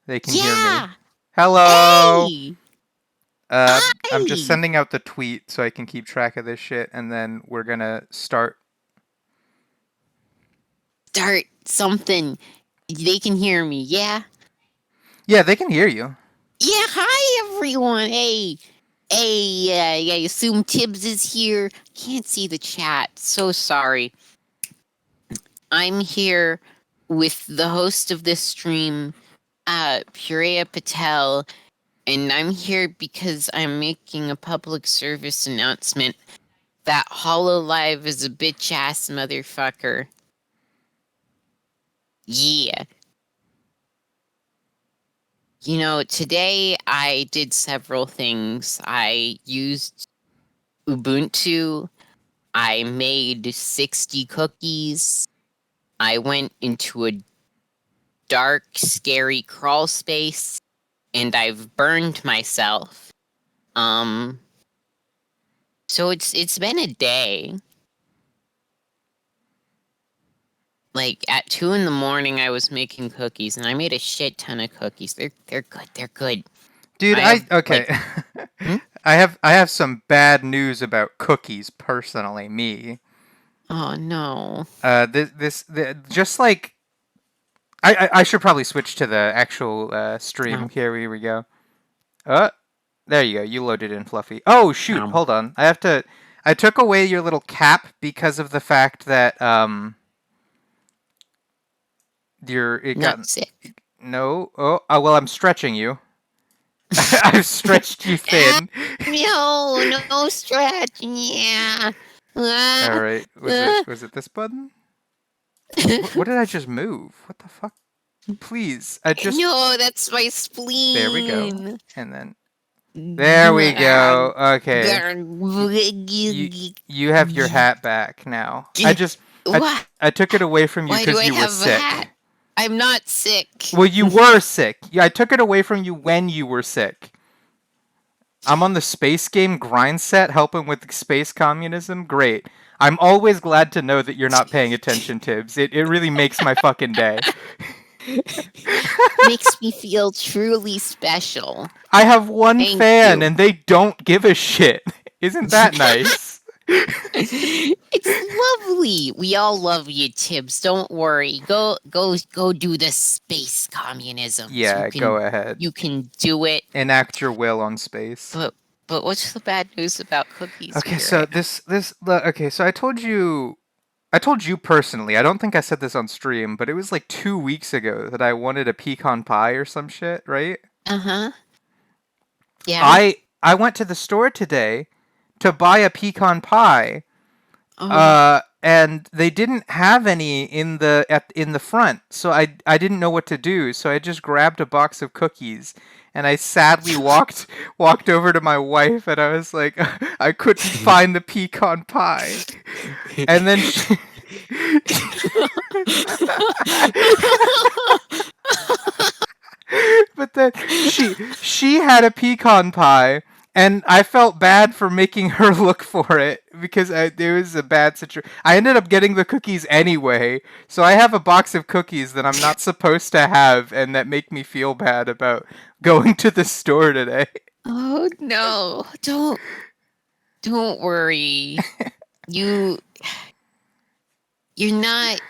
They can hear me. Yeah. Hello. Hey. I'm just Hi. sending out the tweet so I can keep track of this shit, and then we're gonna start. Start something. They can hear me. Yeah. Yeah, they can hear you. Yeah. Hi, everyone. Hey. Hey. I assume Tibbs is here. Can't see the chat. So sorry. I'm here with the host of this stream, Pureya Patel, and I'm here because I'm making a public service announcement that Hololive is a bitch ass motherfucker. Yeah. You know, today I did several things. I used Ubuntu. I made 60 cookies. I went into a dark, scary crawl space, and I've burned myself. So it's been a day. Like at 2 a.m, I was making cookies, and I made a shit ton of cookies. They're good. They're good. Dude, I have okay. Hmm? I have some bad news about cookies personally, me. Oh no. Just like I should probably switch to the actual stream. No. Here we go. There you go. You loaded in, Fluffy. Oh shoot, No. hold on. I took away your little cap because of the fact that it got Not sick. no. Well, I'm stretching you. I've stretched you thin. No stretch. Yeah. All right. Was it this button? What did I just move? What the fuck? Please. No, that's my There we go. spleen. And then there we go. Okay. You have your hat back now. What? I took it away from you Why do because I you were have a hat? sick. I'm not sick. Well, you were sick. Yeah, I took it away from you when you were sick. I'm on the space game grind set helping with space communism. Great. I'm always glad to know that you're not paying attention, Tibbs. It really makes my fucking day. Makes me feel truly special. I have one Thank fan you. and they don't give a shit. Isn't that nice? It's lovely. We all love you, Tibbs. Don't worry. Go do the space communism. Yeah, go ahead. You can do it. Enact your will on space. But what's the bad news about cookies? Okay, so so I told you personally. I don't think I said this on stream, but it was like 2 weeks ago that I wanted a pecan pie or some shit, right? Uh-huh. Yeah. I went to the store today to buy a pecan pie. Oh. And they didn't have any in the front, so I didn't know what to do. So I just grabbed a box of cookies and I sadly walked over to my wife and I was like, I couldn't find the pecan pie, and then but then she had a pecan pie, and I felt bad for making her look for it because there was a bad situation. I ended up getting the cookies anyway, so I have a box of cookies that I'm not supposed to have, and that make me feel bad about going to the store today. Oh no. Don't worry. You're not.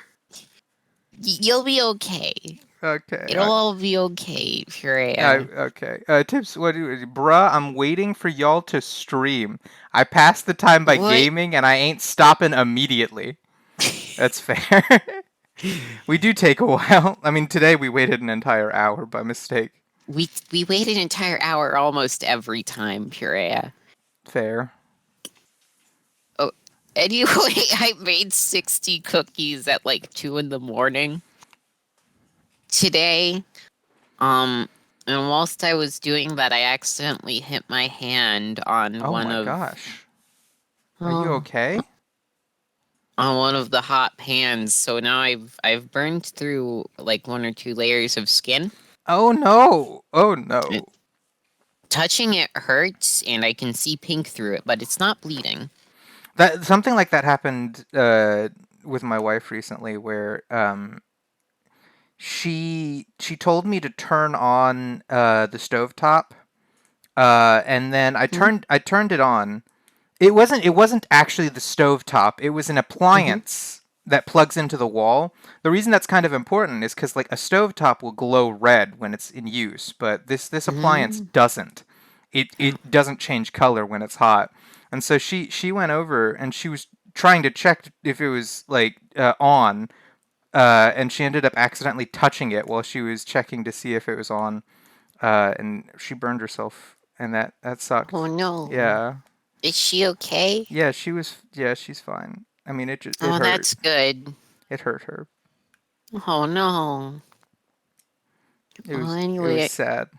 You'll be okay. Okay. It'll all be okay, Furia. Okay. Tips. Bruh, I'm waiting for y'all to stream. I passed the time by What? gaming, and I ain't stopping immediately. That's fair. We do take a while. I mean, today we waited an entire hour by mistake. We wait an entire hour almost every time, Purea. Fair. Oh, anyway, I made 60 cookies at like 2 a.m. today. And whilst I was doing that, I accidentally hit my hand on Oh one my of gosh. Are you okay? on one of the hot pans. So now I've burned through like 1 or 2 layers of skin. Oh no. Oh no. Touching it hurts, and I can see pink through it, but it's not bleeding. That something like that happened with my wife recently, where she told me to turn on the stovetop, and then Mm-hmm. I turned it on. It wasn't actually the stovetop. It was an Mm-hmm. appliance that plugs into the wall. The reason that's kind of important is because like a stovetop will glow red when it's in use, but this appliance Mm-hmm. doesn't. Oh, It doesn't change color when it's hot. And so she went over and she was trying to check if it was like on, and she ended up accidentally touching it while she was checking to see if it was on, and she burned herself, and that oh sucked. no. Yeah, Is she okay? yeah, she was. Yeah, she's fine. I mean, it Oh, hurt. that's good. It hurt her. Oh no. Well, It was anyway, sad.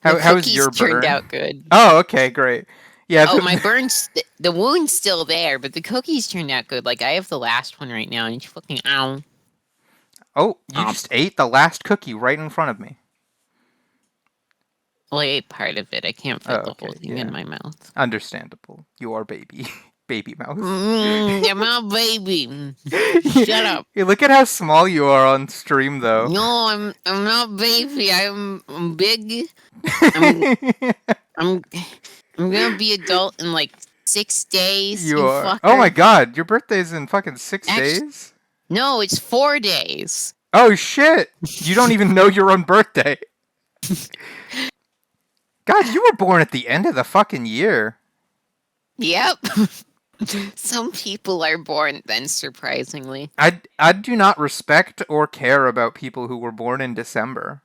the How was cookies your turned burn? out good. Oh, okay, great. Yeah. Oh, my burns, the wound's still there, but the cookies turned out good. Like, I have the last one right now, and it's fucking ow. Oh, you Um, just ate the last cookie right in front of me. well, I ate part of it. I can't Oh, fit the whole okay. thing in Yeah. my mouth. Understandable. You are baby, baby mouth. I'm a baby. Shut up. You look at how small you are on stream, though. No, I'm not baby. I'm big. I'm I'm I'm gonna be adult in like 6 days. You You are. Oh my fucker. god, your birthday's in fucking 6 Actually, days? no, it's 4 days. Oh shit! You don't even know your own birthday. God, you were born at the end of the fucking year. Yep. Some people are born then, surprisingly. I do not respect or care about people who were born in December.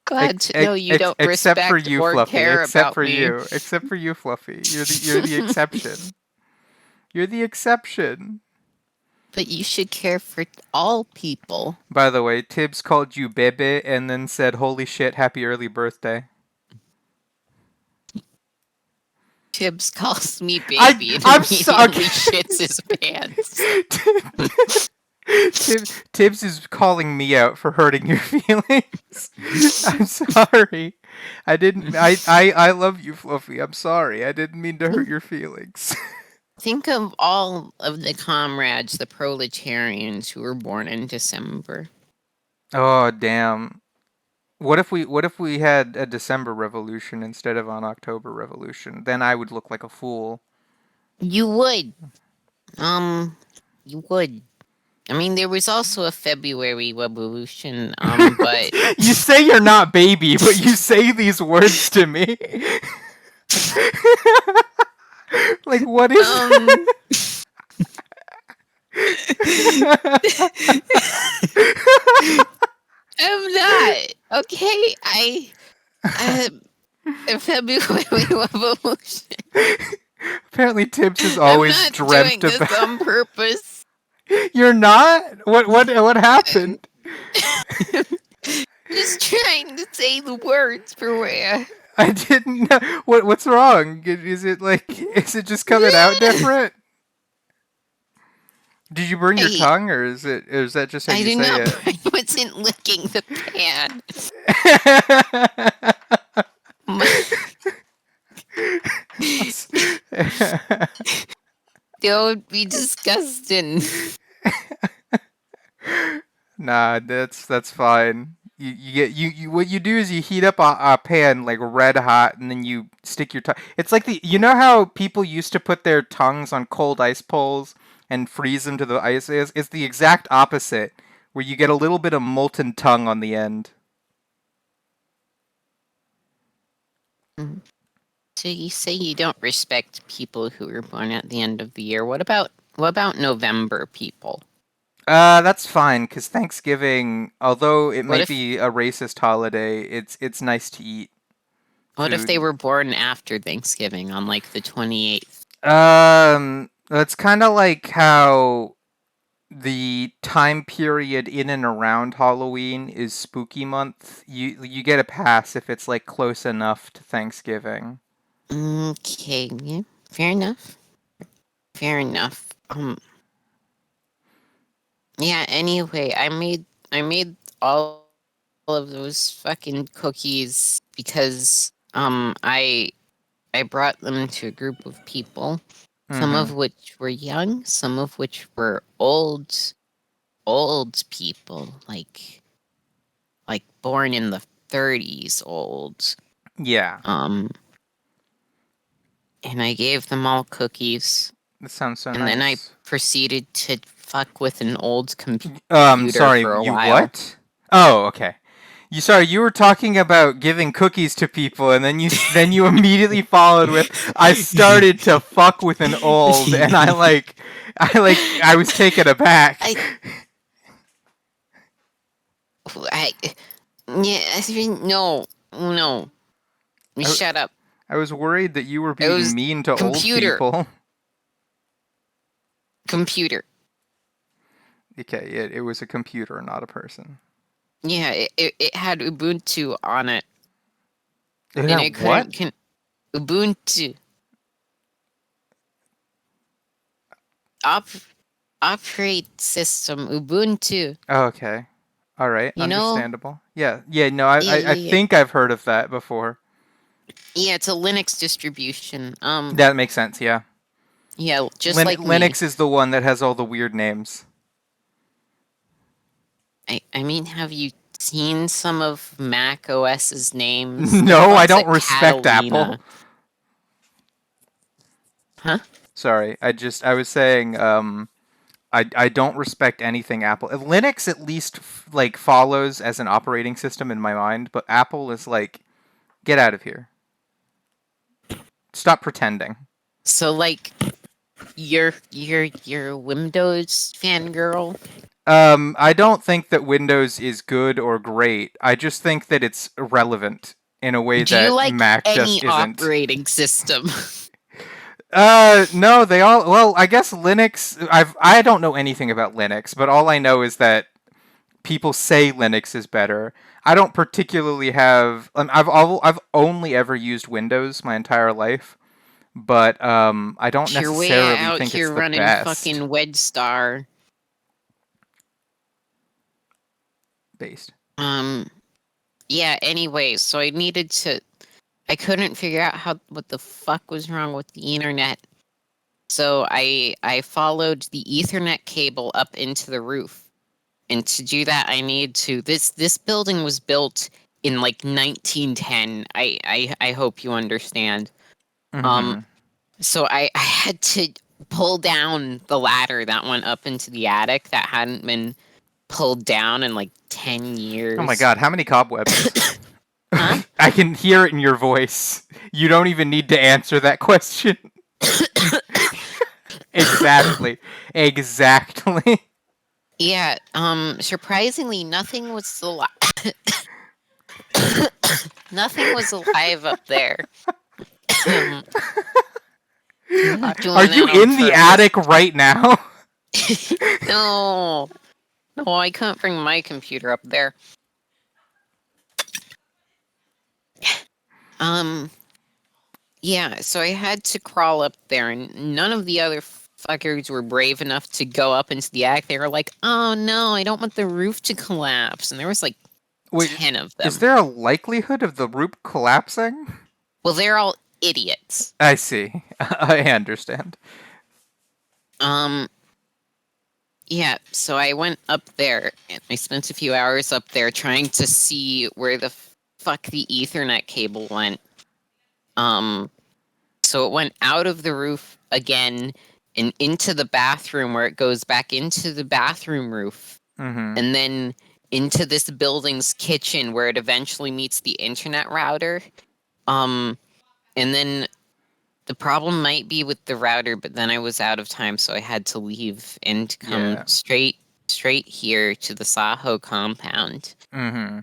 Glad to know you don't Except for respect you, or Fluffy. care Except about for me. you. Except for you, Fluffy. You're the exception. You're the exception. But you should care for all people. By the way, Tibbs called you Bebe and then said, "Holy shit, happy early birthday." Tibbs calls me baby and I'm sorry. immediately shits his pants. Tibbs is calling me out for hurting your feelings. I'm sorry. I didn't. I love you, Fluffy. I'm sorry. I didn't mean to hurt your feelings. Think of all of the comrades, the proletarians who were born in December. Oh damn. What if we had a December revolution instead of an October revolution? Then I would look like a fool. You would. You would. I mean, there was also a February revolution, but You say you're not baby, but you say these words to me. Like what is um, I'm not okay. A February revolution. Apparently Tibbs has I'm always not doing dreamt this about. on purpose. You're not? What happened? Just trying to say the words for where. I didn't know. What's wrong? Is it like is it just coming out different? Did you burn your Hey, tongue, or is that just how I you did say not. it? I wasn't licking the pan. That would be disgusting. Nah, that's fine. You get you what you do is you heat up a pan like red hot, and then you stick your tongue. It's like you know how people used to put their tongues on cold ice poles and freeze them to the ice is. It's the exact opposite, where you get a little bit of molten tongue on the end. So you say you don't respect people who were born at the end of the year. What about November people? That's fine, because Thanksgiving, although it What might if be a racist holiday, it's nice to eat what if food. they were born after Thanksgiving on like the 28th? That's kind of like how the time period in and around Halloween is spooky month. You get a pass if it's like close enough to Thanksgiving. Okay, yeah, fair enough. Fair enough. Yeah, anyway, I made all of those fucking cookies because I brought them to a group of people, some Mm-hmm. of which were young, some of which were old old people, like born in the 30s old. Yeah, And I gave them all cookies, that sounds so and then I nice. proceeded to fuck with an old computer Sorry, for a you while. what? Oh, okay. You were talking about giving cookies to people, and then you immediately followed with, "I started to fuck with an old," and I was taken aback. I, I, yeah, no, no, I, shut up. I was worried that you were It being was mean to old computer, people. computer. Okay, it was a computer, not a person. Yeah, it had Ubuntu on it, and I What? couldn't Ubuntu op operate system Ubuntu. Oh, okay. All right, You know? understandable. Yeah, yeah. No, Yeah, I yeah, yeah. think I've heard of that before. Yeah, it's a Linux distribution. That makes sense. Yeah. Yeah, just like me. Linux is the one that has all the weird names. I mean, have you seen some of Mac OS's names? It No, I fucks don't at respect Apple. Catalina. Huh? Sorry, I was saying I don't respect anything Apple. Linux at least like follows as an operating system in my mind, but Apple is like, get out of here. Stop pretending. So like you're a Windows fangirl? I don't think that Windows is good or great. I just think that it's irrelevant in a way Do you that like Mac just any isn't. operating system? No, they all. Well, I guess Linux. I don't know anything about Linux, but all I know is that people say Linux is better. I don't particularly have. I've only ever used Windows my entire life, but I don't You're way necessarily out think it's here the running best fucking WedStar. based. Um, yeah, anyway, so I couldn't figure out what the fuck was wrong with the internet. So I followed the Ethernet cable up into the roof. And to do that I need to this building was built in like 1910. I hope you understand. Um Mm-hmm. so I had to pull down the ladder that went up into the attic that hadn't been pulled down in like 10 Oh my years. god, how many cobwebs? Huh? I can hear it in your voice. You don't even need to answer that question. Exactly. Exactly. Yeah, surprisingly nothing was nothing was alive up there. I'm not Are doing you that on in the purpose. attic right now? No. No, I can't bring my computer up there. Um, yeah, so I had to crawl up there, and none of the other fuckers were brave enough to go up into the attic. They were like, "Oh no, I don't want the roof to collapse." And there was like Wait, 10 of is them. there a likelihood of the roof collapsing? Well, they're all idiots. I see. I understand. Um, yeah, so I went up there, and I spent a few hours up there trying to see where the fuck the Ethernet cable went. So it went out of the roof again and into the bathroom where it goes back into the bathroom roof. Mm-hmm. And then into this building's kitchen where it eventually meets the internet router. And then the problem might be with the router, but then I was out of time, so I had to leave and come Yeah. straight here to the Saho compound Mm-hmm.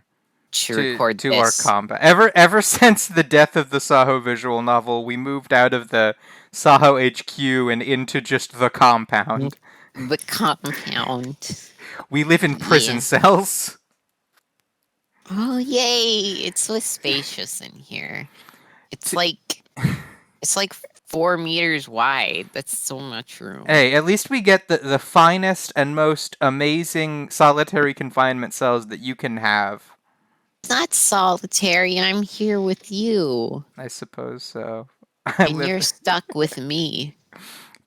to record To our this. combat. Ever since the death of the Saho visual novel, we moved out of the Saho HQ and into just the compound. The compound. We live in prison Yeah. cells. Oh yay! It's so spacious in here. It's T- like it's like 4 meters wide. That's so much room. Hey, at least we get the finest and most amazing solitary confinement cells that you can have. It's not solitary. I'm here with you. I suppose so. I And you're live. stuck with me.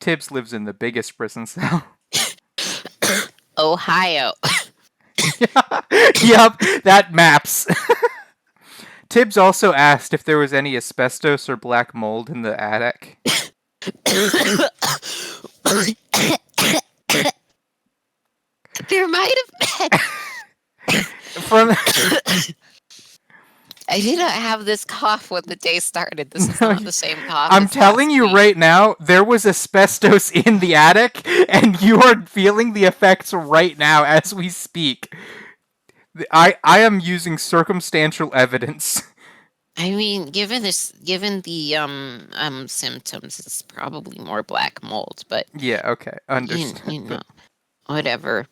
Tibbs lives in the biggest prison cell. Ohio. Yep, that maps. Tibbs also asked if there was any asbestos or black mold in the attic. There might have From been. I did not have this cough when the day started. This is No, not the same cough I'm as telling last you week. right now, there was asbestos in the attic, and you are feeling the effects right now as we speak. I am using circumstantial evidence. I mean, given the symptoms, it's probably more black mold, but Yeah, okay, you understood. know, whatever.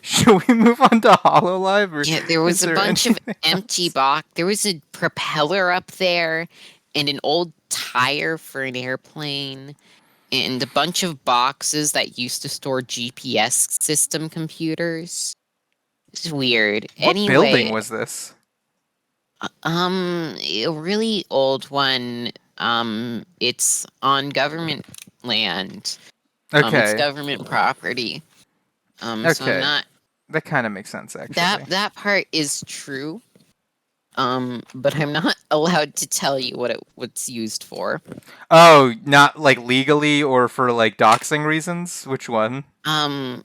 Should we move on to Hololive, or Yeah, there is was a there bunch of anything empty else? box. There was a propeller up there, and an old tire for an airplane, and a bunch of boxes that used to store GPS system computers. It's weird. What building Anyway, was this? a really old one. It's on government land. It's Okay, government property. So I'm okay, not. that kind of makes sense actually. That part is true. But I'm not allowed to tell you what what's used for. Oh, not like legally or for like doxing reasons? Which one? Um,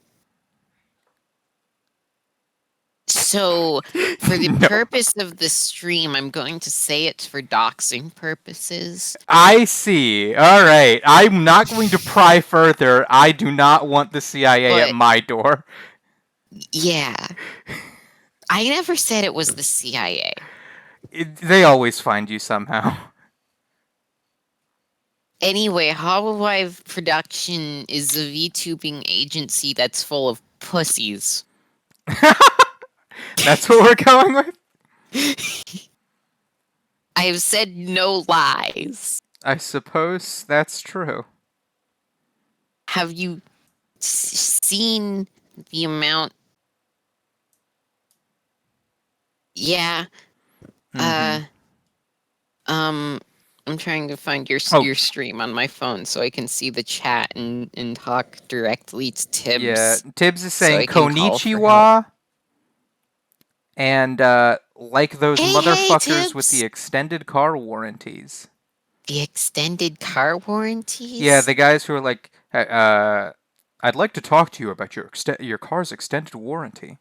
so for the No. purpose of the stream, I'm going to say it's for doxing purposes. I see. All right. I'm not going to pry further. I do not want the CIA at But my door. yeah, I never said it was the CIA. They always find you somehow. Anyway, Hololive Production is a VTubing agency that's full of pussies. That's what we're going with? I have said no lies. I suppose that's true. Have you seen the amount? Yeah. Mm-hmm. I'm trying to find your Oh, your stream on my phone so I can see the chat and talk directly to yeah. Tibbs Tibbs is so saying I can call for help. Konichiwa, and like those Hey, motherfuckers with Tibbs! the extended car warranties. The extended car Yeah, warranties? the guys who are like, I'd like to talk to you about your car's extended warranty.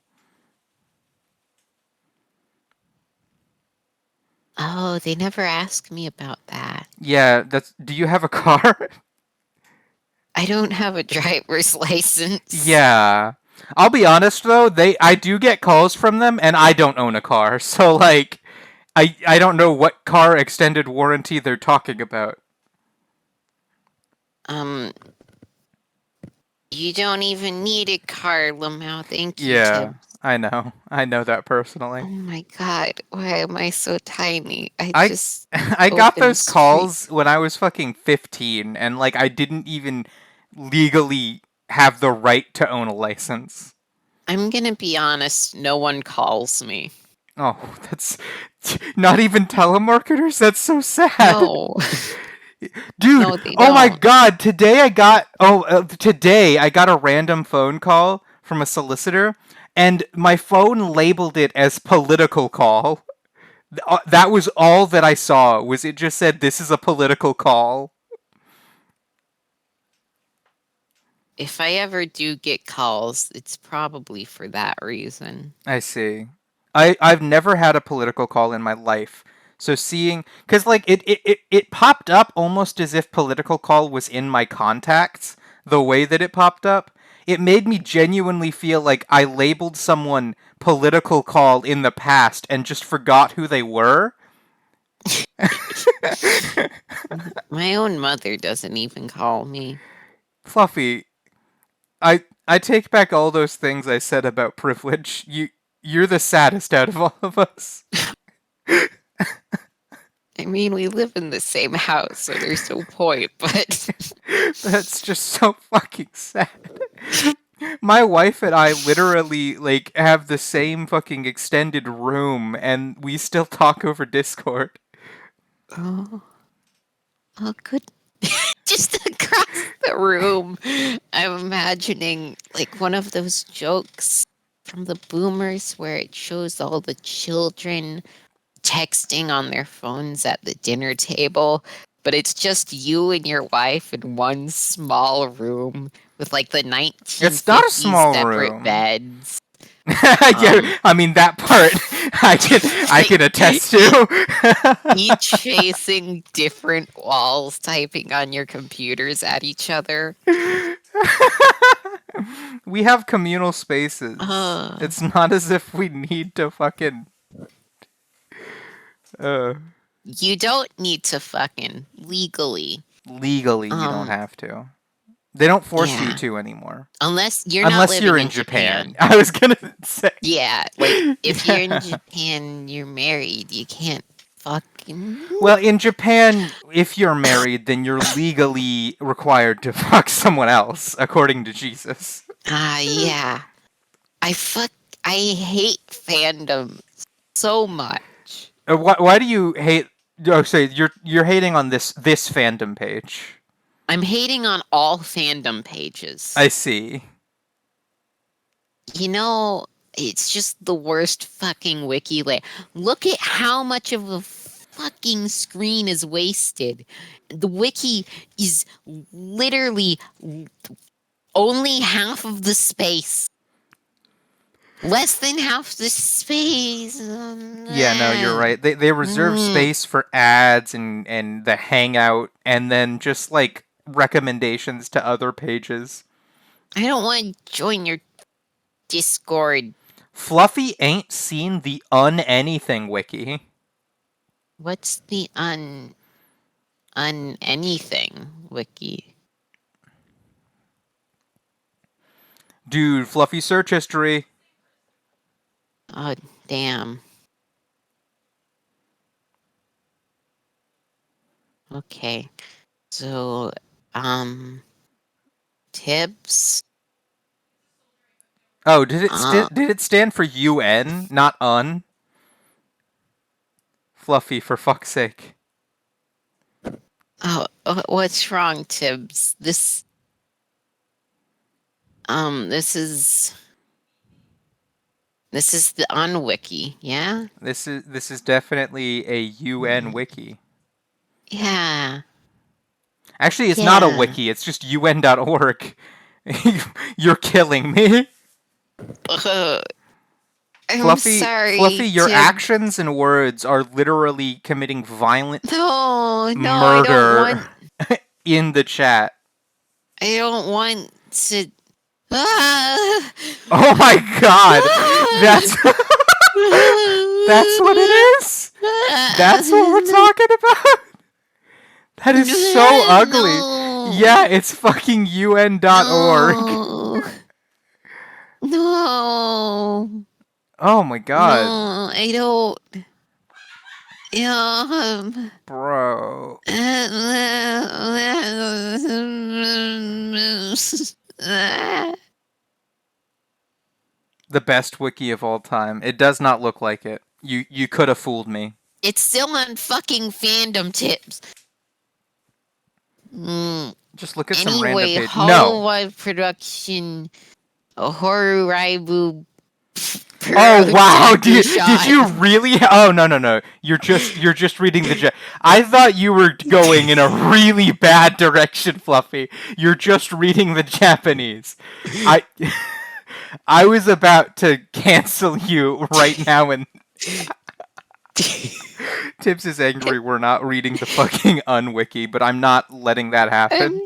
Oh, they never asked me about that. Yeah, that's. Do you have a car? I don't have a driver's license. Yeah. I'll be honest though, I do get calls from them, and I don't own a car, so like, I don't know what car extended warranty they're talking about. Um, you don't even need a car, Lamau. Thank you, Yeah, Tibbs. I know that Oh personally. my god, why am I so tiny? I I just I got opened those stream. calls when I was fucking 15, and like I didn't even legally have the right to own a license. I'm gonna be honest, no one calls me. Oh, that's not even telemarketers. That's so sad. No, Dude, no, they oh my don't. god, today I got a random phone call from a solicitor, and my phone labeled it as political call. That was all that I saw. Was it just said this is a political call? If I ever do get calls, it's probably for that reason. I see. I've never had a political call in my life. So seeing, because like it popped up almost as if political call was in my contacts, the way that it popped up, it made me genuinely feel like I labeled someone political call in the past and just forgot who they were. My own mother doesn't even call me. Fluffy, I take back all those things I said about privilege. You're the saddest out of all of us. I mean, we live in the same house, so there's no point, but That's just so fucking sad. My wife and I literally like have the same fucking extended room, and we still talk over Discord. oh, oh, good. Just across the room, I'm imagining like one of those jokes from the boomers where it shows all the children texting on their phones at the dinner table, but it's just you and your wife in one small room with like the It's not a 1950s small separate room. beds. Yeah, I mean that part I can attest to. Each facing different walls, typing on your computers at each other. We have communal spaces. Uh, It's not as if we need to fucking. Uh, you don't need to fucking legally. Legally, you don't have to. They don't force you Yeah. to anymore. Unless you're not Unless living you're in in Japan. Japan. I was gonna say. Yeah, like if you're in Yeah. Japan, you're married. You can't fucking. Well, in Japan, if you're married, then you're legally required to fuck someone else, according to Jesus. Yeah. I fuck. I hate fandom so much. Why do you hate? Oh, say you're hating on this fandom page. I'm hating on all fandom pages. I see. You know, it's just the worst fucking wiki lay. Look at how much of a fucking screen is wasted. The wiki is literally only half of the space. Less than half the space. Yeah, no, you're right. They reserve space for ads and the hangout and then just like recommendations to other pages. I don't want to join your Discord. Fluffy ain't seen the anything wiki. What's the anything wiki? Dude, Fluffy search history. Oh, damn. Okay. So, tips. Oh, did it stand for UN, not un? Fluffy, for fuck's sake. Oh, what's wrong, Tibbs? This is the unwiki, yeah? This is definitely a UN wiki. Yeah. Actually, it's not a Yeah. wiki. It's just un.org. You're killing me. I'm Fluffy, sorry. Fluffy, your Tibbs. actions and words are literally committing violent No, murder I don't want. in the chat. I don't want to. Ah! Oh my god, that's what it is. That's what we're talking about. That is so ugly. No. Yeah, it's fucking un.org. No. No. Oh my god. No, I don't. Yeah. Bro. The best wiki of all time. It does not look like it. You could have fooled me. It's still on fucking fandom tips. Just look at some random Anyway, page. No. Hololive production, Horuraibu. Oh wow! Did you really? Oh no! You're just reading the. I thought you were going in a really bad direction, Fluffy. You're just reading the Japanese. I was about to cancel you right now, and Tibbs is angry. We're not reading the fucking unwiki, but I'm not letting that happen.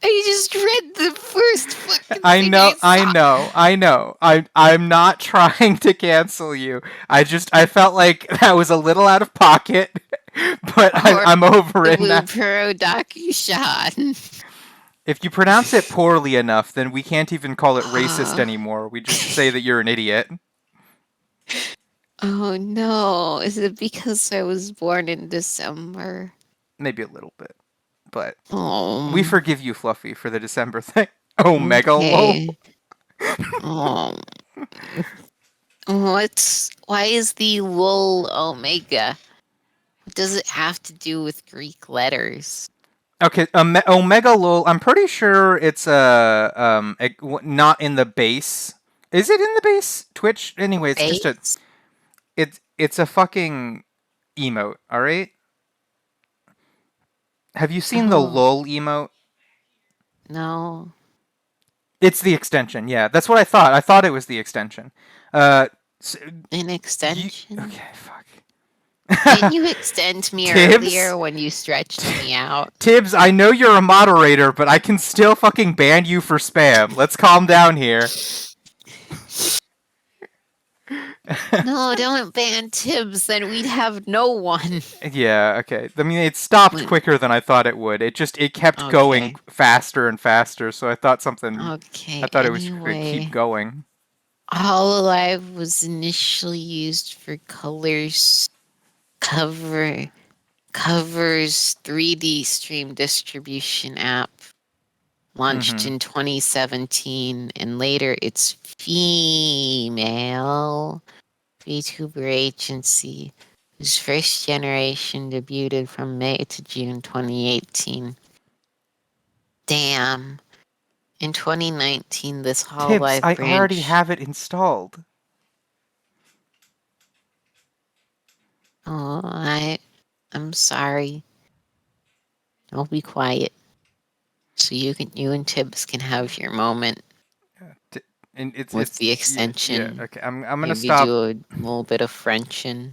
I just read the first fucking I thing know. I saw. I'm not trying to cancel you. I felt like that was a little out of pocket, but I'm over it now. If you pronounce it poorly enough, then we can't even call it racist anymore. We just say that you're an idiot. Oh no, is it because I was born in December? Maybe a little bit. But Oh. we forgive you, Fluffy, for the December thing. Oh, mega lol. Oh. Why is the lol omega? What does it have to do with Greek letters? Okay, Omega Lol. I'm pretty sure it's not in the base. Is it in the base? Twitch. Anyway, it's just a Base? it's a fucking emote. All right. Have you seen the Oh, lol emote? no. It's the extension. Yeah, that's what I thought. I thought it was the extension. Uh, s An you extension? okay? Fuck. Didn't you extend me Tibbs. earlier when you stretched me out? Tibbs, I know you're a moderator, but I can still fucking ban you for spam. Let's calm down here. No, don't ban Tibbs, then we'd have no one. Yeah, okay. I mean, it stopped When- quicker than I thought it would. It kept going Okay. faster and faster, so I Okay, thought it was gonna keep anyway. going. Hololive was initially used for colors cover covers 3D stream distribution app launched Mhm. in 2017 and later its female VTuber agency whose first generation debuted from May to June 2018. Damn. In 2019, this Tibbs, Hololive I already branch. have it installed. Oh, I'm sorry. I'll be quiet so you and Tibbs can have your moment T- and with it's the yeah, yeah, extension. okay. I'm gonna Maybe stop. do a little bit of Frenchin.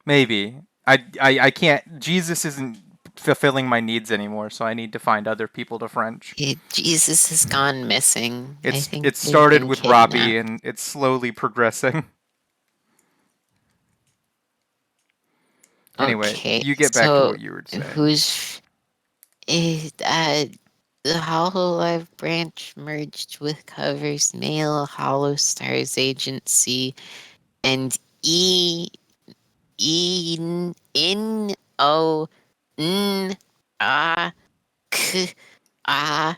Maybe. I can't. Jesus isn't fulfilling my needs anymore, so I need to find other people to French. Jesus has gone missing. I think It they've started been with Robbie, kidnapped. and it's slowly progressing. Anyway, Okay, you get back to so what you were saying. who's is the Hololive branch merged with Cover's male Hollow Stars agency and N O N A K A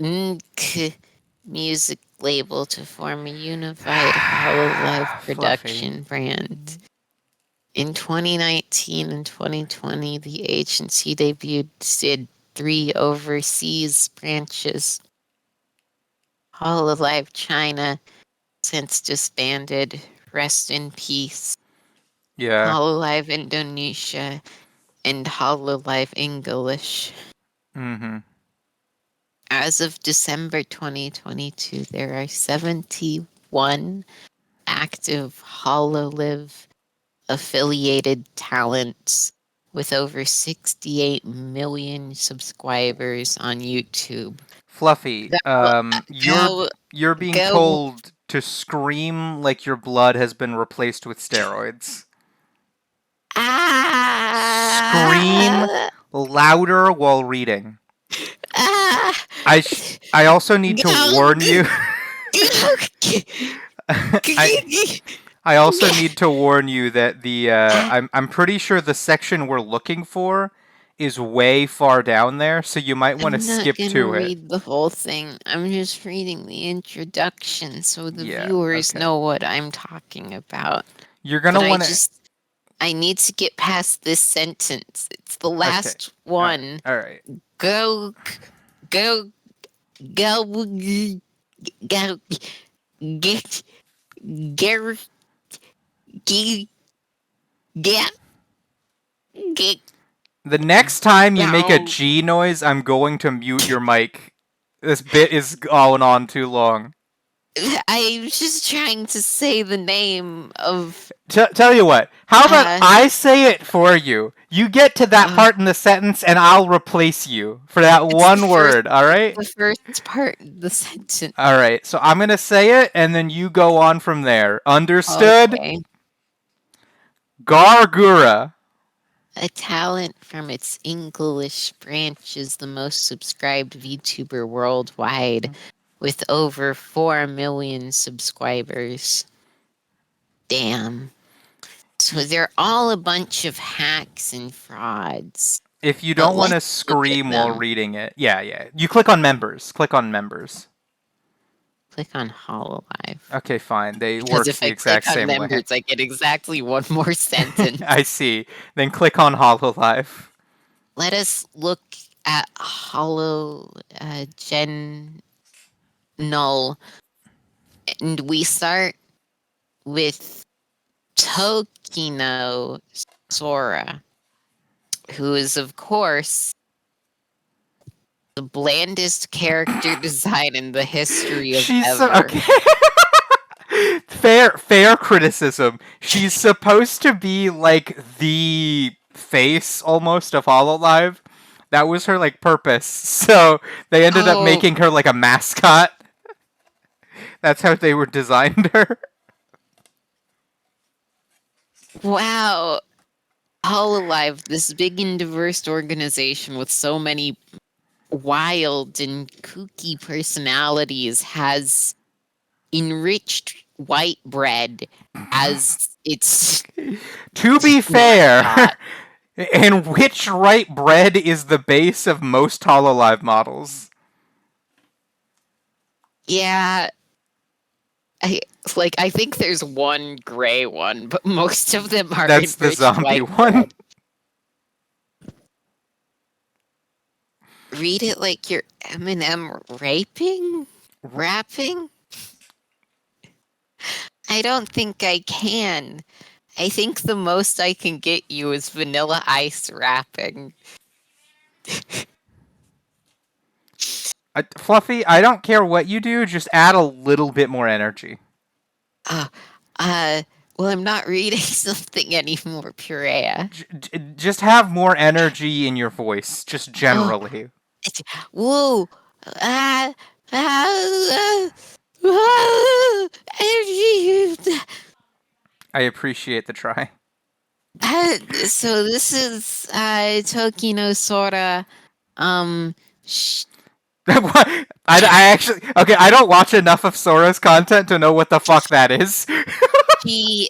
N K music label to form a unified Hololive Fluffy. production brand. In 2019 and 2020, the agency debuted did 3 overseas branches. Hololive China, since disbanded, rest in peace. Yeah. Hololive Indonesia and Hololive English. Mm-hmm. As of December 2022, there are 71 active Hololive affiliated talents with over 68 million subscribers on YouTube. Fluffy. Go, go, You're being go. told to scream like your blood has been replaced with steroids. Scream Ah, louder while reading. ah, I also need to go, warn you. I I also need to warn you that I'm pretty sure the section we're looking for is way far down there, so you might want to I'm not skip gonna to it. read the whole thing. I'm just reading the introduction so the Yeah, viewers okay. know what I'm talking about. You're gonna But want to. I need to get past this sentence. It's the Okay. last All right. one. All right. Go, go, go, go, get, get, get, get, The next time you make a go. G noise, I'm going to mute your mic. This bit is going on too long. I was just trying to say the name of Tell you what. How about uh I say it for you? You get to that uh part in the sentence, and I'll replace you for that it's one word. All right. the first part of the sentence. All right. So I'm gonna say it, and then you go on from there. Understood? Okay. Gargura. A talent from its English branch is the most subscribed VTuber worldwide with over 4 million subscribers. Damn. So they're all a bunch of hacks and frauds. If you But don't want to let's look at scream while them. reading it, yeah, yeah. You click on members. Click on members. Click on Hololive. Okay, fine. They Because work if the I click exact on same way. members, I get exactly one more sentence. I see. Then click on Hololive. Let us look at Hollow Gen Null, and we start with Tokino Sora, who is, of course, the blandest character design in the history of She's so ever. okay. Fair criticism. She's supposed to be like the face almost of Hololive. That was her like purpose. So they ended up Oh, making her like a mascot. That's how they were designed her. wow. Hololive, this big and diverse organization with so many wild and kooky personalities, has enriched white bread as its To be fair, mascot. enriched right bread is the base of most Hololive models. Yeah, I I think there's one gray one, but most of them are That's the enriched zombie white one. bread. Read it like you're Eminem rapping. I don't think I can. I think the most I can get you is Vanilla Ice rapping. Fluffy, I don't care what you do, just add a little bit more energy. Uh, uh, well, I'm not reading something anymore, Purea. Just have more energy in your voice, just Oh, generally. whoa. Ah, ah, ah, energy. I appreciate the try. So this is Tokino Sora. Um, sh- I actually okay. I don't watch enough of Sora's content to know what the fuck that is. she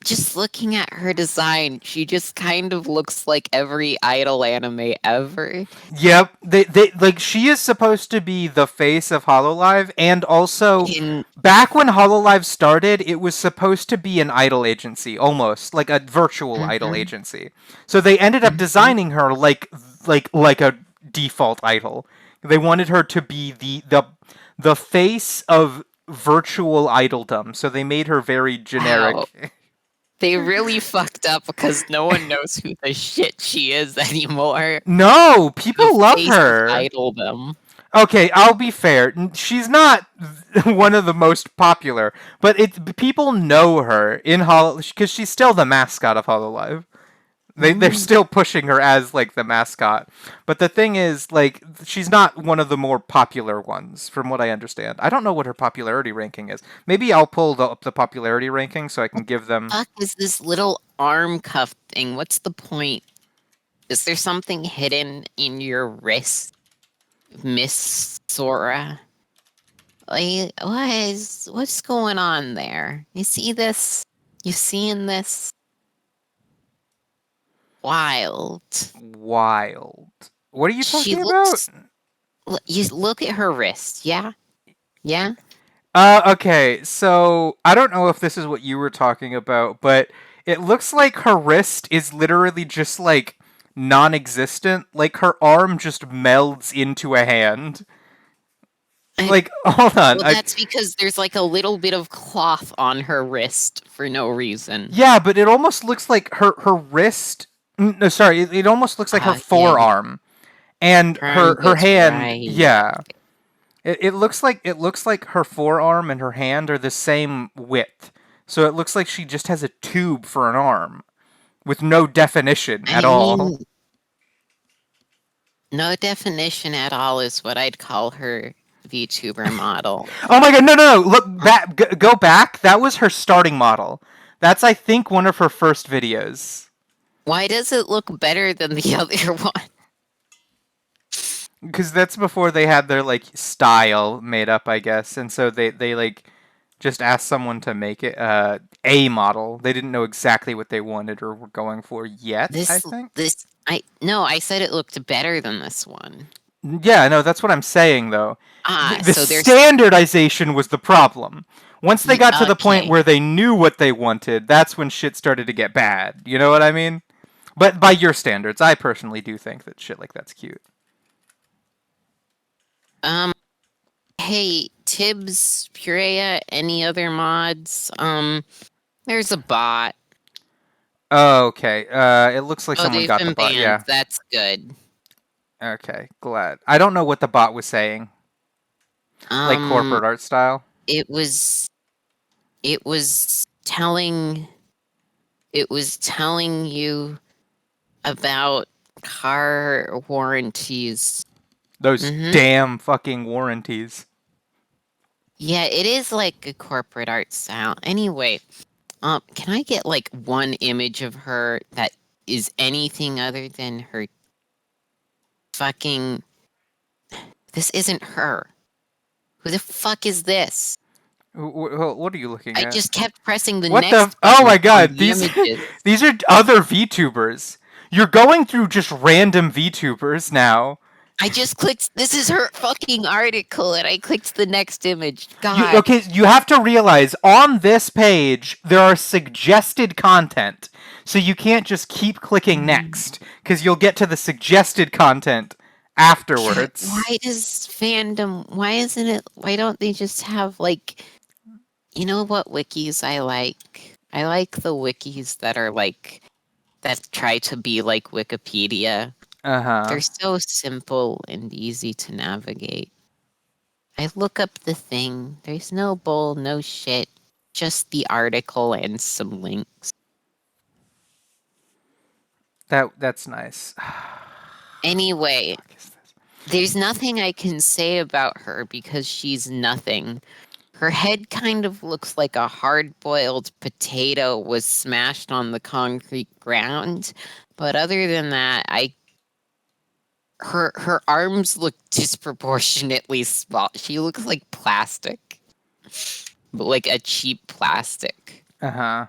just looking at her design, she just kind of looks like every idol anime ever. Yep, they like she is supposed to be the face of Hololive, and also And back when Hololive started, it was supposed to be an idol agency, almost like a virtual idol mhm, agency. So they ended up mhm. designing her like a default idol. They wanted her to be the face of virtual idoldom. So they made her very Wow. generic. They really fucked up because no one knows who the shit she is anymore. No, The people love face of her. idoldom. Okay, I'll be fair. She's not one of the most popular, but people know her in Holo because she's still the mascot of Hololive. They're Mm. still pushing her as like the mascot. But the thing is, like, she's not one of the more popular ones, from what I understand. I don't know what her popularity ranking is. Maybe I'll pull up the popularity ranking so I can give them. Fuck is this little arm cuff thing? What's the point? Is there something hidden in your wrist, Miss Sora? Like, what's going on there? You see this? You seeing this? Wild. Wild. What are you She talking about? looks. You look at her wrist. Yeah, yeah. Okay, so I don't know if this is what you were talking about, but it looks like her wrist is literally just like non existent. Like her arm just melds into a hand. I, Like, hold on. well, that's because there's like a little bit of cloth on her wrist for no reason. Yeah, but it almost looks like her wrist. No, sorry, it almost looks like her Yeah, forearm and turn her goes hand. right. Yeah, it looks like her forearm and her hand are the same width. So it looks like she just has a tube for an arm with no definition I at all. mean, no definition at all is what I'd call her VTuber model. Oh my god, no, no, no! Look back, go back. That was her starting model. That's I think one of her first videos. Why does it look better than the other one? Because that's before they had their like style made up, I guess, and so they like just asked someone to make it a model. They didn't know exactly what they wanted or were going for yet, I This, think. this, I no, I said it looked better than this one. Yeah, no, that's what I'm saying though. The So there's standardization was the problem. Once they got to the point okay. where they knew what they wanted, that's when shit started to get bad. You know what I mean? But by your standards, I personally do think that shit like that's cute. Hey, Tibbs, Purea, any other mods? There's a bot. Oh, okay. It looks like Oh, someone they've got the been bot. banned. Yeah. That's good. Okay. Glad. I don't know what the bot was saying. Like Um, corporate art style. it was it was telling it was telling you about car warranties. Those Mm-hmm. damn fucking warranties. Yeah, it is like a corporate art style. Anyway, can I get like one image of her that is anything other than her fucking. This isn't her. Who the fuck is this? What are you looking I at? just kept pressing the What the? next Oh button my on god! the These images. these are other VTubers. You're going through just random VTubers now. I just clicked. This is her fucking article, and I clicked the next image. You, God. okay, you have to realize on this page there are suggested content, so you can't just keep clicking next because you'll get to the suggested content God, afterwards. why does fandom? Why isn't it? Why don't they just have like? You know what wikis I like? I like the wikis that are like that try to be like Wikipedia. Uh huh. They're so simple and easy to navigate. I look up the thing. There's no bull, no shit. Just the article and some links. That's nice. Anyway, Fuck is this? there's nothing I can say about her because she's nothing. Her head kind of looks like a hard boiled potato was smashed on the concrete ground. But other than that, her arms look disproportionately small. She looks like plastic. But like a cheap plastic. Uh huh.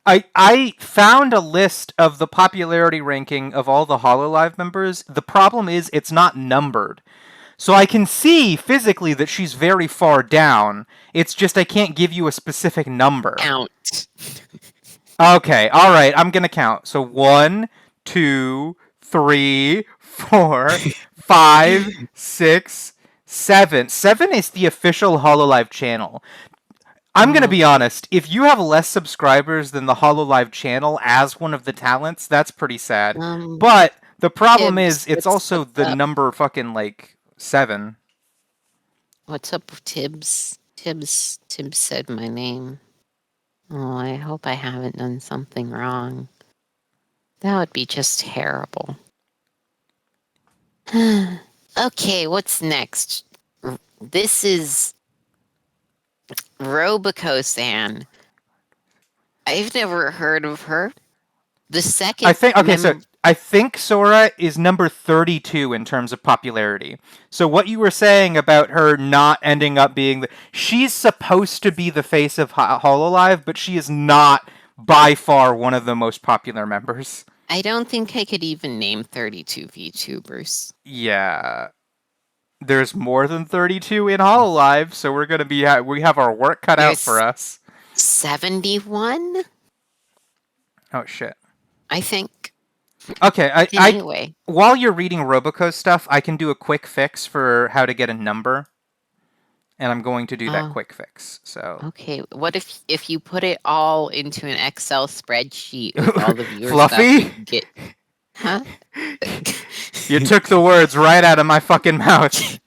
I found a list of the popularity ranking of all the Hololive members. The problem is it's not numbered. So I can see physically that she's very far down. It's just I can't give you a specific number. Count. Okay, all right, I'm gonna count. So 1, 2, 3, 4, 5, 6, 7. 7 is the official Hololive channel. I'm gonna be Okay. honest. If you have less subscribers than the Hololive channel as one of the talents, that's pretty sad. Um, But the problem Tibbs, is, it's also what's the up? number fucking like 7. What's up, Tibbs? Tibbs said my name. Oh, I hope I haven't done something wrong. That would be just terrible. Okay, what's next? This is Robico-san. I've never heard of her. The I second think okay, so mem I think Sora is number 32 in terms of popularity. So what you were saying about her not ending up being she's supposed to be the face of Hololive, but she is not by far one of the most popular members. I don't think I could even name 32 VTubers. Yeah. There's more than 32 in Hololive, so we're going to be we have our work cut out for There's us. 71, Oh shit. I think. Okay, I Anyway. while you're reading Roboco stuff, I can do a quick fix for how to get a number, and I'm going to do that Oh, quick fix. So okay. What if you put it all into an Excel spreadsheet with all the viewer stuff, you Fluffy, can get, huh? you took the words right out of my fucking mouth.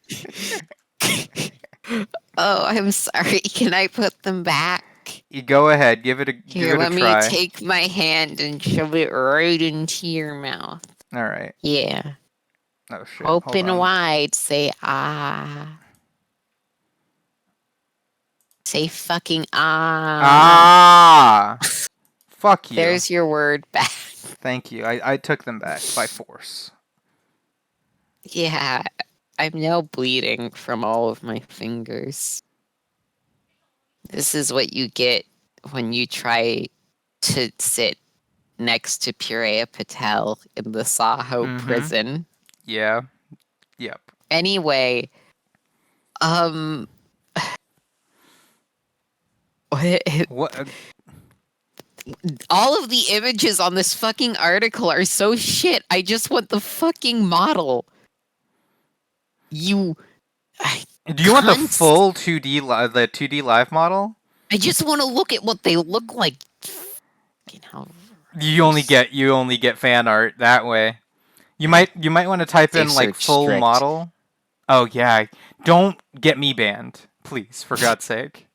Oh, I'm sorry. Can I put them back? You go ahead, give it Here, a let me try. take my hand and shove it right into your mouth. All right. Yeah. Oh shit. Hold Open on. wide. Say ah. Say fucking ah. Ah. Fuck you. There's your word back. Thank you. I took them back by force. Yeah. I'm now bleeding from all of my fingers. This is what you get when you try to sit next to Purea Patel in the Saho prison. Yeah. Yep. Anyway, um What? all of the images on this fucking article are so shit. I just want the fucking model. You Do you want the Cunts. full 2D the 2D live model? I just want to look at what they look like. How You only get fan art that way. You might want to type safe in like search full strict. model. Oh yeah, don't get me banned, please, for God's sake.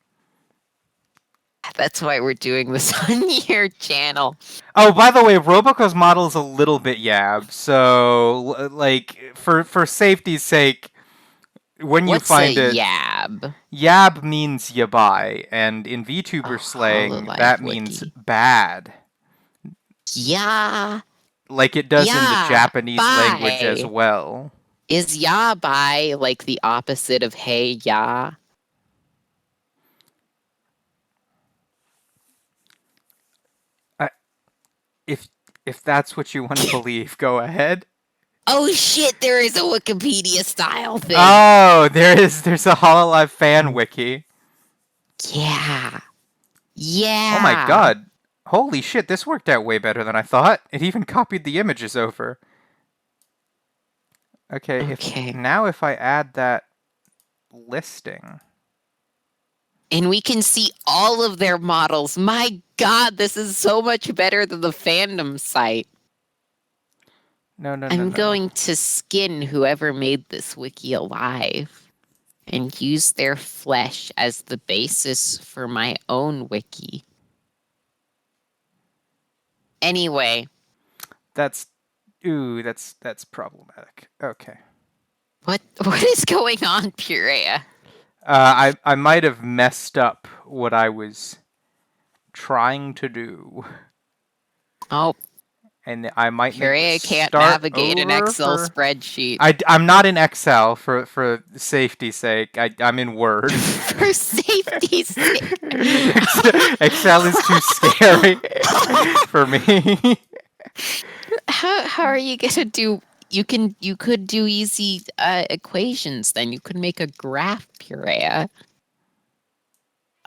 That's why we're doing this on your channel. Oh, by the way, Roboco's model is a little bit yab, so like for safety's sake, when you What's a find it, yab? yab means yabai, and in VTuber Oh, slang, Hololive that means wiki. bad, Yeah, like it does in the yeah, Japanese language as bye. well. Is ya bye like the opposite of hey ya? I, if if that's what you want to believe, go ahead. Oh shit, there is a Wikipedia style thing. Oh, there's a Hololive fan wiki. Yeah. Oh my Yeah. god. Holy shit, this worked out way better than I thought. It even copied the images over. Okay, Okay. if I add that listing. And we can see all of their models. My god, this is so much better than the fandom site. No, no, no, I'm no. going to skin whoever made this wiki alive and use their flesh as the basis for my own wiki. Anyway, That's that's problematic. Okay. what is going on, Purea? I might have messed up what I was trying to do, Oh, and I might need to Purea can't start navigate an over Excel for. spreadsheet. I'm not in Excel for safety's sake. I'm in Word. For safety's sake. Excel is too scary for me. How are you gonna do? You could do easy equations. Then you could make a graph, Purea.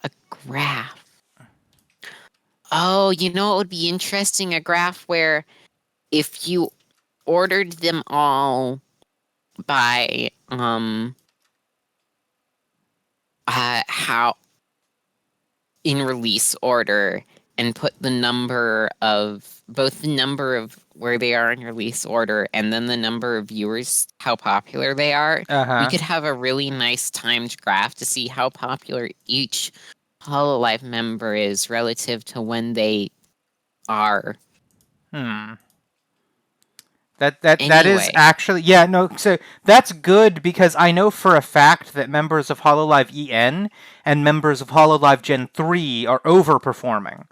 A graph. Oh, you know it would be interesting, a graph where if you ordered them all by how in release order and put the number of both the number of where they are in release order and then the number of viewers, how popular they are, we Uh-huh. could have a really nice timed graph to see how popular each Hololive member is relative to when they are. Hmm. That is Anyway, actually, yeah, no, so that's good because I know for a fact that members of Hololive EN and members of Hololive Gen 3 are overperforming.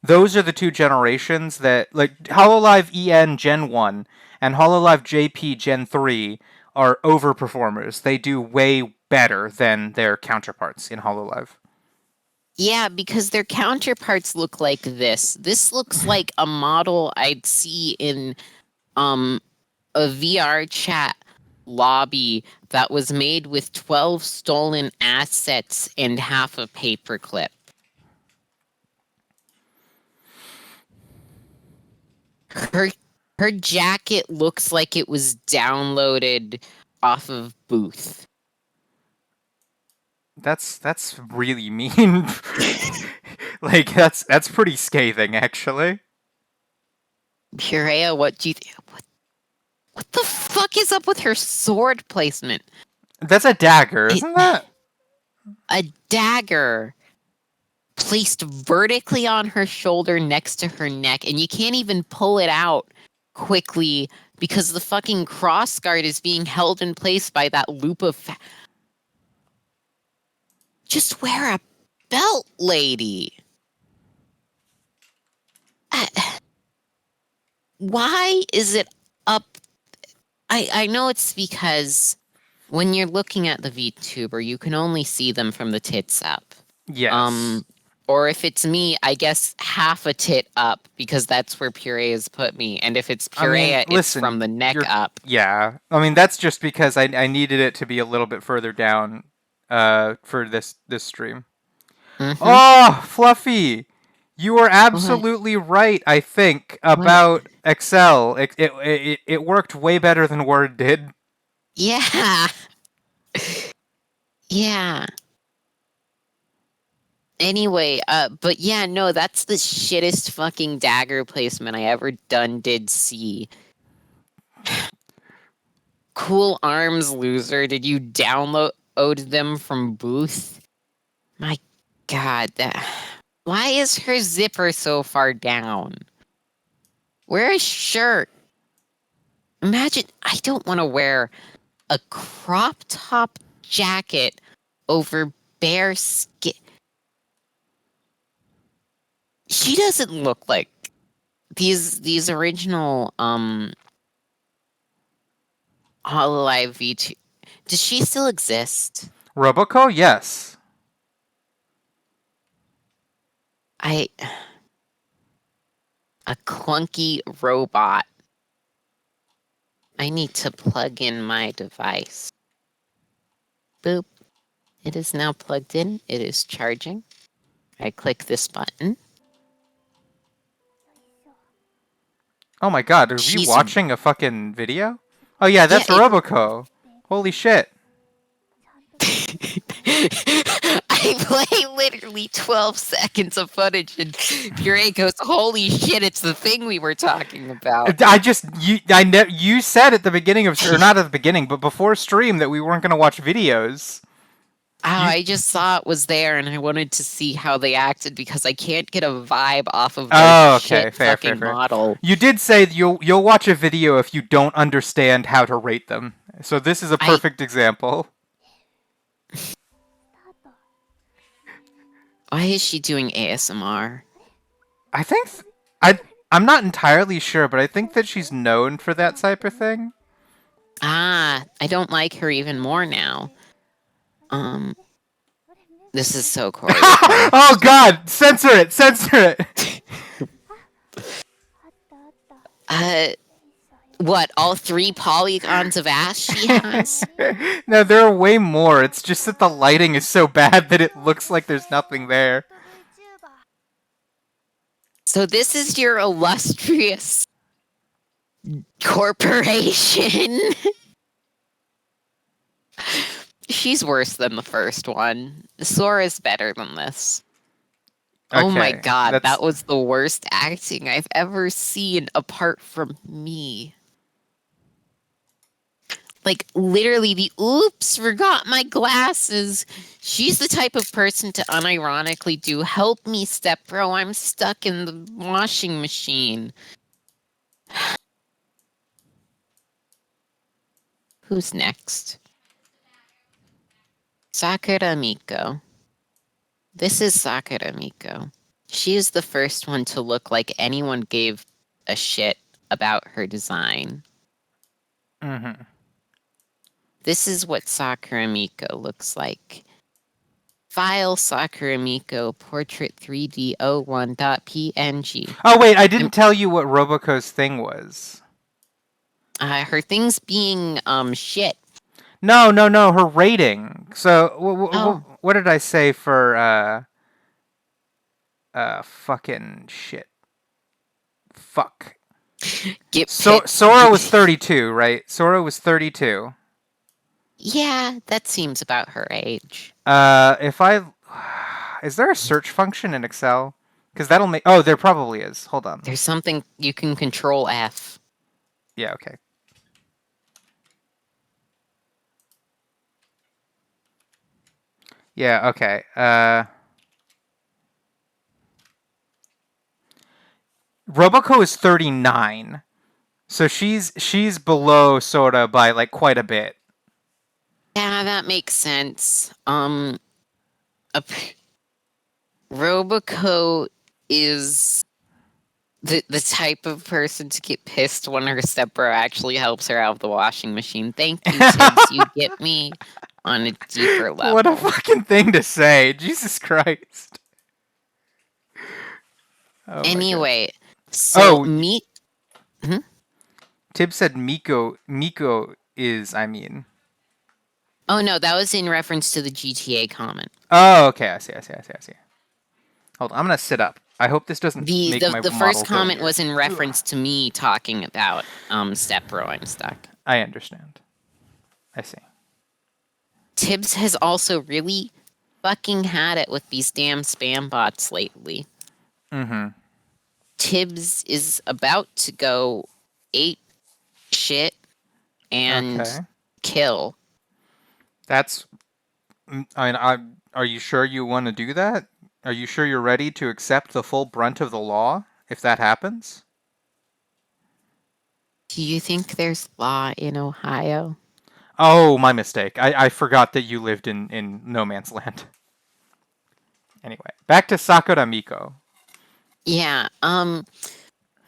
Those are the two generations that, like, Hololive EN Gen 1 and Hololive JP Gen 3 are overperformers. They do way better than their counterparts in Hololive. yeah, because their counterparts look like this. This looks like a model I'd see in a VR chat lobby that was made with 12 stolen assets and half a paperclip. Her her jacket looks like it was downloaded off of Booth. That's really mean. Like that's pretty scathing actually. Purea, what do you what the fuck is up with her sword placement? That's a dagger, It, isn't that? a dagger placed vertically on her shoulder next to her neck, and you can't even pull it out quickly because the fucking crossguard is being held in place by that loop of just wear a belt, lady. Why is it up? I know it's because when you're looking at the VTuber, you can only see them from the tits up. Yes. Or if it's me, I guess half a tit up because that's where Purea's put me. And if it's I mean, Purea, it's from listen, the neck up. yeah. I mean, that's just because I needed it to be a little bit further down for this stream. Mm-hmm. Oh, Fluffy. You were What? absolutely right, I think, What? about Excel. It worked way better than Word did. Yeah. Yeah. Anyway, but yeah, no, that's the shittest fucking dagger placement I ever did see. Cool Arms loser, did you download them from Booth? My god, why is her zipper so far down? Wear a shirt. Imagine, I don't want to wear a crop top jacket over bare skin. She doesn't look like these original Hololive V2. Does she still exist? Roboco, yes. A clunky robot. I need to plug in my device. Boop. It is now plugged in. It is charging. I click this button. Oh my god, are we She's watching a fucking video? Oh yeah, yeah. that's Roboco. Holy shit. I play literally 12 seconds of footage and Puree goes, holy shit, it's the thing we were talking about. You said at the beginning of, or not at the beginning, but before stream that we weren't going to watch videos. I just saw it was there and I wanted to see how they acted because I can't get a vibe off of their shit fucking model. You did say you'll watch a video if you don't understand how to rate them. So this is a perfect example. Why is she doing ASMR? I think I'm not entirely sure, but I think that she's known for that type of thing. I don't like her even more now. This is so choreographed. Oh god, censor it, censor it. What, all 3 polygons of ass she has? No, there are way more. It's just that the lighting is so bad that it looks like there's nothing there. So this is your illustrious corporation. She's worse than the first one. Sora's better than this. Okay, oh my god, that was the worst acting I've ever seen apart from me. Like, literally, the oops, forgot my glasses. She's the type of person to unironically do, help me, step bro, I'm stuck in the washing machine. Who's next? Sakura Miko. This is Sakura Miko. She is the first one to look like anyone gave a shit about her design. Mm-hmm. This is what Sakura Miko looks like. File Sakura Miko portrait 3D 01.png. Oh wait, I didn't tell you what Roboco's thing was. Her thing's being shit. No, her rating. So what did I say for fucking shit? Fuck. Sora was 32, right? Sora was 32. Yeah, that seems about her age. Is there a search function in Excel? Because that'll make... Oh, there probably is. Hold on. There's something you can control F. Yeah, okay. Yeah, okay. Roboco is 39. So she's below Sora by like quite a bit. Yeah, that makes sense. Roboco is the type of person to get pissed when her stepbro actually helps her out of the washing machine. Thank you, Tibbs. You get me on a deeper level. What a fucking thing to say. Jesus Christ. Oh anyway, so Tibbs said Miko is, I mean. Oh no, that was in reference to the GTA comment. Oh, okay, I see. Hold on, I'm gonna sit up. I hope this doesn't make my the first comment was in reference to me talking about step bro, I'm stuck. I understand. I see. Tibbs has also really fucking had it with these damn spam bots lately. Mm-hmm. Tibbs is about to go ape shit and Okay. kill. That's. I mean, are you sure you want to do that? Are you sure you're ready to accept the full brunt of the law if that happens? Do you think there's law in Ohio? Oh, my mistake. I forgot that you lived in No Man's Land. Anyway, back to Sakura Miko. Yeah,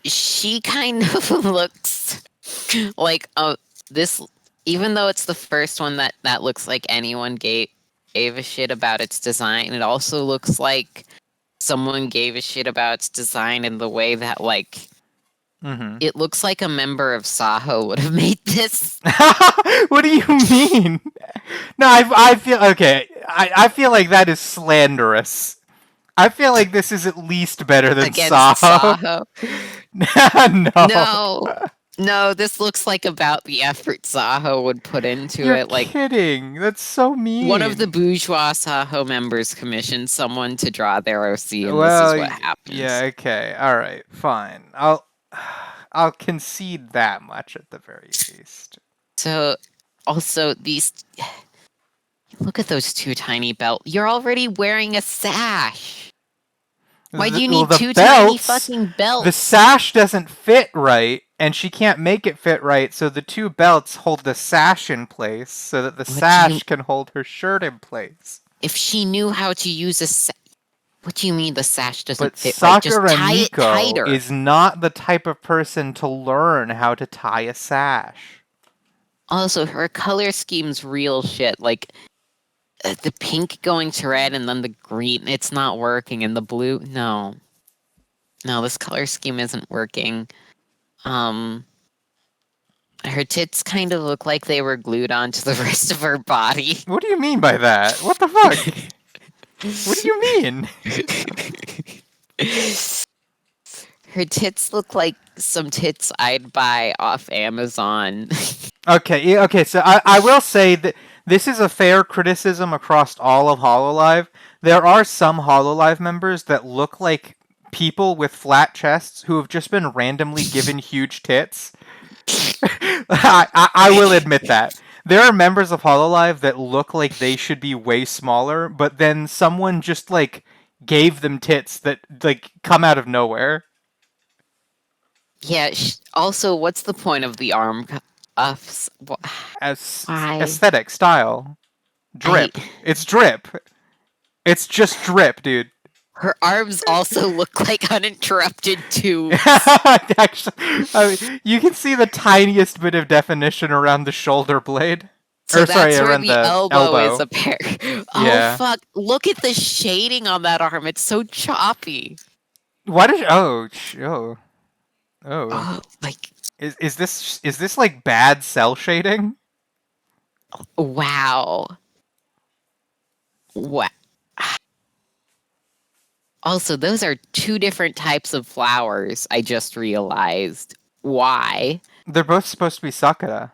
she kind of looks like this, even though it's the first one that looks like anyone gave a shit about its design, it also looks like someone gave a shit about its design in the way that like Mm-hmm. it looks like a member of Saho would have made this. What do you mean? No, I feel okay. I feel like that is slanderous. I feel like this is at least better than Against Saho. Saho. No. No. No, this looks like about the effort Saho would put into You're it. Like kidding. That's so one of the mean. bourgeois Saho members commissioned someone to draw their OC, and this is Well, what yeah, happens. okay. All right, fine. I'll concede that much at the very least. So also these look at those two tiny belts. You're already wearing a sash. Why do you Well, need the two tiny belts, fucking the belts? sash doesn't fit right, and she can't make it fit right, so the two belts hold the sash in place so that the What do you sash can hold her shirt in place. if she knew how to use what do you mean the sash But doesn't fit right? Just Sakura tie it Miko tighter. is not the type of person to learn how to tie a sash. Also, her color scheme's real shit. Like the pink going to red and then the green, it's not working. And the blue, no. No, this color scheme isn't working. Um, her tits kind of look like they were glued onto the rest of her body. What do you mean by that? What the fuck? What do you mean? Her tits look like some tits I'd buy off Amazon. Okay, okay, so I will say that this is a fair criticism across all of Hololive. There are some Hololive members that look like people with flat chests who have just been randomly given huge tits. I will admit that. There are members of Hololive that look like they should be way smaller, but then someone just like gave them tits that like come out of nowhere. Yeah. Also, what's the point of the arm cuffs? As Why? aesthetic style. I Drip. It's drip. It's just drip, dude. Her arms also look like uninterrupted tubes. Actually, I mean, you can see the tiniest bit of definition around the shoulder blade. So Or sorry, that's where around the the elbow is elbow. a pair. Oh Yeah. fuck! Look at the shading on that arm. It's so choppy. Why did oh. Oh. Oh, like Is this like bad cell shading? wow. What? Also, those are two different types of flowers. I just realized why, They're both supposed to be Sakura.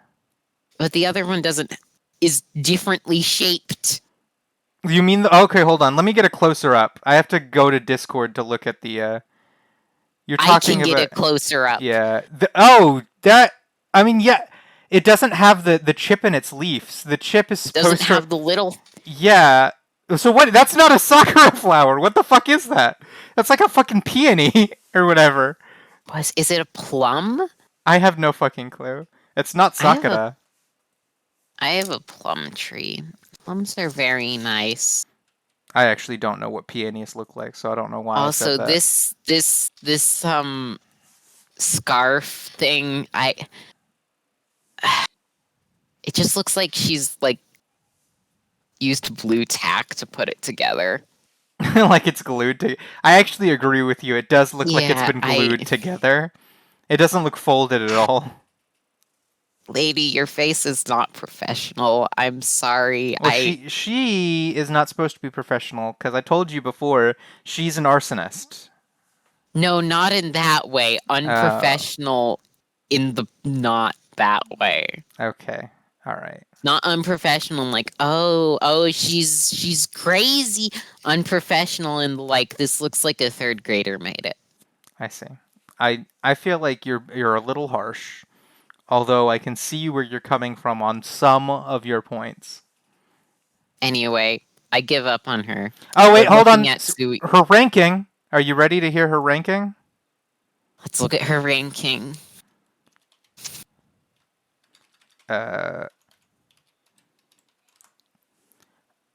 but the other one doesn't. Is differently shaped. You mean the okay, hold on. Let me get a closer up. I have to go to Discord to look at the you're I can talking get about it closer up. yeah. Oh, that I mean yeah, it doesn't have the chip in its leaves. The chip is It doesn't supposed to have the little. yeah. So what? That's not a sakura flower. What the fuck is that? That's like a fucking peony or whatever. Is it a plum? I have no fucking clue. It's not I have a sakura. I have a plum tree. Plums are very nice. I actually don't know what peonies look like, so I don't know why I said Also, that. this scarf thing, it just looks like she's like used blue tack to put it together. Like it's glued to. I actually agree with you. It does look like it's Yeah, been glued together. It doesn't look folded at all. lady, your face is not professional. I'm sorry. Well, she is not supposed to be professional because I told you before she's an arsonist. No, not in that way. Oh, Unprofessional in the not that way. okay, all right. Not unprofessional and like, oh, she's crazy. Unprofessional and like this looks like a third grader made it. I see. I feel like you're a little harsh, although I can see where you're coming from on some of your points. Anyway, I give up on her. Oh We're wait, hold looking on. at Sui. Her ranking. Are you ready to hear her ranking? Let's look at her ranking. Uh,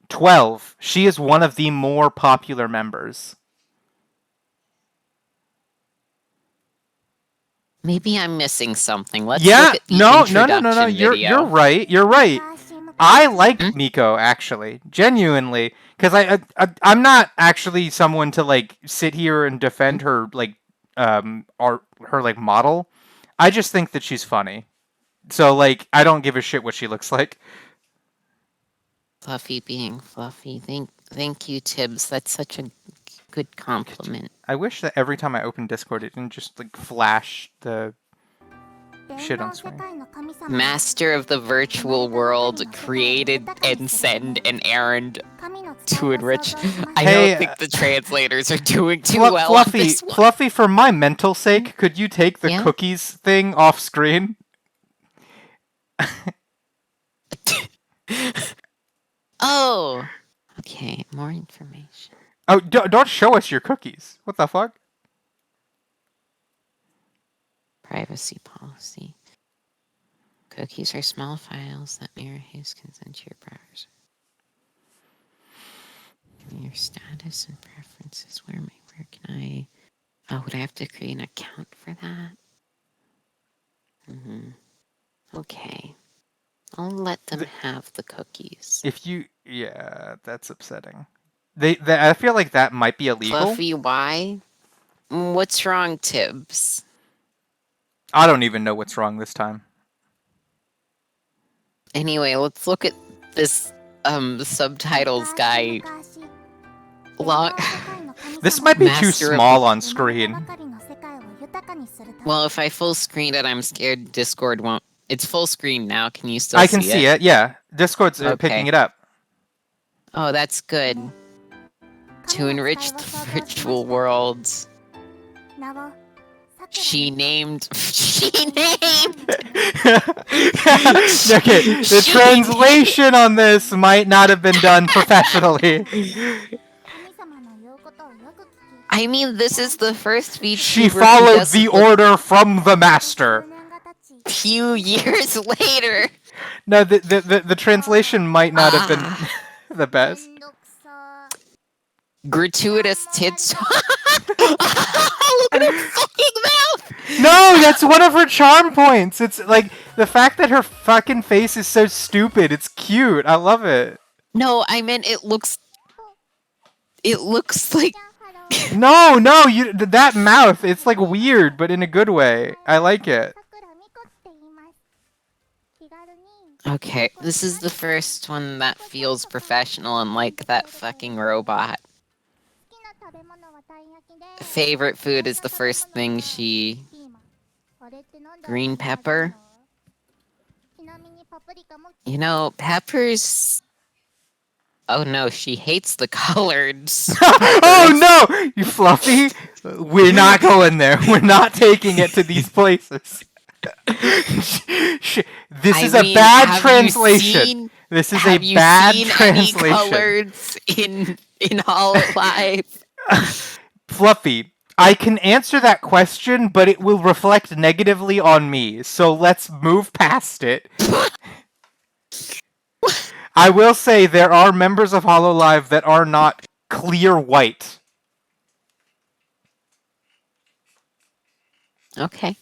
12. She is one of the more popular members. Maybe I'm missing something. Let's Yeah, look at the no. introduction You're video. right. You're right. I like Hmm? Miko actually, genuinely, because I'm not actually someone to like sit here and defend her like art her like model. I just think that she's funny. So like I don't give a shit what she looks like. Fluffy being fluffy. Thank you, Tibbs. That's such a good compliment. I wish that every time I open Discord it didn't just like flash the shit on screen. Master of the virtual world created and send an errand to enrich. I Hey, don't think the translators are doing too well on Fluffy, this one. Fluffy, for my mental sake, could you take the Yeah? cookies thing off screen? Oh, okay. More information. Oh, don't show us your cookies. What the fuck? Privacy policy. Cookies are small files that mirror who's consent to your browser. Your status and preferences. Where can I? Oh, would I have to create an account for that? Okay. I'll let them have the cookies. Yeah, that's upsetting. I feel like that might be illegal. Fluffy, why? What's wrong, Tibbs? I don't even know what's wrong this time. Anyway, let's look at this subtitles guy. This might be too Master of small the- on screen. Well, if I full screen it, I'm scared Discord won't. It's full screen now. Can you still I can see it. Yeah, Discord's Okay. picking it up. Oh, that's good. To enrich the virtual worlds. She named. She named. Okay, the translation on this might not have been done professionally. I mean, this is the first VTuber She followed the order from the master. Few years later. No, the translation might not have been the best. Gratuitous tits. Look at her fucking mouth. No, that's one of her charm points. It's like the fact that her fucking face is so stupid. It's cute. I love it. No, I meant it looks. It looks like. No, that mouth. It's like weird, but in a good way. I like it. Okay, this is the first one that feels professional and like that fucking robot. Favorite food is the first thing she. Green pepper. You know, peppers. Oh no, she hates the coloreds. Oh no, you Fluffy. We're not going there. We're not taking it to these places. This is a bad translation. This is a bad translation. Any coloreds in Hololive? Fluffy, I can answer that question, but it will reflect negatively on me. So let's move past it. I will say there are members of Hololive that are not clear white. Okay.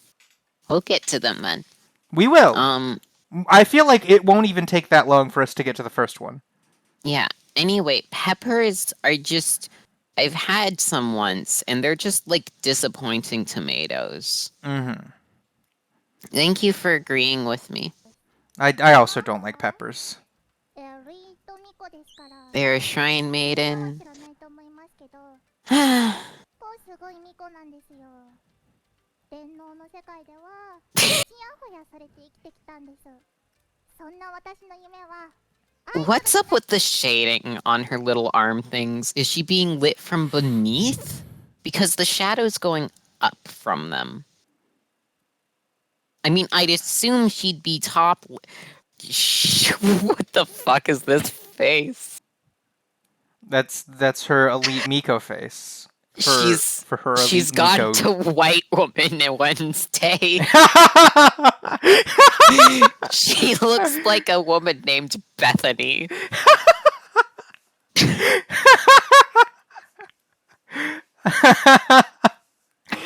We'll get to them then. We will. I feel like it won't even take that long for us to get to the first one. Yeah. Anyway, peppers are just. I've had some once, and they're just like disappointing tomatoes. Mm-hmm. Thank you for agreeing with me. I also don't like peppers. They're a shrine maiden. What's up with the shading on her little arm things? Is she being lit from beneath? Because the shadow's going up from them. I mean, I'd assume she'd be top. What the fuck is this face? That's her elite Miko face. For her She's elite gone Miko. to white woman in Wednesday. She looks like a woman named Bethany.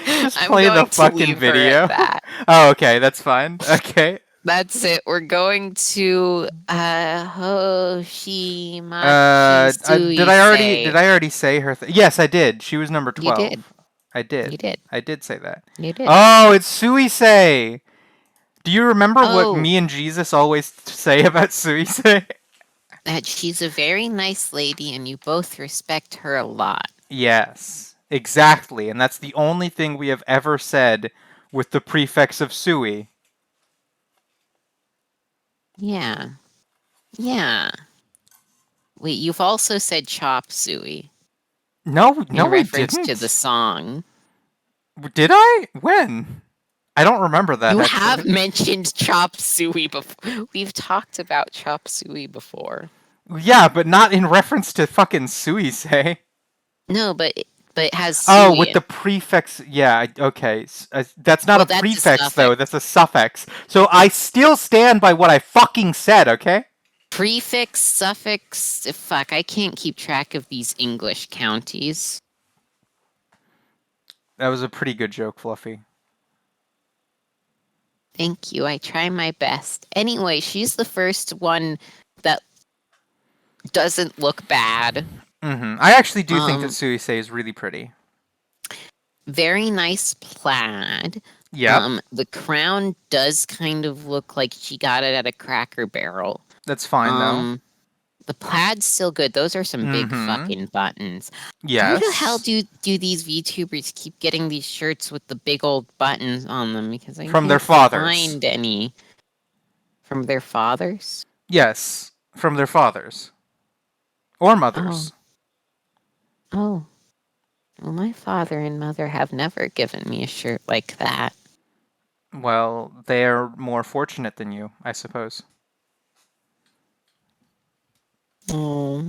Just I'm play the going to fucking leave her video. at that. Oh, okay, that's fine. Okay. That's it. We're going to Hoshimachi Did I already say her? Yes, I did. She was number You 12. did. I did. You did. I did say that. You did. Oh, it's Suisei. Do you remember what Oh. me and Jesus always say about Suisei? That she's a very nice lady and you both respect her a lot. Yes, exactly. And that's the only thing we have ever said with the prefix of Sui. Yeah. Yeah. Wait, you've also said chop suey No, in no, we reference didn't. to the song. Did I? When? I don't remember that. You actually. have mentioned chop suey before. We've talked about chop suey before. Yeah, but not in reference to fucking Suisei. No, but it has Oh, suey with in the it. prefix. Yeah, okay. That's not Well, a that's a prefix, though. suffix. That's a suffix. So I still stand by what I fucking said, okay? Prefix, suffix. Fuck, I can't keep track of these English counties. That was a pretty good joke, Fluffy. Thank you. I try my best. Anyway, she's the first one that doesn't look bad. I actually do think that Suisei is really pretty. Very nice plaid. Yeah, The crown does kind of look like she got it at a Cracker Barrel. that's fine, though. The plaid's still good. Those are some big fucking buttons. Yes. How the hell do these VTubers keep getting these shirts with the big old buttons on them? Because I From can't their fathers. find any. From their fathers? Yes, from their fathers. Or mothers. Oh. Well, my father and mother have never given me a shirt like that. Well, they're more fortunate than you, I suppose. Oh.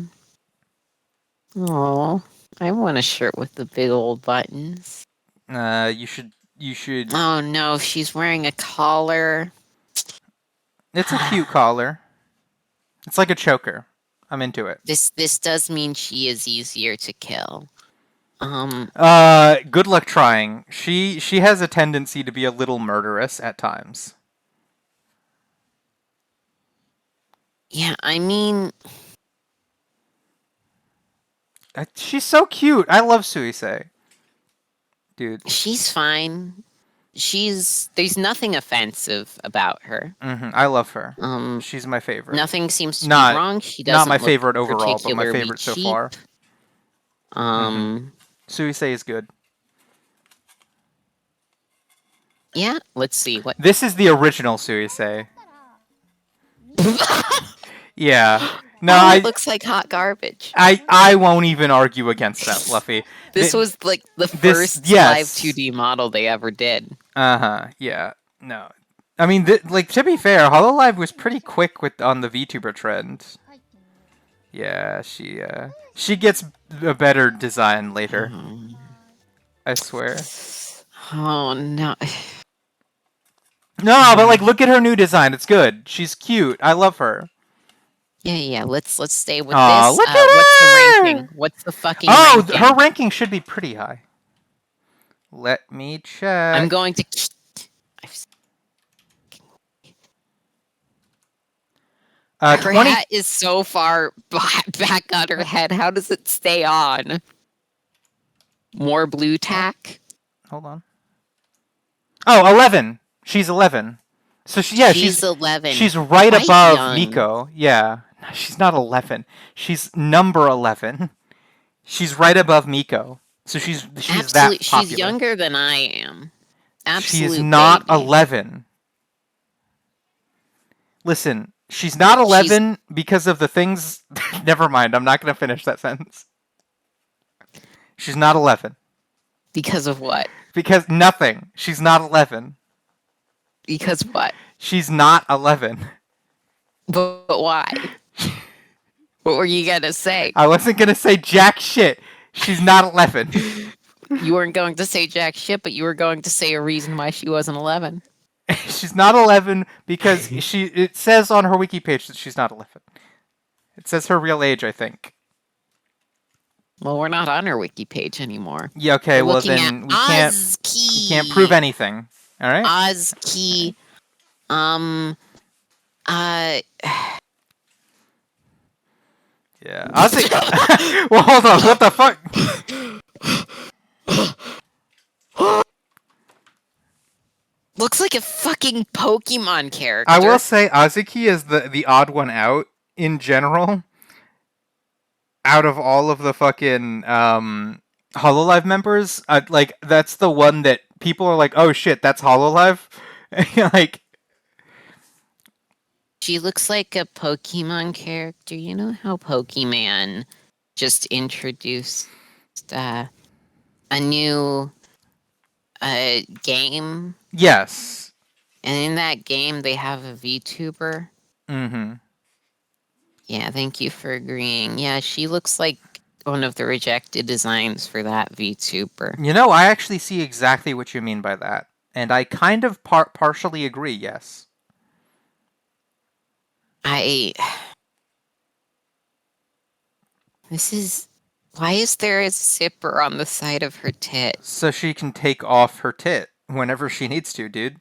Oh. I want a shirt with the big old buttons. You should. Oh no, she's wearing a collar. It's a cute collar. It's like a choker. I'm into it. This does mean she is easier to kill. Good luck trying. She has a tendency to be a little murderous at times. Yeah, I mean, She's so cute. I love Suisei. Dude. she's fine. There's nothing offensive about her. I love her. She's my favorite. Nothing seems to be Not- wrong. She doesn't Not my look favorite overall, but my particularly favorite so cheap. far. Suisei is good. Yeah, let's see what. This is the original Suisei. Yeah. No, it looks like hot garbage. I won't even argue against that, Fluffy. This was like the this- first yes. live 2D model they ever did. Yeah. No. I mean, to be fair, Hololive was pretty quick on the VTuber trend. Yeah, she gets a better design later. I swear. Oh no. No, but like, look at her new design. It's good. She's cute. I love her. Yeah. Let's stay with Aw, this. look at What's the her! ranking? What's the fucking Oh, ranking? her ranking should be pretty high. Let me check. I'm going to. Her 20. hat is so far back on her head. How does it stay on? More blue tack. Hold on. Oh, 11. She's 11. So she's 11. She's right Quite above young. Miko. Yeah. No, she's not 11. She's number 11. She's right above Miko. So she's that popular. She's younger than I am. Absolute She's not baby. 11. Listen, She's not 11 because of the things. Never mind. I'm not going to finish that sentence. She's not 11 Because of what? because nothing. She's not 11. Because what? She's not 11. But why? What were you gonna say? I wasn't going to say jack shit. She's not 11. You weren't going to say jack shit, but you were going to say a reason why she wasn't 11. She's not 11 because it says on her wiki page that she's not 11. It says her real age, I think. Well, we're not on her wiki page anymore. Yeah, okay, We're well looking then at we can't prove anything. All right? Ozkey. Uh, Yeah. Ozzy. Well, hold on. What the fuck? looks like a fucking Pokemon character. I will say Azuki is the odd one out in general. Out of all of the fucking Hololive members, like that's the one that people are like, "Oh shit, that's Hololive." Like She looks like a Pokemon character. You know how Pokemon just introduced a new game? yes. And in that game, they have a VTuber. Mm-hmm. Yeah, thank you for agreeing. Yeah, she looks like one of the rejected designs for that VTuber. You know, I actually see exactly what you mean by that, and I kind of partially agree. Yes. Why is there a zipper on the side of her tit? So she can take off her tit whenever she needs to, dude.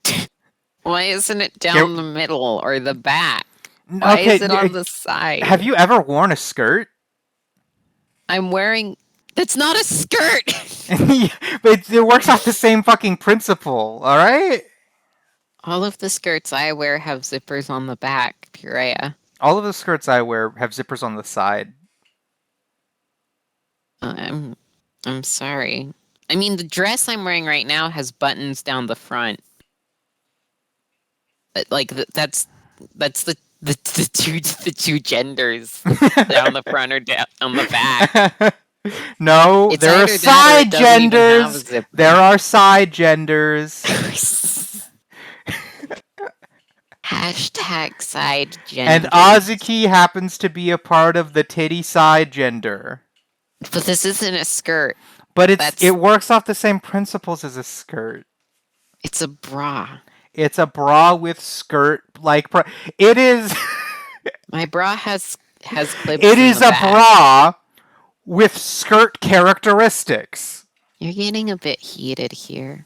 Why isn't it down the middle or the back? Why Okay, is it on the side? Have you ever worn a skirt? I'm wearing... That's not a skirt! But it works off the same fucking principle, alright? All of the skirts I wear have zippers on the back, Purea. All of the skirts I wear have zippers on the side. I'm sorry. I mean, the dress I'm wearing right now has buttons down the front. Like that's the two genders down the front or down on the back. No, It's there are either that or it side doesn't even have a genders. zipper. There are side genders. Hashtag side gender. And Azuki happens to be a part of the titty side gender. But this isn't a skirt. But it works off the same principles as a skirt. It's a bra. It's a bra with skirt like it is. My bra has clips. It is a bra with skirt characteristics. You're getting a bit heated here.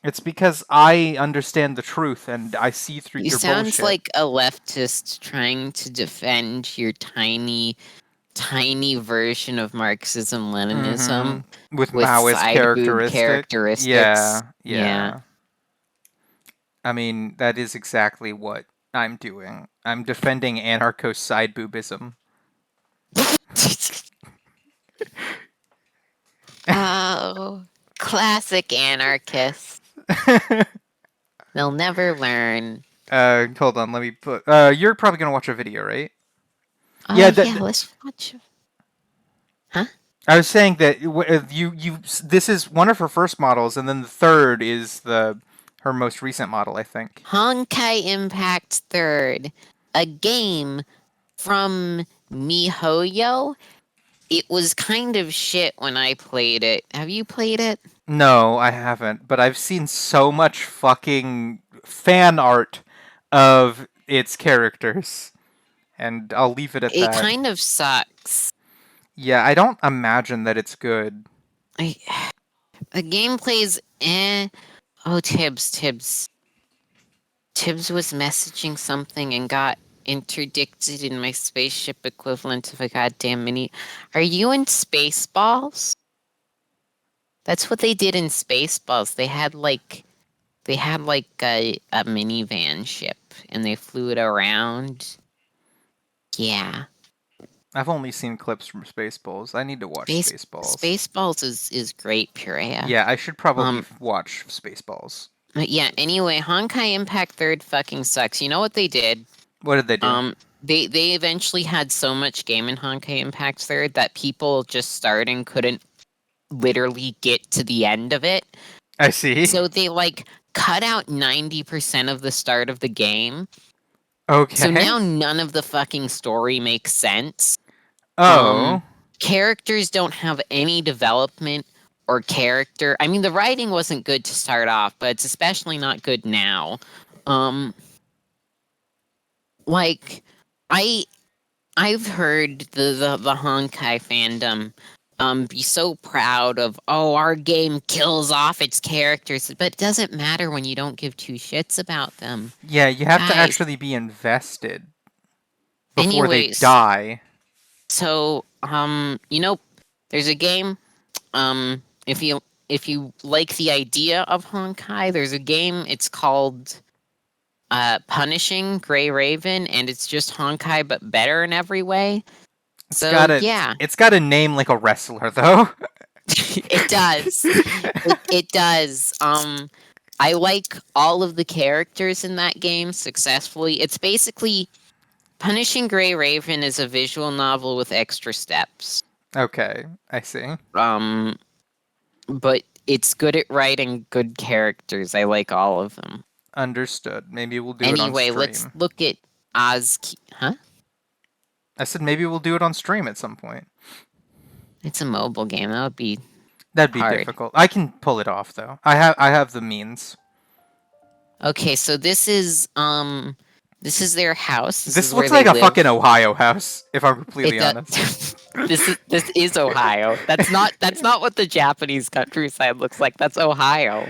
It's because I understand the truth and I see through your bullshit. You sound like a leftist trying to defend your tiny version of Marxism-Leninism with Maoist characteristics. Yeah. I mean, that is exactly what I'm doing. I'm defending anarcho side boobism. Oh, classic anarchists. They'll never learn. Hold on, let me put. You're probably gonna watch a video, right? Yeah, let's watch. Huh? I was saying that this is one of her first models, and then the third is her most recent model, I think. Honkai Impact 3rd, a game from MiHoYo. It was kind of shit when I played it. Have you played it? No, I haven't, but I've seen so much fucking fan art of its characters, and I'll leave it at that. It kind of sucks. Yeah, I don't imagine that it's good. The gameplay's eh. Oh, Tibbs was messaging something and got interdicted in my spaceship equivalent of a goddamn mini. Are you in Spaceballs? That's what they did in Spaceballs. They had like a minivan ship and they flew it around. Yeah. I've only seen clips from Spaceballs. I need to watch Spaceballs. Spaceballs is great, Purea. Yeah, I should probably watch Spaceballs. Yeah, anyway, Honkai Impact 3rd fucking sucks. You know what they did? What did they do? They eventually had so much Game and Honkai Impact there that people just starting couldn't literally get to the end of it. I see. So they like cut out 90% of the start of the game. So Okay. now none of the fucking story makes sense. Oh. Characters don't have any development or character. I mean, the writing wasn't good to start off, but it's especially not good now. Um, like I I've heard the Honkai fandom be so proud of, oh, our game kills off its characters, but it doesn't matter when you don't give two shits about them. Yeah, you have to Guys, actually be invested before they anyways, die. so there's a game. If you like the idea of Honkai, there's a game. It's called Punishing Gray Raven, and it's just Honkai but better in every way. It's So got a yeah, it's got a name like a wrestler though. it does. It does. I like all of the characters in that game successfully. It's basically Punishing Gray Raven is a visual novel with extra steps. Okay, I see. Um, but it's good at writing good characters. I like all of them. Understood. Maybe we'll do it on Anyway, let's stream. look at Oz. Huh? I said maybe we'll do it on stream at some point. It's a mobile game. That would be That'd be hard. difficult. I can pull it off though. I have the means. Okay, so this is their house. This is where looks they like a live. fucking Ohio house, if I'm completely It honest. this is Ohio. That's not what the Japanese countryside looks like. That's Ohio.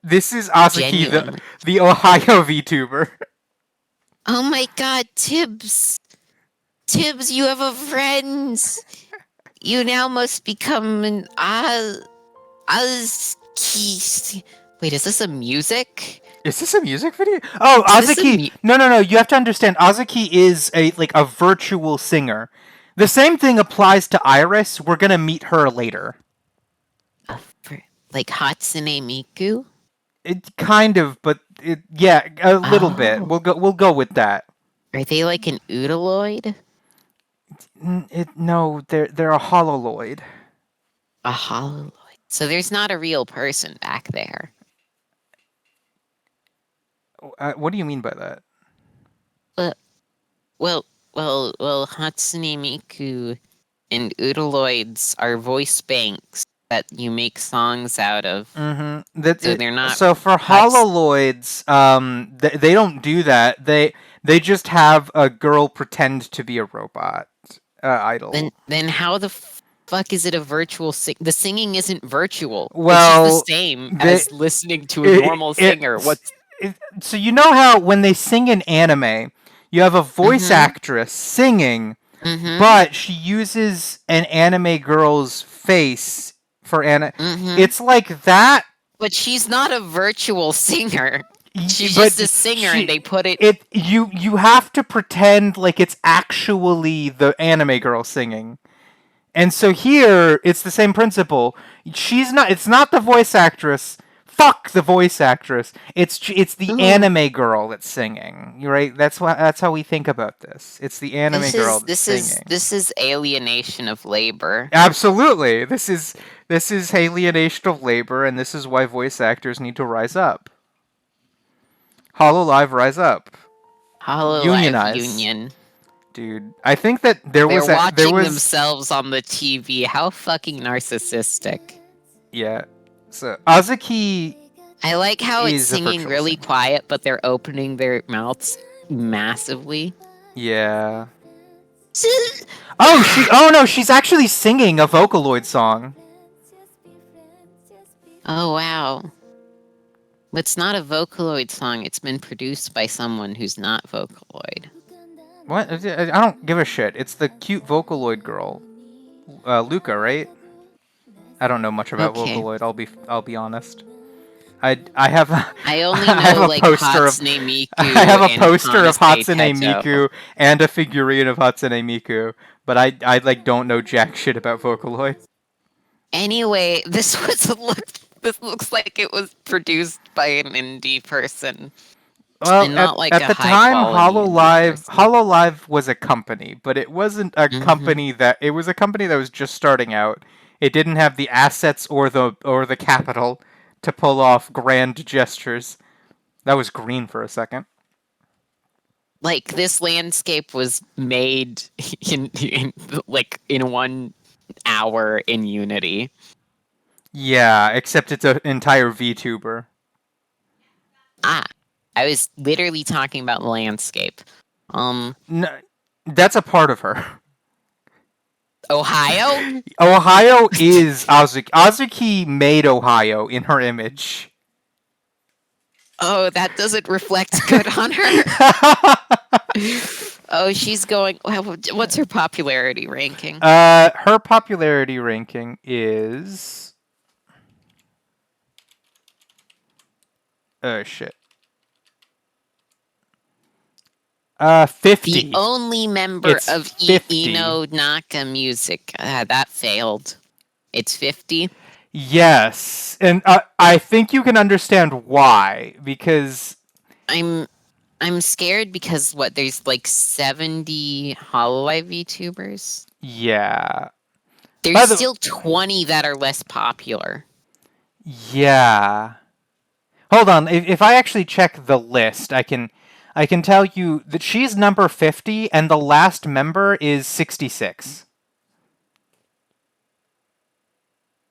This is Azuki, Genuinely. the Ohio VTuber. Oh my god, Tibbs. Tibbs, you have a friend. You now must become an Wait, is this a music? Is this a music video? Oh, Is this a Azuki! No. You have to understand. Azuki is a virtual singer. The same thing applies to Iris. We're gonna meet her later. Like Hatsune Miku? It kind of, but yeah, a little bit. Oh. We'll go with that. Are they like an Udaloid? No, they're a Hololoid. A Hololoid. So there's not a real person back there. What do you mean by that? Well, Hatsune Miku and Udaloids are voice banks that you make songs out of. Mm-hmm. So they're not. So for Hololoids, they don't do that. They just have a girl pretend to be a robot idol. Then how the fuck is it a virtual the singing isn't virtual. Well, it's just the same as listening to a normal singer. So you know how when they sing in anime, you have a voice actress singing, but she uses an anime girl's face for It's like that. But she's not a virtual singer. She's just a singer, and they put it. You have to pretend like it's actually the anime girl singing. And so here, it's the same principle. It's not the voice actress. Fuck the voice actress. It's the anime girl that's singing. Right? That's how we think about this. It's the anime girl that's singing. This is alienation of labor. Absolutely. This is alienation of labor, and this is why voice actors need to rise up. Hololive, rise up. Hololive union. Dude, I think that they're watching themselves on the TV. How fucking narcissistic. Yeah. So Azuki. I like how it's singing really quiet, but they're opening their mouths massively. Yeah. Oh no, she's actually singing a Vocaloid song. Oh wow. It's not a Vocaloid song. It's been produced by someone who's not Vocaloid. What? I don't give a shit. It's the cute Vocaloid girl, Luca, right? I don't know much about Vocaloid. I'll be honest. I have. I only know like Hatsune Miku. I have a poster of Hatsune Miku and a figurine of Hatsune Miku, but I like don't know jack shit about Vocaloid. Anyway, this looks like it was produced by an indie person. Well, and not like at a the high time, quality indie person. Hololive was a company, but it wasn't a Hmm. company that it was a company that was just starting out. It didn't have the assets or the capital to pull off grand gestures. That was green for a second. Like this landscape was made in like in 1 hour in Unity. Yeah, except it's an entire VTuber. Ah, I was literally talking about landscape. Um, No, that's a part of her. Ohio? Ohio is Azuki. Azuki made Ohio in her image. Oh, that doesn't reflect good on her. Oh, she's going. What's her popularity ranking? Her popularity ranking is oh shit. The 50. only member It's of 50. Ino Naka Music. That failed. It's 50. Yes, and I think you can understand why because I'm I'm scared because what there's like 70 Hololive VTubers. yeah. There's By the still 20 that are less popular. yeah. Hold on. If I actually check the list, I can tell you that she's number 50 and the last member is 66.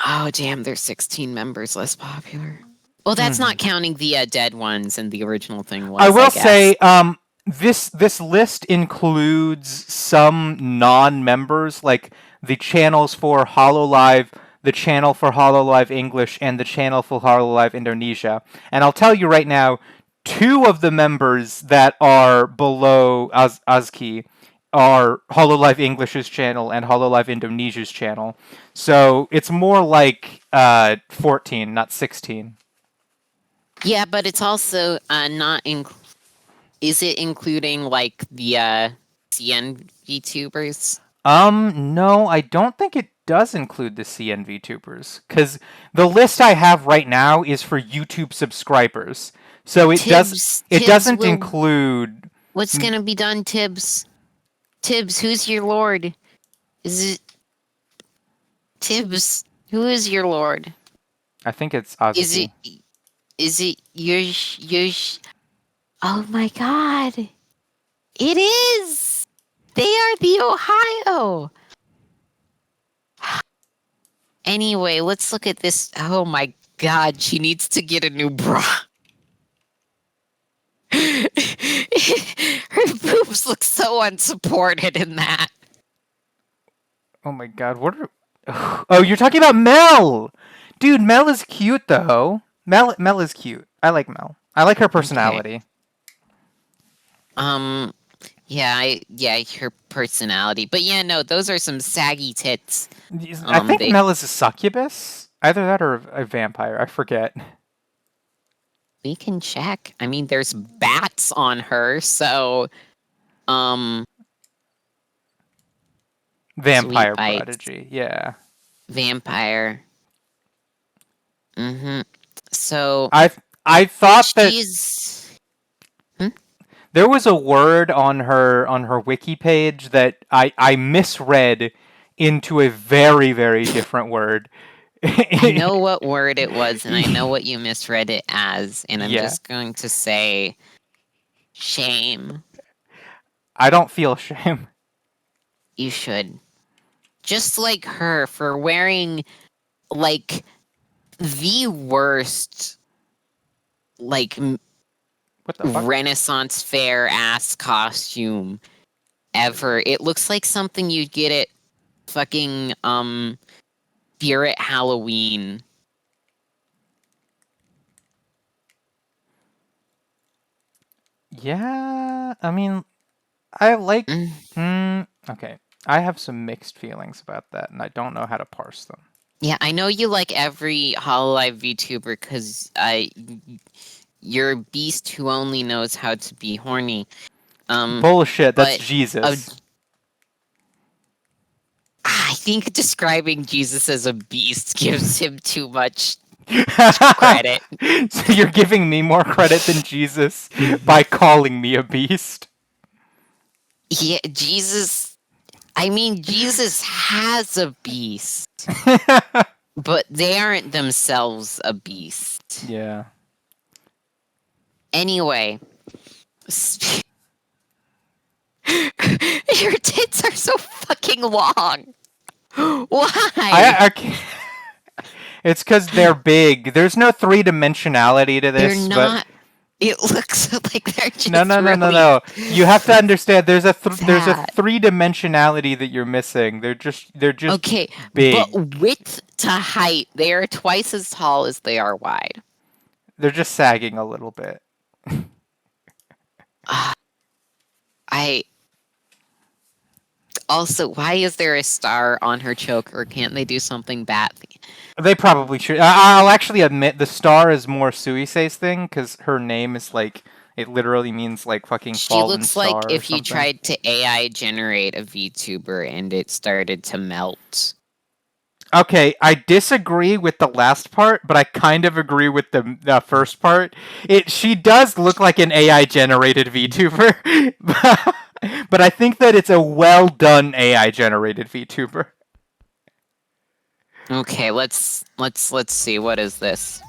Oh damn, there's 16 members less popular. Well, that's Mhm. not counting the dead ones, and the original thing I was, I will guess. say, this list includes some non-members, like the channels for Hololive, the channel for Hololive English, and the channel for Hololive Indonesia. And I'll tell you right now, two of the members that are below Azki are Hololive English's channel and Hololive Indonesia's channel. So it's more like 14, not 16. Yeah, but it's also not in. Is it including like the CN VTubers? No, I don't think it does include the CNV tubers because the list I have right now is for YouTube subscribers. So it Tibbs doesn't will. include What's gonna be done, Tibbs? Tibbs, who's your lord? Is it Tibbs? Who is your lord? I think it's Is it? Azuki. Is it your? Oh my God! It is. They are the Ohio. Anyway, let's look at this. Oh my God, she needs to get a new bra. Her boobs look so unsupported in that. Oh my god, what are Oh, you're talking about Mel. Dude, Mel is cute though. Mel is cute. I like Mel. I like her Okay. personality. Um. Yeah, her personality. But yeah, no, those are some saggy tits. I think They Mel is a succubus. Either that or a vampire. I forget. we can check. I mean, there's bats on her, so um, sweet Vampire bites, prodigy. Yeah. vampire. Mm-hmm. So I I thought that she's. Hmm? there was a word on her wiki page that I misread into a very different word. I know what word it was, and I know what you misread it as, and I'm Yeah. just going to say shame. I don't feel shame. You should. Just like her for wearing like the worst like What the fuck? Renaissance fair ass costume ever. It looks like something you'd get at fucking Spirit Halloween. Yeah, I mean, I like. Mm. Okay, I have some mixed feelings about that, and I don't know how to parse them. Yeah, I know you like every Hololive VTuber because you're a beast who only knows how to be horny. Bullshit. That's But Jesus. I think describing Jesus as a beast gives him too much Credit. So you're giving me more credit than Jesus by calling me a beast. Yeah, Jesus. I mean, Jesus has a beast, but they aren't themselves a beast. Yeah. Anyway, your tits are so fucking long. Why? I can't. It's because they're big. There's no three-dimensionality to They're this, but not. It looks like they're just no. You have to understand. There's a fat. three-dimensionality that you're missing. They're just Okay, but big. width to height, they are twice as tall as they are wide. They're just sagging a little bit. I also, why is there a star on her choker? Can't they do something bad? They probably should. I'll actually admit the star is more Suisei's thing because her name is like it literally means like fucking She fallen looks like star or if you something. tried to AI generate a VTuber and it started to melt. Okay, I disagree with the last part, but I kind of agree with the first part. She does look like an AI generated VTuber, but I think that it's a well done AI generated VTuber. Okay, let's see. What is this?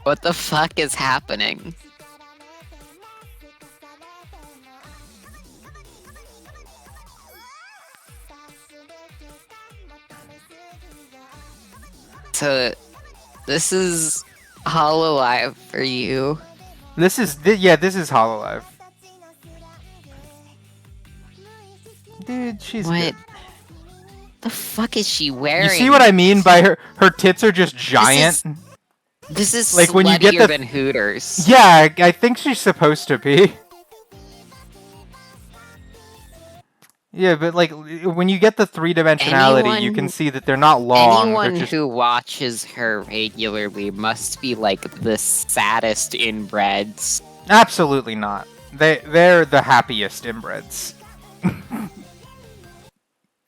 What the fuck is happening? So, this is Hololive for you. This is Hololive. Dude, she's What good. the fuck is she wearing? You see what I mean by her tits are just giant? This is like when you get sluttier than Hooters. Yeah, I think she's supposed to be. Yeah, but like when you get the three-dimensionality, you can see that they're not long. Anyone They're just... who watches her regularly must be like the saddest inbreds. Absolutely not. They're the happiest inbreds.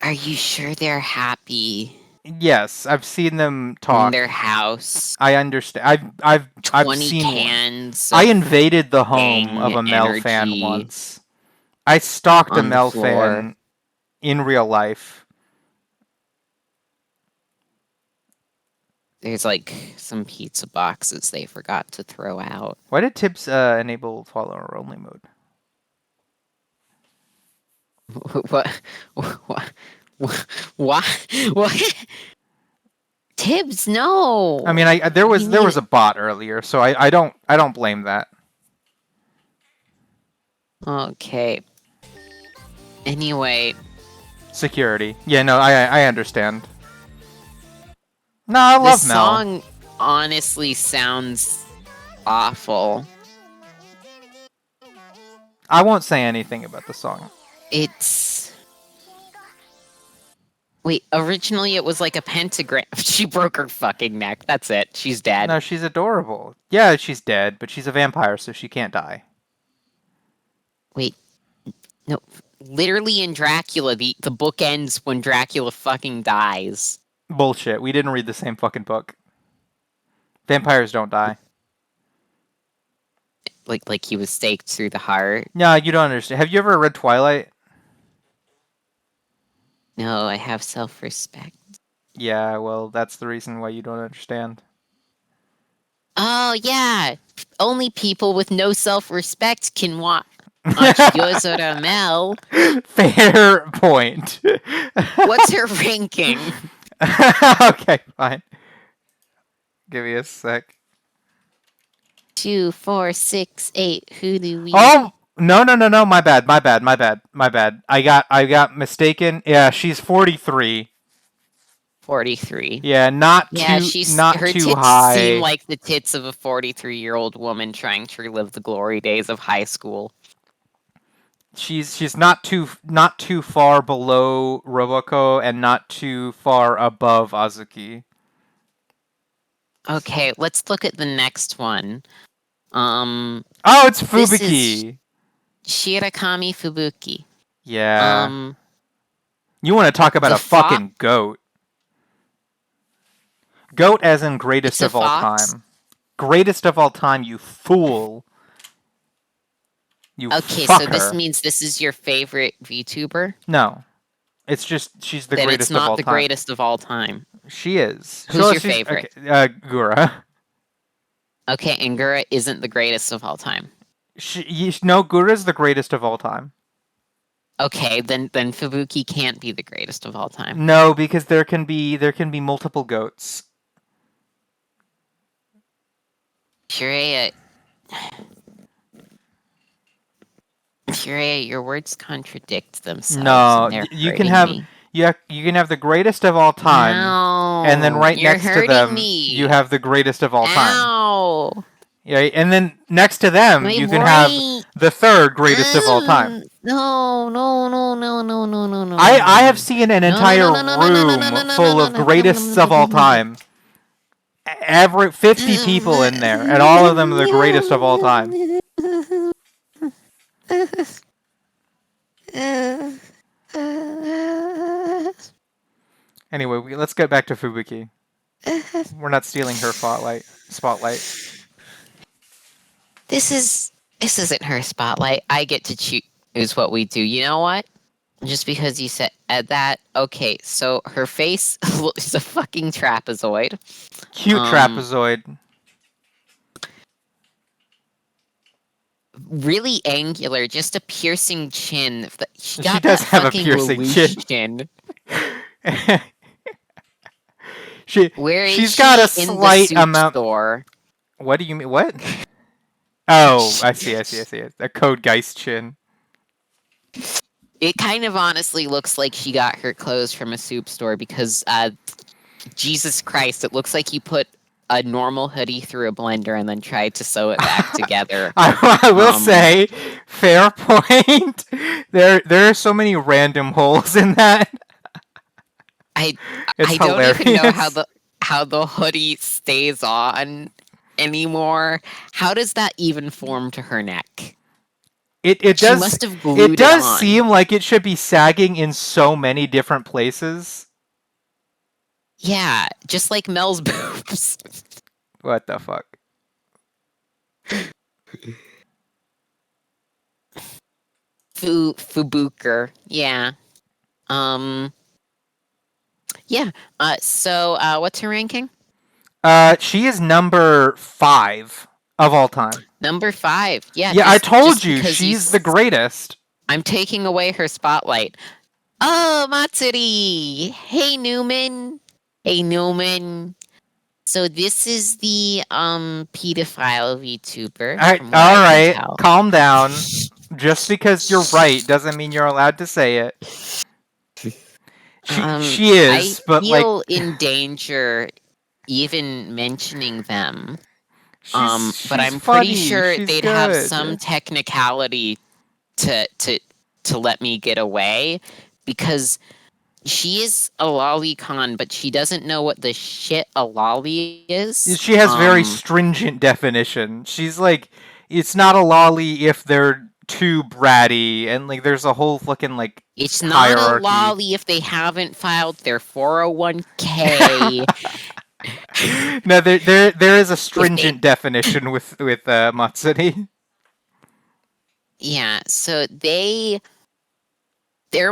Are you sure they're happy? Yes, I've seen them talk. In their house. I understand. I've 20 seen cans. I invaded the home gang of a Mel energy fan once. I stalked a on the Mel floor. fan in real life. There's like some pizza boxes they forgot to throw out. Why did Tibbs enable follower only mode? What? What? Tibbs, no. I mean, there was a bot earlier, so I don't blame that. Okay. Anyway, security. Yeah, no, I understand. No, I love this Mel. song honestly sounds awful. I won't say anything about the song. It's... Wait, originally it was like a pentagram. She broke her fucking neck. That's it. She's dead. No, she's adorable. Yeah, she's dead, but she's a vampire, so she can't die. Wait. No. Literally in Dracula, the book ends when Dracula fucking dies. Bullshit. We didn't read the same fucking book. Vampires don't die. Like he was staked through the heart? No, you don't understand. Have you ever read Twilight? No, I have self-respect. Yeah, well, that's the reason why you don't understand. Oh, yeah. Only people with no self-respect can watch Yozora Mel. Fair point. What's her ranking? Okay, fine. Give me a sec. 2, 4, 6, 8. Who do we... Oh! No. My bad. I got mistaken. Yeah, she's 43. 43. Yeah, not too her too tits high. seem like the tits of a 43-year-old woman trying to relive the glory days of high school. She's not too far below Roboko and not too far above Azuki. Okay, let's look at the next one. Oh, it's Fubuki. This is Shirakami Fubuki. Yeah. You want to talk about a fucking goat? Goat as in greatest It's a of all fox. time. Greatest of all time, you fool. You Okay, so this fucker. means this is your favorite VTuber? No. It's just she's the Then it's greatest of not all the time. greatest of all time. She is. Who's So your she's favorite? okay, Gura. Okay, Angura isn't the greatest of all time. No, Gura's the greatest of all time. Okay, then Fubuki can't be the greatest of all time. No, because there can be multiple goats. Shiraya, your words contradict themselves, No, and they're you can hurting have me. you can have the greatest of all time, and then No, right you're next to hurting them you me. have the greatest of all time. Ow, Yeah, and then next to them my you can have brain. the third greatest of all time. No, no, no, no, no, no, no, no, no, I no, have seen an no, no, no, entire no, no, no, no, no, no, room no, no, full no, of no, no, greatests of all time. Every 50 people in there, and all of them are the greatest of all time. Anyway, let's get back to Fubuki. We're not stealing her spotlight. This isn't her spotlight. I get to choose what we do. You know what? Just because you said that, okay. So her face is a fucking trapezoid. Cute trapezoid. Really angular, just a piercing chin. She She got does that have a fucking piercing Lelouch chin. chin. Where is she's she got a in the slight soup amount. store? What do you mean? What? Oh, I see. A Code Geist chin. It kind of honestly looks like she got her clothes from a soup store because, Jesus Christ, it looks like you put a normal hoodie through a blender and then tried to sew it back together. I will say, fair point. There are so many random holes in that. I It's don't hilarious. even know how the hoodie stays on anymore. How does that even form to her neck? It She does must have glued it does on. seem like it should be sagging in so many different places. Yeah, just like Mel's boobs. What the fuck? Fubuker. Yeah. Yeah. So what's her ranking? She is number 5 of all time. Number 5. Yeah. Yeah, I told just you because she's the greatest. I'm taking away her spotlight. Oh, Matsuri! Hey, Newman. Hey, Newman. So this is the pedophile VTuber. From what I can tell. Calm down. Just because you're right doesn't mean you're allowed to say it. She is, I but feel in danger even mentioning them. But I'm pretty sure she's they'd good. have some technicality to let me get away, because she is a lolicon, but she doesn't know what the shit a lolly is. She has very stringent definition. She's like, it's not a lolly if they're too bratty, and like there's a whole fucking like it's hierarchy. not a lolly if they haven't filed their 401k. No, there is a stringent definition with Matsuri. Yeah, so their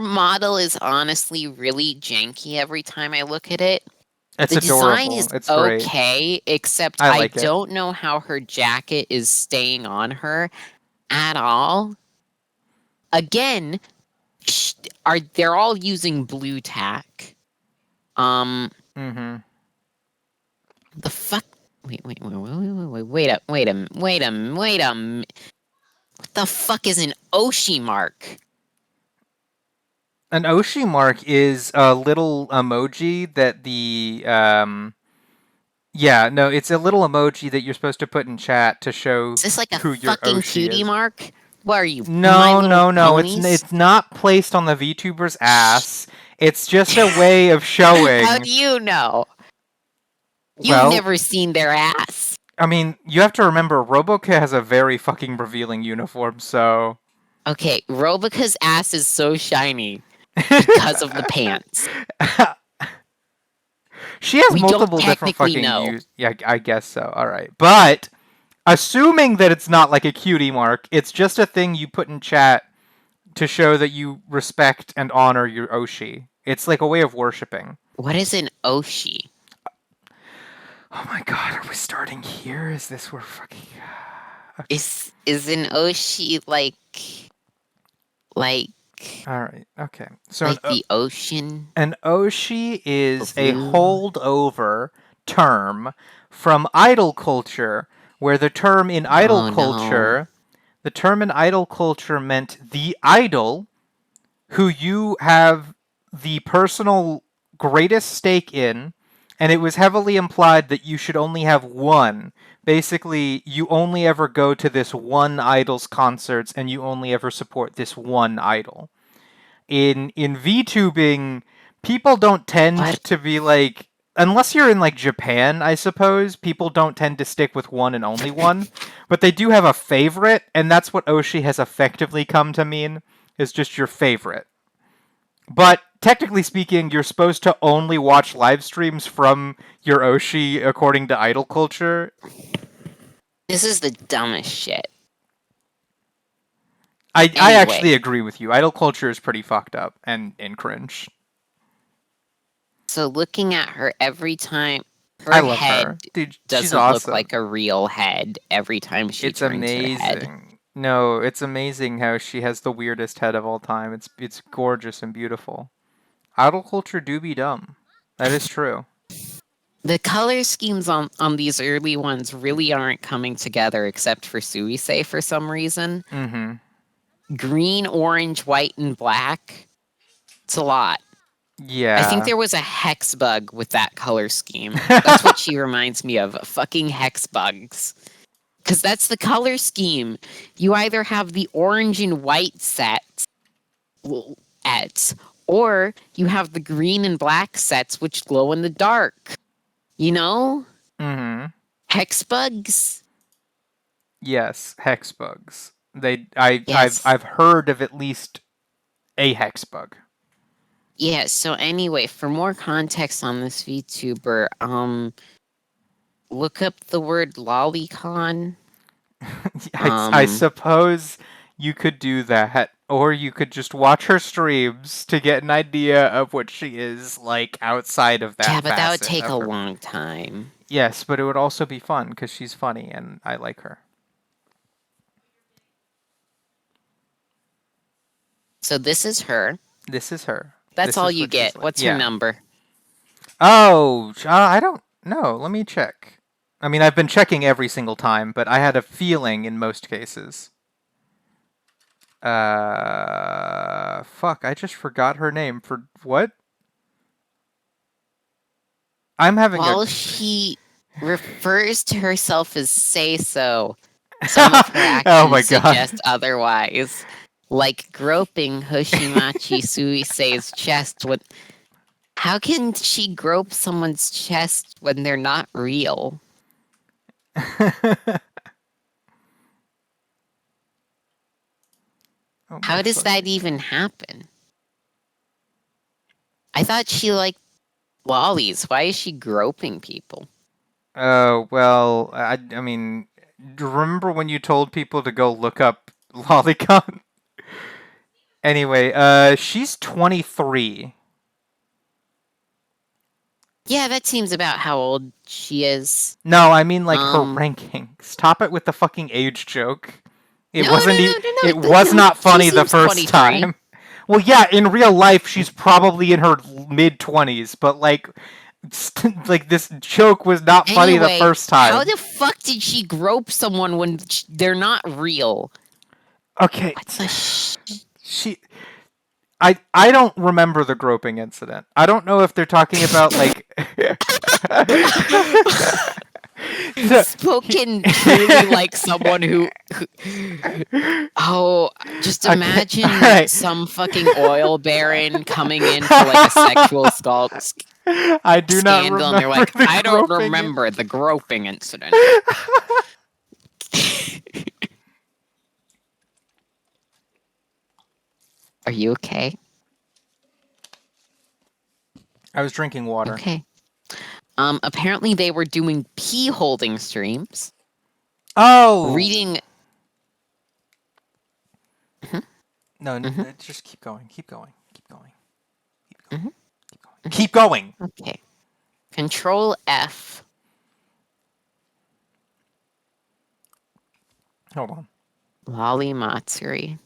model is honestly really janky every time I look at it. It's the adorable. design is It's great. okay, except I don't know how her jacket is staying on her at all. Again, they're all using blue tack. Mm-hmm. The fuck? Wait a minute. What the fuck is an Oshi mark? An Oshi mark is a little emoji that the yeah, no, it's a little emoji that you're supposed to put in chat to show Is this like a who your fucking Oshi cutie is. mark? What are you? No. Ponies? It's not placed on the VTuber's ass. It's just a way of showing. How do you know? You've never seen their ass. I mean, you have to remember, Roboka has a very fucking revealing uniform, so... Okay, Roboka's ass is so shiny because of the pants. She has We don't multiple different technically fucking know. use. Yeah, I guess so. All right, but assuming that it's not like a cutie mark, it's just a thing you put in chat to show that you respect and honor your Oshi. It's like a way of worshiping. What is an Oshi? Oh my god, are we starting here? Is this where fucking... Is an Oshi like Alright, okay. So like the ocean an Oshi is a blue? holdover term from idol culture, where Oh no. the term in idol culture meant the idol who you have the personal greatest stake in, and it was heavily implied that you should only have one. Basically, you only ever go to this one idol's concerts, and you only ever support this one idol. In VTubing, people don't tend What? to be like, unless you're in like Japan, I suppose, people don't tend to stick with one and only one, but they do have a favorite, and that's what Oshi has effectively come to mean, is just your favorite. But technically speaking, you're supposed to only watch live streams from your Oshi according to idol culture. This is the dumbest shit. I Anyway, actually agree with you. Idol culture is pretty fucked up and cringe. so looking at her every time, I her love her. head Dude, she's doesn't look awesome. like a real head every time she It's turns her head. amazing. No, it's amazing how she has the weirdest head of all time. It's gorgeous and beautiful. Idol culture do be dumb. That is true. The color schemes on these early ones really aren't coming together except for Suisei for some reason. Mm-hmm. Green, orange, white, and black. It's a lot. I think Yeah. there was a hex bug with that color scheme. That's what she reminds me of. Fucking hex bugs. Because that's the color scheme. You either have the orange and white sets, or you have the green and black sets, which glow in the dark. You know? Mm-hmm. Hex bugs? Yes, hex bugs. I've Yes. I've heard of at least a hex bug. Yeah, so anyway, for more context on this VTuber, look up the word lolicon. I Um, suppose you could do that, or you could just watch her streams to get an idea of what she is like outside of yeah, that but that would facet take of a her. long time. Yes, but it would also be fun because she's funny and I like her. So this is her. This is her. That's This all is you what she's get. like. What's her Yeah. number? Oh, I don't know. Let me check. I mean, I've been checking every single time, but I had a feeling in most cases. Fuck, I just forgot her name for what? I'm having a. Well, she refers to herself as say so. Some of her Oh my actions god. suggest otherwise. Like groping Hoshimachi Suisei's chest when how can she grope someone's chest when they're not real? Oh my How does fucking that even god. happen? I thought she liked lollies. Why is she groping people? Oh, well, I mean, remember when you told people to go look up Lolicon? Anyway, she's 23. Yeah, that seems about how old she is. No, I mean like her Um, ranking. Stop it with the fucking age joke. no, no, no, It no, was no. not She funny the seems first 23. time. Well, yeah, in real life she's probably in her mid 20s, but like like this joke was not funny the Anyway, first how time. the fuck did she grope someone when they're not real? Okay, What the she I don't remember the groping incident. I don't know if they're talking about like so, he, Spoken truly like someone oh, just okay, all imagine right. some fucking oil baron coming in for like a sexual I do not scandal and they're remember like, the I don't groping. remember the groping incident. Are you okay? I was drinking water. Okay. Apparently they were doing pee holding streams, Oh reading. Mhm, no! mhm, Just keep going. Keep going. Keep going. Keep going. mhm, Keep going. mhm. Keep going. Okay. Control F. Hold on. Lolly Matsuri.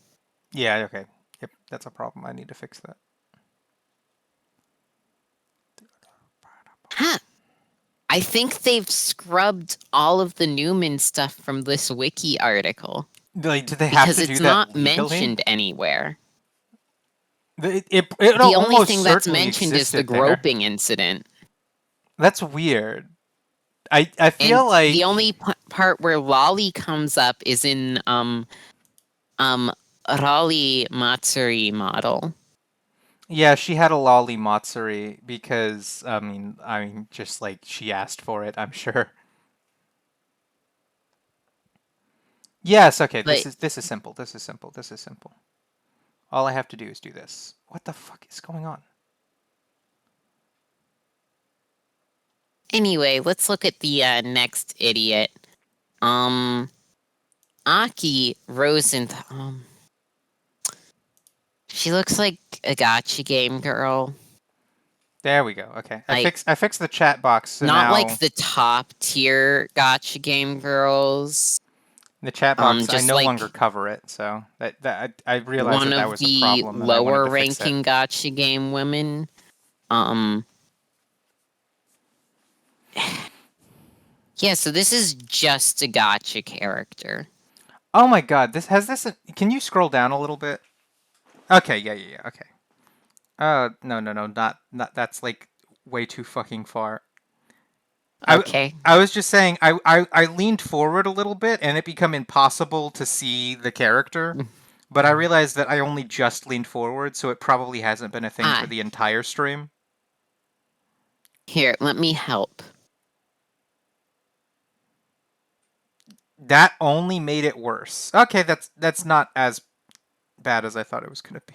Yeah. Okay. Yep. That's a problem. I need to fix that. Huh. I think they've scrubbed all of the Newman stuff from this wiki article Like, do they have because to do it's that not legally? mentioned anywhere. It The only almost thing that's certainly mentioned is the existed there. groping incident. That's weird. I And feel the like only part where Lolly comes up is in um Raleigh Matsuri model. yeah, she had a lolly matsuri because I mean just like she asked for it, I'm sure. Yes, okay, But this is simple. This is simple. This is simple. All I have to do is do this. What the fuck is going on? anyway, let's look at the next idiot. Um Aki Rosenthal. She looks like a gotcha game girl. There we go. Okay. Like I fixed the chat box, so not like now the top tier gotcha game girls. the chat box I Just no longer like cover it, so I realized one that of was a the problem and I wanted lower to fix it. ranking gotcha game women. Um yeah, so this is just a gotcha character. Oh my god, this can you scroll down a little bit? Okay, yeah. Okay. No, not that's like way too fucking far. I Okay. I was just saying I leaned forward a little bit and it became impossible to see the character, but I realized that I only just leaned forward, so it probably hasn't been a thing for Ah, the entire stream. here, let me help. That only made it worse. Okay, that's not as bad as I thought it was gonna be.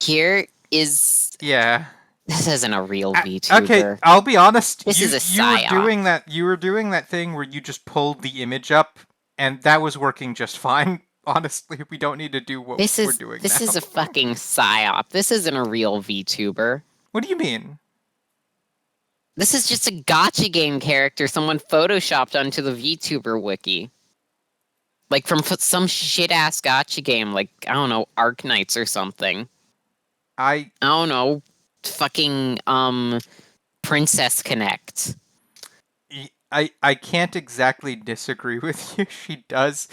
Here is Yeah. this isn't a real Okay, VTuber. I'll be honest. This is a You were psyop. doing that. You were doing that thing where you just pulled the image up, and that was working just fine. Honestly, we don't need to do what we're doing This now. is a fucking psyop. This isn't a real VTuber. What do you mean? This is just a gotcha game character someone photoshopped onto the VTuber wiki. Like from some shit ass gotcha game, like, I don't know, Arknights or something. I I don't know, fucking, Princess Connect. I can't exactly disagree with you. She does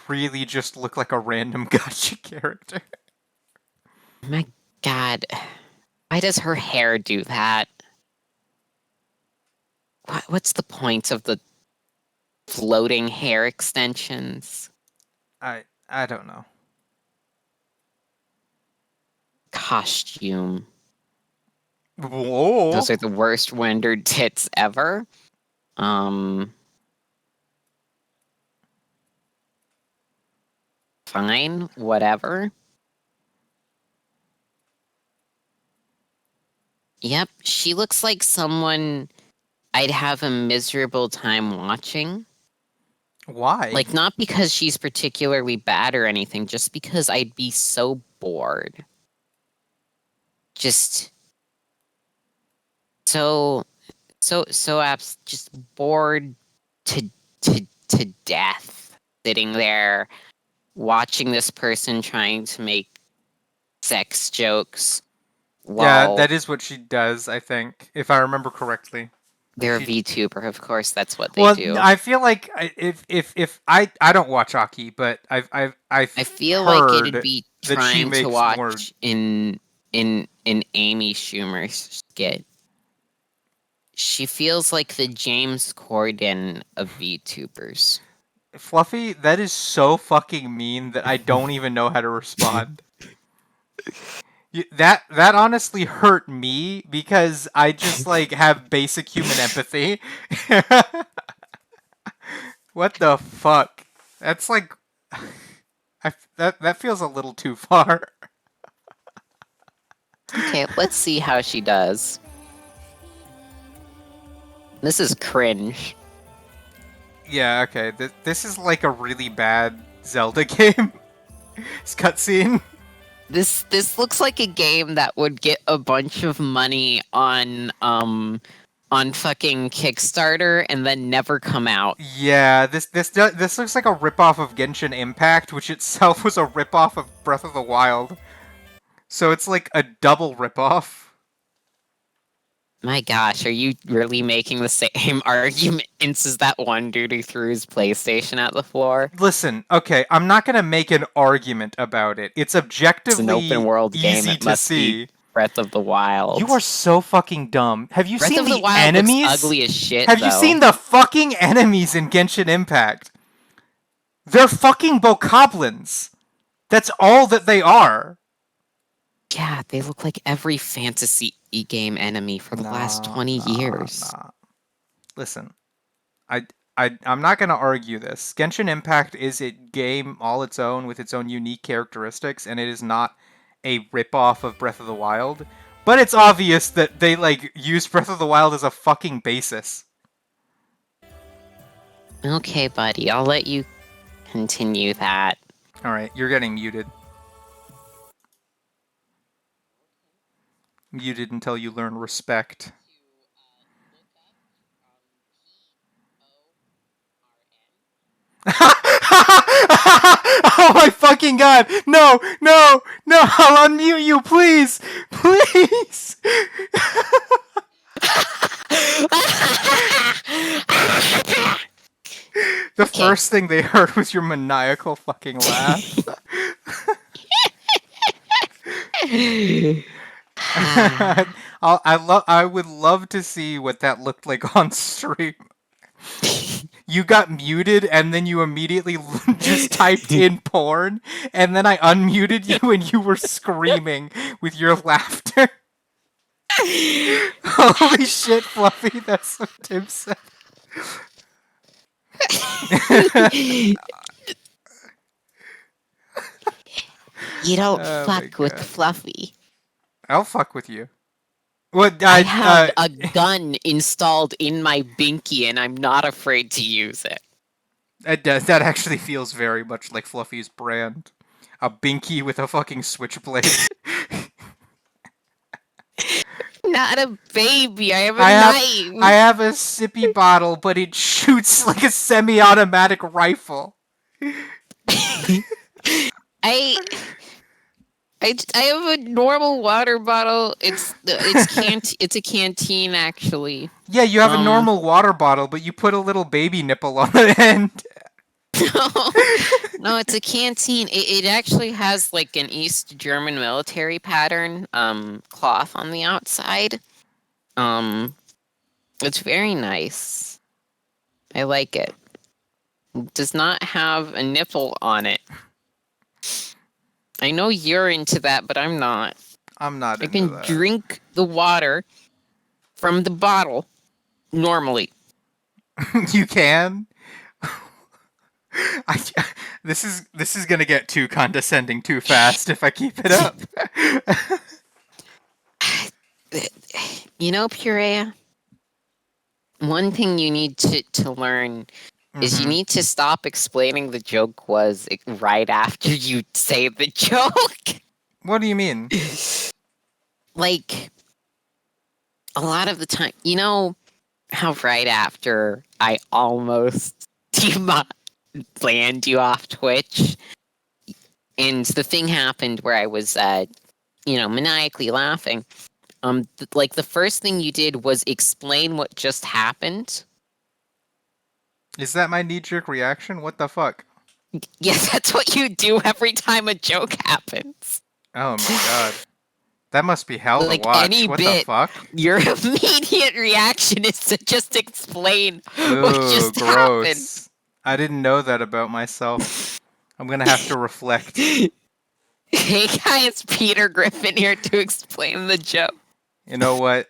really just look like a random gotcha character. My god. Why does her hair do that? What's the point of the floating hair extensions? I don't know. Costume. Whoa. Those are the worst rendered tits ever. Fine, whatever. Yep, she looks like someone I'd have a miserable time watching. Why? Like, not because she's particularly bad or anything, just because I'd be so bored. Just so, just bored to, to death. Sitting there watching this person trying to make sex jokes Yeah, while that is what she does, I think, if I remember correctly. they're a She VTuber. Of course, that's what they Well, do. I feel like if I don't watch Aki, but I I've feel like it'd heard be that she trying to makes more. watch in Amy Schumer's skit. She feels like the James Corden of VTubers. Fluffy, that is so fucking mean that I don't even know how to respond. That honestly hurt me because I just like have basic human empathy. What the fuck? That's like that feels a little too far. Okay, let's see how she does. This is cringe. Yeah, okay. This is like a really bad Zelda game. It's cutscene. This looks like a game that would get a bunch of money on fucking Kickstarter and then never come out. Yeah, this looks like a ripoff of Genshin Impact, which itself was a ripoff of Breath of the Wild. So it's like a double ripoff. My gosh, are you really making the same arguments as that one dude who threw his PlayStation at the floor? Listen, okay, I'm not gonna make an argument about it. It's It's an open objectively world game. easy It to must be see. Breath of the Wild. You are so fucking dumb. Have you Breath seen of the the Wild looks enemies? ugly as shit, Have you though. seen the fucking enemies in Genshin Impact? They're fucking bokoblins. That's all that they are. Yeah, they look like every fantasy game enemy for the last 20 years. Nah. Listen, I'm not gonna argue this. Genshin Impact is a game all its own with its own unique characteristics, and it is not a ripoff of Breath of the Wild. But it's obvious that they like use Breath of the Wild as a fucking basis. Okay, buddy, I'll let you continue that. All right, you're getting muted. Muted until you learn respect. Oh my fucking god! No, no, no! I'll unmute you, please, please. The first thing they heard was your maniacal fucking laugh. I would love to see what that looked like on stream. You got muted and then you immediately just typed in porn, and then I unmuted you and you were screaming with your laughter. Holy shit, Fluffy, that's what Tim said. You don't Oh fuck with Fluffy. I'll fuck with you. What? I have a gun installed in my binky and I'm not afraid to use it. It does. That actually feels very much like Fluffy's brand. A binky with a fucking switchblade. Not a baby. I have a knife. I have a sippy bottle, but it shoots like a semi-automatic rifle. I have a normal water bottle. It's a canteen actually. Yeah, you have a normal water bottle, but you put a little baby nipple on the end. No, it's a canteen. It actually has like an East German military pattern cloth on the outside. It's very nice. I like it. It does not have a nipple on it. I know you're into that, but I'm not. I'm not I into can that. drink the water from the bottle normally. You can? This is gonna get too condescending too fast if I keep it up. You know, Purea, one thing you need to learn is you need to stop explaining the joke was right after you say the joke. What do you mean? Like, a lot of the time, you know how right after I almost banned you off Twitch, and the thing happened where I was, maniacally laughing. Like the first thing you did was explain what just happened. Is that my knee-jerk reaction? What the fuck? Yes, that's what you do every time a joke happens. Oh my god. That must be hell Like to watch. any What bit, the fuck? Your immediate reaction is to just explain what Ooh, just gross. happened. I didn't know that about myself. I'm gonna have to reflect. Hey guys, Peter Griffin here to explain the joke. You know what?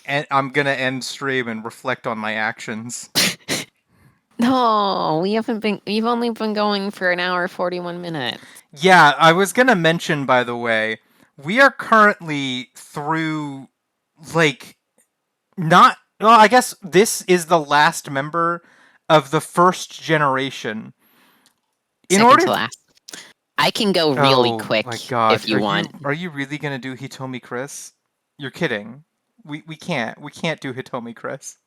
I'm gonna end stream and reflect on my actions. No, we've only been going for an hour 41 minutes. Yeah, I was gonna mention, by the way, we are currently through, like, not. Well, I guess this is the last member of the first generation. In Second order to to, last. I can go really oh quick my god, if you want. are you really gonna do Hitomi Chris? You're kidding. We can't do Hitomi Chris.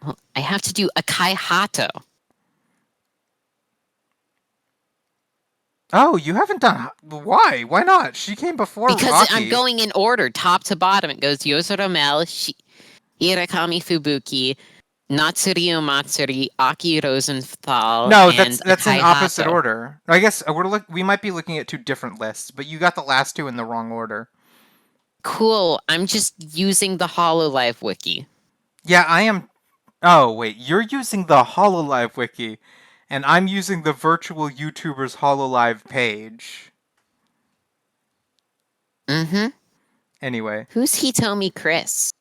Well, I have to do Akai Hato. Oh, you haven't done. Why? Why not? She came before Because I'm Aki. going in order, top to bottom. It goes Yozora Mel, Hirakami Fubuki, Natsurio Matsuri, Aki Rosenthal, No, and that's in Akai opposite Hato. order. I guess we might be looking at two different lists, but you got the last two in the wrong order. Cool. I'm just using the Hololive wiki. Yeah, I am. Oh wait, you're using the Hololive wiki, and I'm using the virtual YouTubers Hololive page. Mm-hmm. Anyway, Who's Hitomi Chris?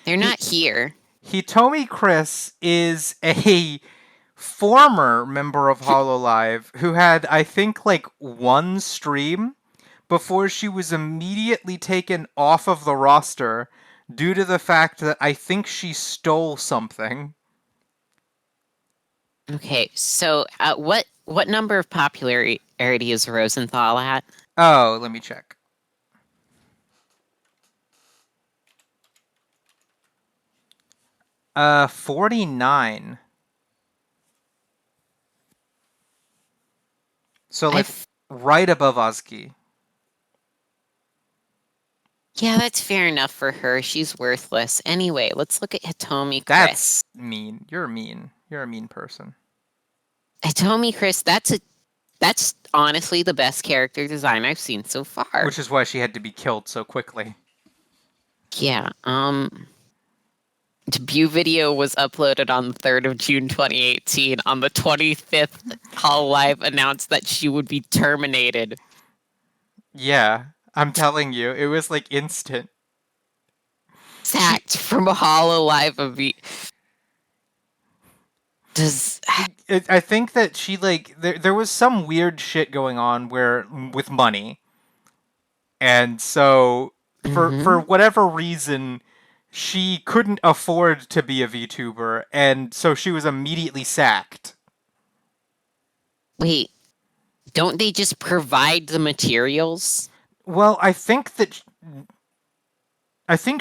They're he not here. Hitomi Chris is a former member of Hololive who had, I think, like one stream before she was immediately taken off of the roster due to the fact that I think she stole something. Okay, so what number of popularity is Rosenthal at? Oh, let me check. 49. So like I've right above Ozki. Yeah, that's fair enough for her. She's worthless. Anyway, let's look at Hitomi Chris. That's mean. You're mean. You're a mean person. Hitomi Chris, that's honestly the best character design I've seen so far. Which is why she had to be killed so quickly. Yeah, debut video was uploaded on the 3rd of June 2018. On the 25th, Hololive announced that she would be terminated. Yeah, I'm telling you, it was like instant. Sacked from Hololive Does I think that she like there was some weird shit going on where with money, and so for Mhm. whatever reason she couldn't afford to be a VTuber, and so she was immediately sacked. Wait, don't they just provide the materials? Well, I think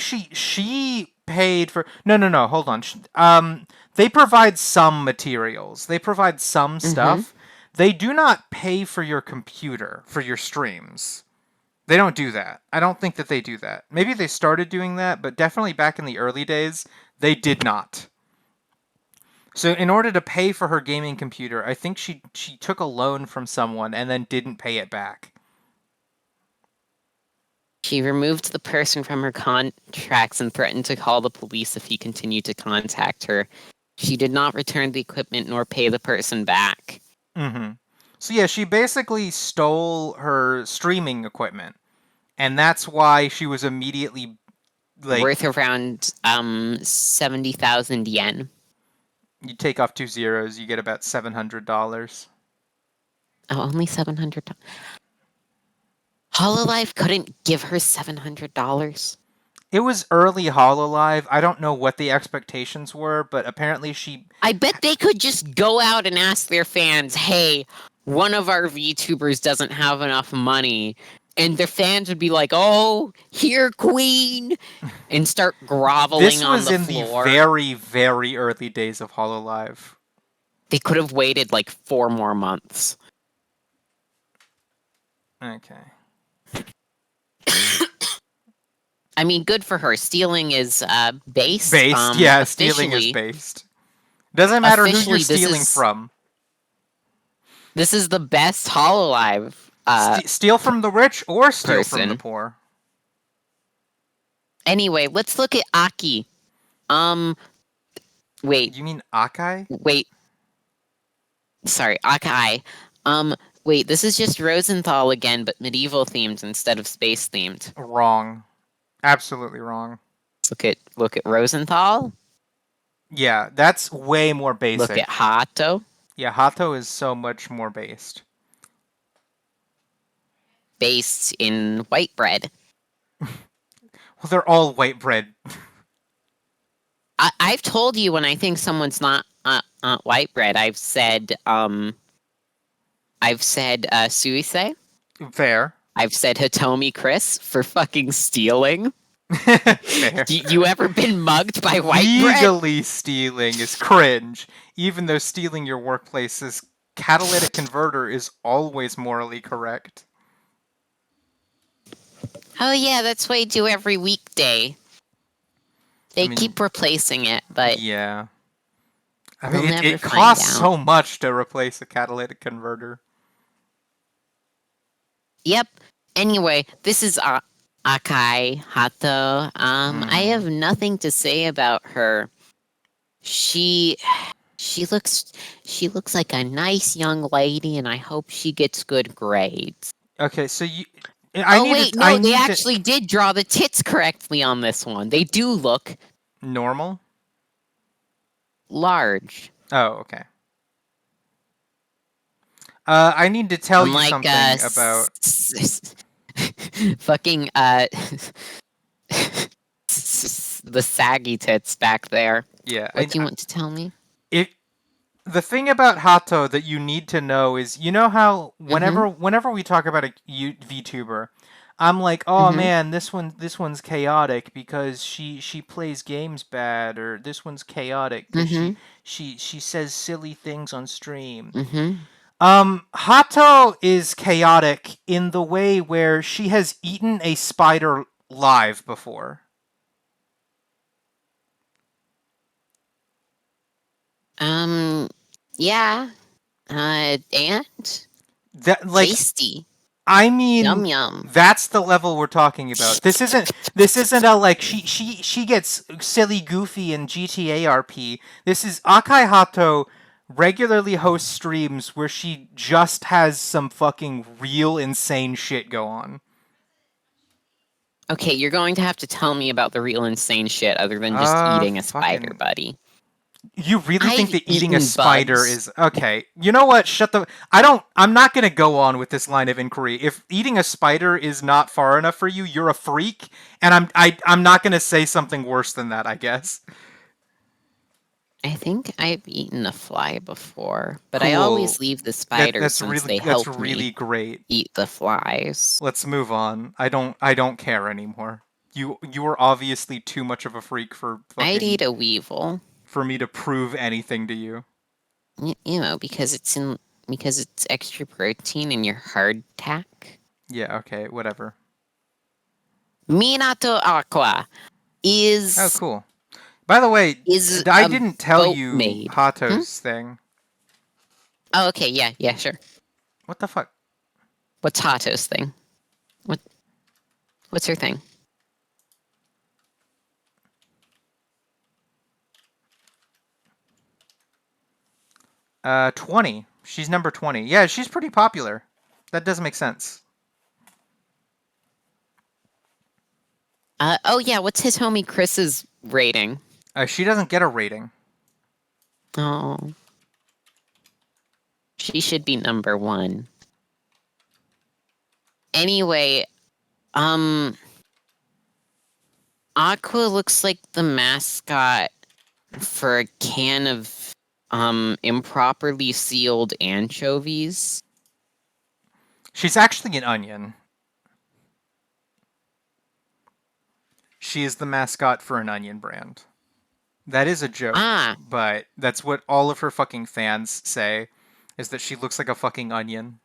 she paid for no, hold on. They provide some materials. They provide some Mhm. stuff. They do not pay for your computer for your streams. They don't do that. I don't think that they do that. Maybe they started doing that, but definitely back in the early days, they did not. So in order to pay for her gaming computer, I think she took a loan from someone and then didn't pay it back. She removed the person from her contracts and threatened to call the police if he continued to contact her. She did not return the equipment nor pay the person back. Mm-hmm. So yeah, she basically stole her streaming equipment, and that's why she was immediately like, Worth around 70,000 yen. you take off two zeros, you get about $700. Oh, only $700. Hololive couldn't give her $700. It was early Hololive. I don't know what the expectations were, but apparently she. I bet they could just go out and ask their fans, hey, one of our VTubers doesn't have enough money. And their fans would be like, oh, here, queen, and start groveling This on was the in the floor. very, very early days of Hololive. They could have waited like 4 more months. Okay. I mean, good for her. Stealing is based. Based, yeah, stealing is based. Doesn't matter who you're Officially, stealing from. This is the best Hololive Steal from the rich or steal from the person. poor. Anyway, let's look at Aki. Wait, You mean Akai? wait. Sorry, Akai. Wait, this is just Rosenthal again, but medieval themed instead of space themed. Wrong. Absolutely wrong. Look at Rosenthal. Yeah, that's way more basic. Look at Hato. Yeah, Hato is so much more based. based in white bread. Well, they're all white bread. I've told you when I think someone's not white bread. I've said Suisei. Fair. I've said Hitomi Chris for fucking stealing. Fair. You ever been mugged by white bread? Legally stealing is cringe, even though stealing your workplace's catalytic converter is always morally correct. Oh yeah, that's what I do every weekday. They keep replacing it, but yeah. I we'll mean, never it find costs out. so much to replace a catalytic converter. Yep. Anyway, this is Akai Hato. I have nothing to say about her. She looks like a nice young lady, and I hope she gets good grades. Okay, so you. They I actually did draw the tits correctly on this one. They do look normal. large. Oh, okay. I need to tell you something about fucking the saggy tits back there. Yeah. What do you want to tell me? The thing about Hato that you need to know is, you know how whenever we talk about a VTuber, I'm like, oh man, this one's chaotic because she plays games bad, or this one's chaotic because she says silly things on stream. Hato is chaotic in the way where she has eaten a spider live before. Yeah. And that like tasty. I mean, Yum yum. That's the level we're talking about. This isn't a like she gets silly goofy in GTA RP. This is Akai Hato regularly hosts streams where she just has some fucking real insane shit go on. Okay, you're going to have to tell me about the real insane shit other than just eating a spider, buddy. You really think that eating a spider is okay? You know what? I'm not going to go on with this line of inquiry. If eating a spider is not far enough for you, you're a freak, and I'm not going to say something worse than that, I guess. I think I've eaten a fly before, but I always leave the spiders since they help me. That's really great. Eat the flies. Let's move on. I don't care anymore. You are obviously too much of a freak for fucking... I'd eat a weevil. For me to prove anything to you. You know, because it's extra protein in your hardtack. Yeah, okay, whatever. Minato Aqua is... Oh, cool. By the way, I didn't tell you Hato's thing. Oh, okay, yeah, sure. What the fuck? What's Hato's thing? What's her thing? Uh, 20. She's number 20. Yeah, she's pretty popular. That does make sense. Oh yeah, what's his homie Chris's rating? She doesn't get a rating. Oh. She should be number 1. Anyway, Aqua looks like the mascot for a can of improperly sealed anchovies. She's actually an onion. She is the mascot for an onion brand. That is a joke, but that's what all of her fucking fans say, is that she looks like a fucking onion.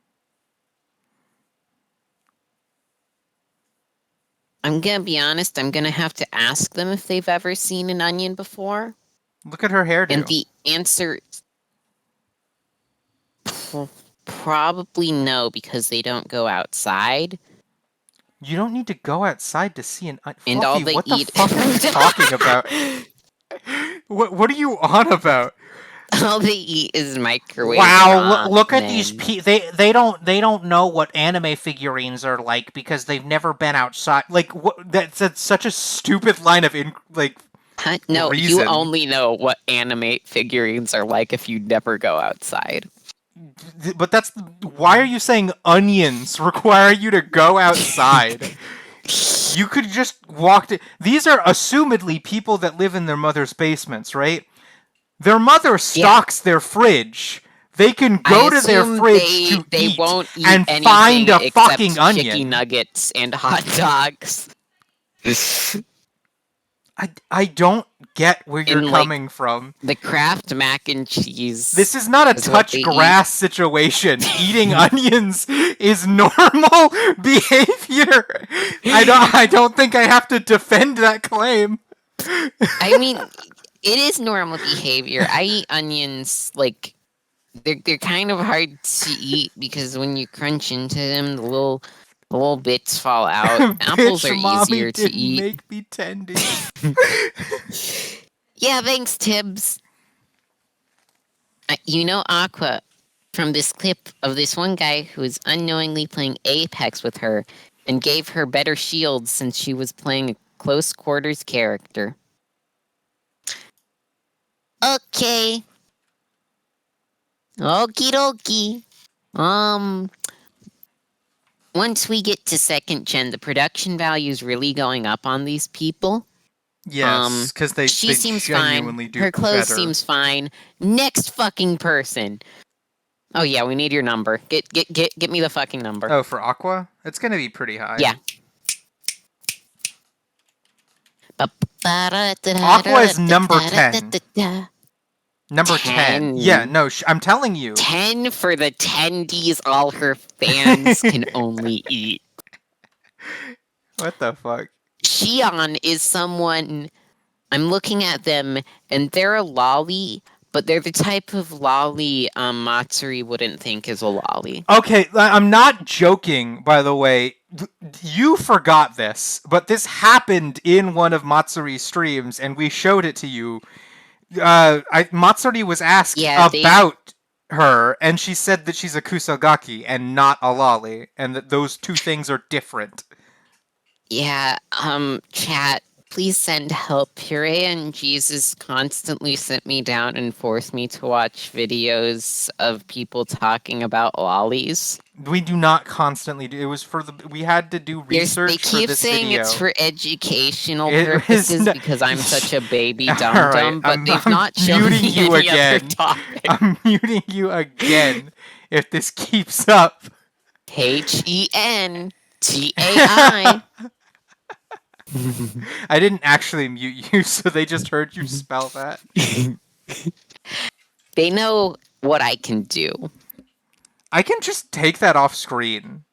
I'm gonna be honest, I'm gonna have to ask them if they've ever seen an onion before. Look at her hairdo. And the answer... probably no, because they don't go outside. You don't need to go outside to see an onion. And all they what eat... the fuck are you talking about? What are you on about? All they eat is microwave. Wow, look at these they don't know what anime figurines are like because they've never been outside. Like that's such a stupid line of No, reason. You only know what anime figurines are like if you never go outside. But that's why are you saying onions require you to go outside? You could just walk to. These are assumedly people that live in their mother's basements, right? Their mother Yeah. stocks their fridge. They can I go to their assume fridge they to they eat won't eat and find anything a fucking except chicken onion. nuggets and hot dogs. I don't get where you're And like coming from. the Kraft mac and This cheese is not a is what they touch eat. grass situation. Eating onions is normal behavior. I don't think I have to defend that claim. I mean, it is normal behavior. I eat onions like they're kind of hard to eat because when you crunch into them, the little bits fall out. Apples Bitch, are mommy easier to didn't eat. make me tendies. Yeah, thanks, Tibbs. You know Aqua from this clip of this one guy who was unknowingly playing Apex with her and gave her better shields since she was playing a close quarters character. Okay. Okie dokie. Once we get to second gen, the production value is really going up on these people. Yes, because they She seems fine. genuinely do Her clothes better. seems fine. Next fucking person. Oh yeah, we need your number. Get me the fucking number. Oh, for Aqua, it's gonna be pretty high. Yeah. Aqua is number 10. Number 10. 10. Yeah, no, I'm telling you. 10 for the tendies all her fans can only eat. What the fuck? Shion is someone, I'm looking at them, and they're a lolly, but they're the type of lolly Matsuri wouldn't think is a lolly. Okay, I'm not joking, by the way. You forgot this, but this happened in one of Matsuri's streams, and we showed it to you. Matsuri was asked about her, and she said that she's a kusagaki and not a lolly, and that those two things are different. Yeah, chat, please send help. Puree and Jesus constantly sit me down and force me to watch videos of people talking about lollies. We do not constantly do. It was for the. We had to do research They keep for this saying video. it's for educational It purposes is because I'm such a baby All dum right, dum, but they've I'm not shown muting me you any again. other topic. I'm muting you again if this keeps up. HENTAI. I didn't actually mute you, so they just heard you spell that. They know what I can do. I can just take that off screen.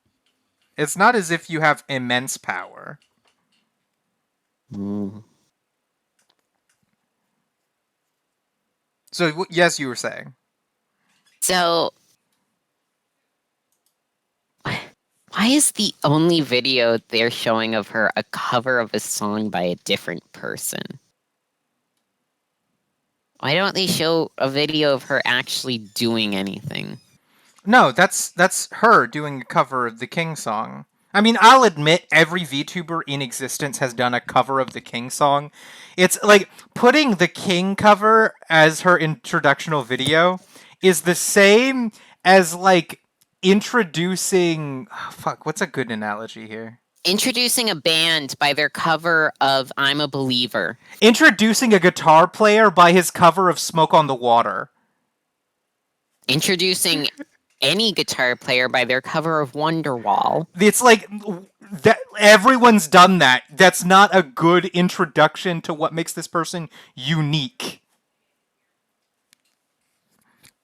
It's not as if you have immense power. So, yes, you were saying. So, why is the only video they're showing of her a cover of a song by a different person? Why don't they show a video of her actually doing anything? No, that's her doing a cover of the King song. I mean, I'll admit every VTuber in existence has done a cover of the King song. It's like putting the King cover as her introductional video is the same as like introducing what's a good analogy here? Introducing a band by their cover of I'm a Believer. Introducing a guitar player by his cover of Smoke on the Water. Introducing any guitar player by their cover of Wonderwall. It's like that everyone's done that. That's not a good introduction to what makes this person unique.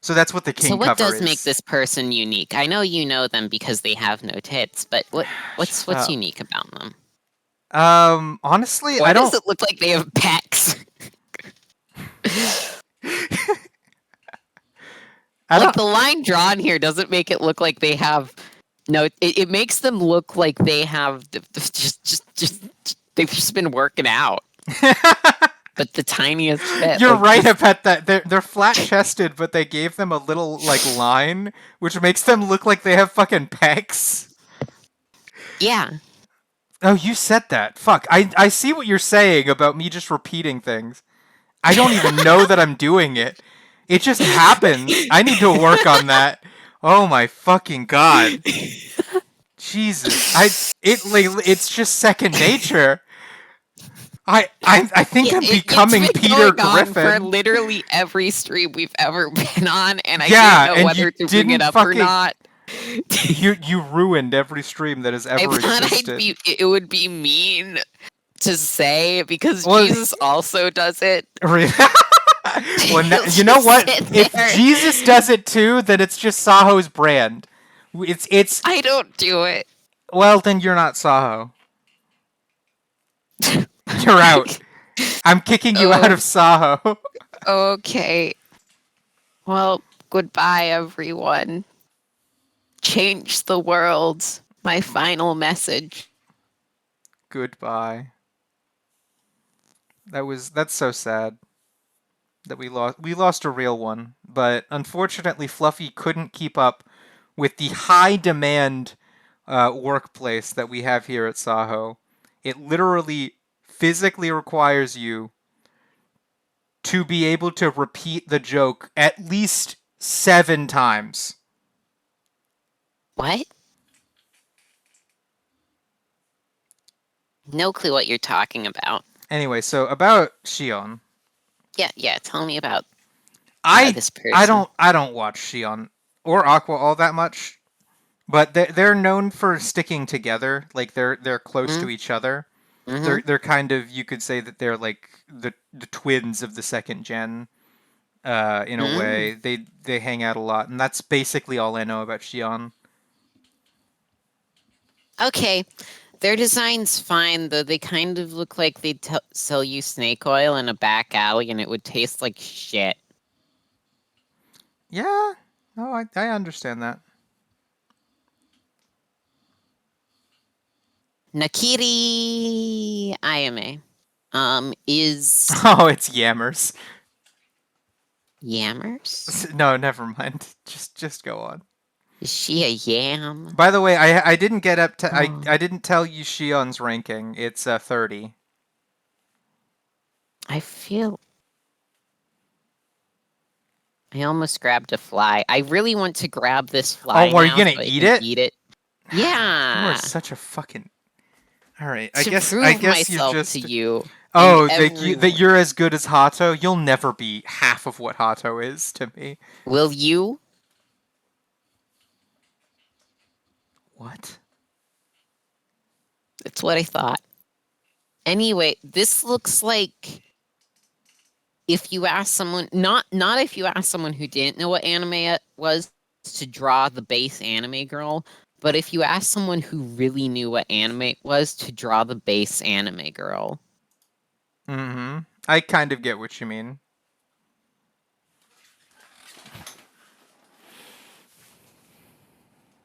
So that's what the King cover is. So what does make this person unique? I know you know them because they have no tits, but what's unique about them? Honestly, Why I don't. does it look like they have pecs? Like the line drawn here doesn't make it look like they have. No, it makes them look like they have just they've just been working out. But the tiniest bit. You're right about that. They're flat chested, but they gave them a little like line, which makes them look like they have fucking pecs. Yeah. Oh, you said that. Fuck. I see what you're saying about me just repeating things. I don't even know that I'm doing it. It just happens. I need to work on that. Oh my fucking god. Jesus. It's just second nature. I think I'm It's becoming been Peter going on for Griffin. literally every stream we've ever been on, and I didn't Yeah, know and you whether to bring it didn't up or fucking not. you ruined every stream that has I ever thought existed. it would be mean to say because Well, Jesus also does it. really. Well, He'll you know just what? sit If there. Jesus does it too, then it's just Saho's brand. It's I don't do it. well, then you're not Saho. You're out. I'm kicking you out Oh, of Saho. okay. Well, goodbye, everyone. Change the world. My final message. Goodbye. That's so sad that we lost a real one, but unfortunately Fluffy couldn't keep up with the high demand workplace that we have here at Saho. It literally physically requires you to be able to repeat the joke at least 7 times. What? No clue what you're talking about. Anyway, so about Shion. Yeah. Tell me about I this I person. don't watch Shion or Aqua all that much, but they're known for sticking together. Like they're close to Mm-hmm. each other. Mm-hmm. They're kind of, you could say that they're like the twins of the second gen. In a Mm. way, they hang out a lot, and that's basically all I know about Shion. Okay. Their design's fine, though they kind of look like they'd sell you snake oil in a back alley and it would taste like shit. Yeah, no, I understand that. Nakiri Ayame is Oh, it's Yammers. Yammers? No, never mind. Just go on. Is she a yam? By the way, I didn't get up to Oh, I didn't tell you Shion's ranking. It's 30. I feel I almost grabbed a fly. I really want to grab this fly Oh, are you now gonna so I eat can it? eat it. You are Yeah. such a fucking. All right, To I prove guess you're myself to just. you and Oh, that everyone. you're as good as Hato. You'll never be half of what Hato is to me. Will you? What? That's what I thought. Anyway, this looks like if you ask someone not if you ask someone who didn't know what anime it was to draw the base anime girl, but if you ask someone who really knew what anime it was to draw the base anime girl. Mm-hmm. I kind of get what you mean.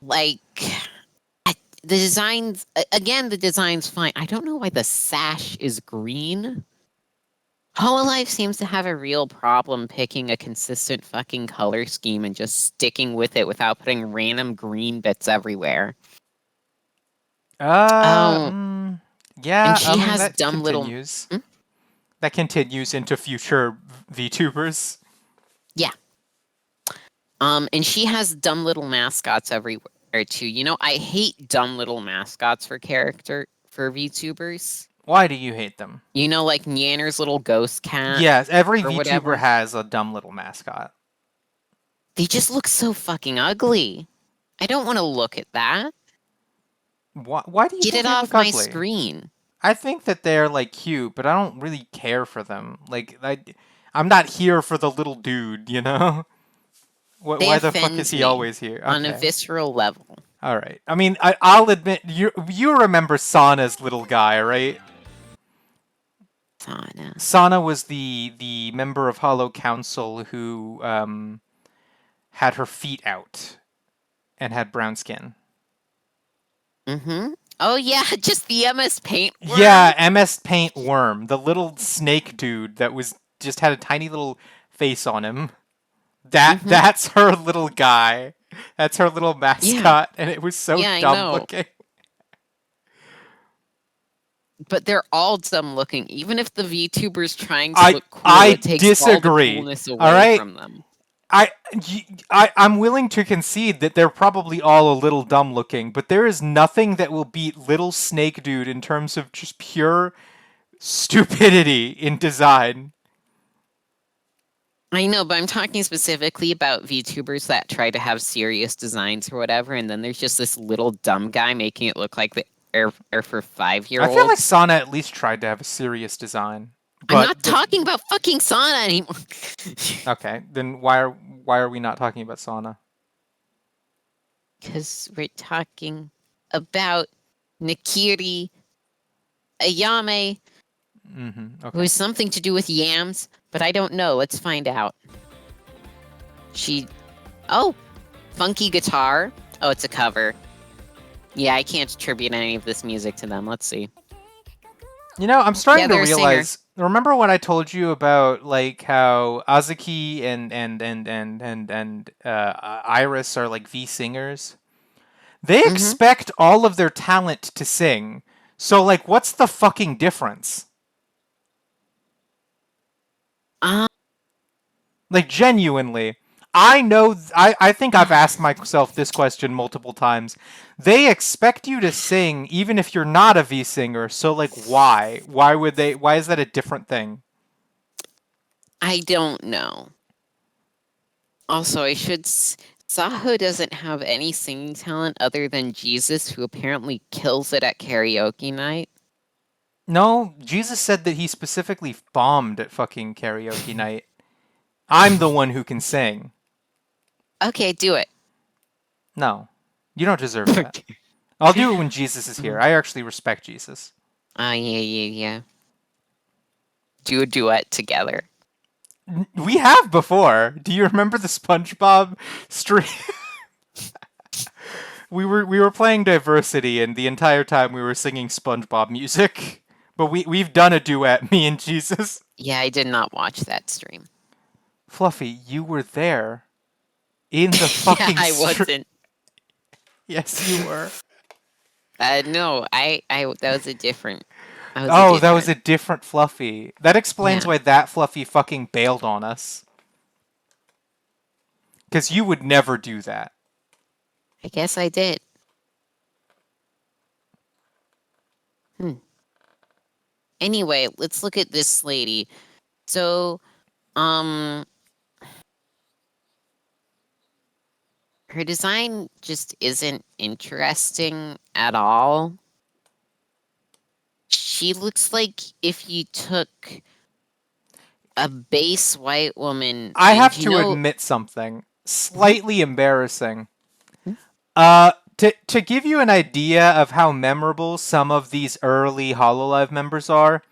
Like the designs again, the design's fine. I don't know why the sash is green. Hololive seems to have a real problem picking a consistent fucking color scheme and just sticking with it without putting random green bits everywhere. Oh, and Yeah, I she mean has that dumb little. continues. Hmm? That continues into future VTubers. Yeah. And she has dumb little mascots everywhere too. You know, I hate dumb little mascots for VTubers. Why do you hate them? You know, like Nyanner's little ghost cat Yes, every or VTuber whatever. has a dumb little mascot. They just look so fucking ugly. I don't want to look at that. Why do you Get think it they off look my ugly? screen. I think that they're like cute, but I don't really care for them. Like I'm not here for the little dude, you know? They Why the fuck is offend he me always here? on a Okay. visceral level. All right. I mean, I'll admit you remember Sana's little guy, right? Sana. Sana was the member of Holocouncil who had her feet out and had brown skin. Mm-hmm. Oh yeah, just the MS Paint worm. Yeah, MS Paint Worm, the little snake dude that was just had a tiny little face on him. Mm-hmm. That's her little guy. That's her little Yeah. mascot, and it was so Yeah, I dumb know. looking. But they're all dumb looking. Even if the VTuber's trying to I look cool, I it takes all the disagree. coolness All away right, from them. I, I'm willing to concede that they're probably all a little dumb looking, but there is nothing that will beat Little Snake Dude in terms of just pure stupidity in design. I know, but I'm talking specifically about VTubers that try to have serious designs or whatever, and then there's just this little dumb guy making it look like the air for I feel like 5-year-olds. Sana at least tried to have a serious design, I'm but not talking about fucking Sana anymore. okay, then why are we not talking about Sana? Because we're talking about Nakiri Ayame, who Okay. has something to do with yams, but I don't know. Let's find out. She. Oh, funky guitar. Oh, it's a cover. Yeah, I can't attribute any of this music to them. Let's see. You know, I'm Yeah, starting to they're a singer. realize. Remember when I told you about like how Azuki and Iris are like V singers? They Mm-hmm. expect all of their talent to sing. So like, what's the fucking difference? Uh, Like genuinely. I know I think I've asked myself this question multiple times. They expect you to sing even if you're not a V singer. So like why? Why is that a different thing? I don't know. Also, Saho doesn't have any singing talent other than Jesus, who apparently kills it at karaoke night. No, Jesus said that he specifically bombed at fucking karaoke night. I'm the one who can sing. Okay, do it. No. You don't deserve that. I'll do it when Jesus is here. I actually respect Jesus. Yeah. Do a duet together. We have before. Do you remember the SpongeBob stream? We were playing Diversity, and the entire time we were singing SpongeBob music. But we've done a duet, me and Jesus. Yeah, I did not watch that stream. Fluffy, you were there in the Yeah, fucking I stream. wasn't. Yes, you were. No, I that was a different. That was a Oh, that was different. a different Fluffy. That explains Yeah, why that Fluffy fucking bailed on us. Because you would never do that. I guess I did. Hmm. Anyway, let's look at this lady. So, um, her design just isn't interesting at all. She looks like if you took a base white woman I and have to admit something Mhm, slightly embarrassing. mhm. To give you an idea of how memorable some of these early Hololive members are,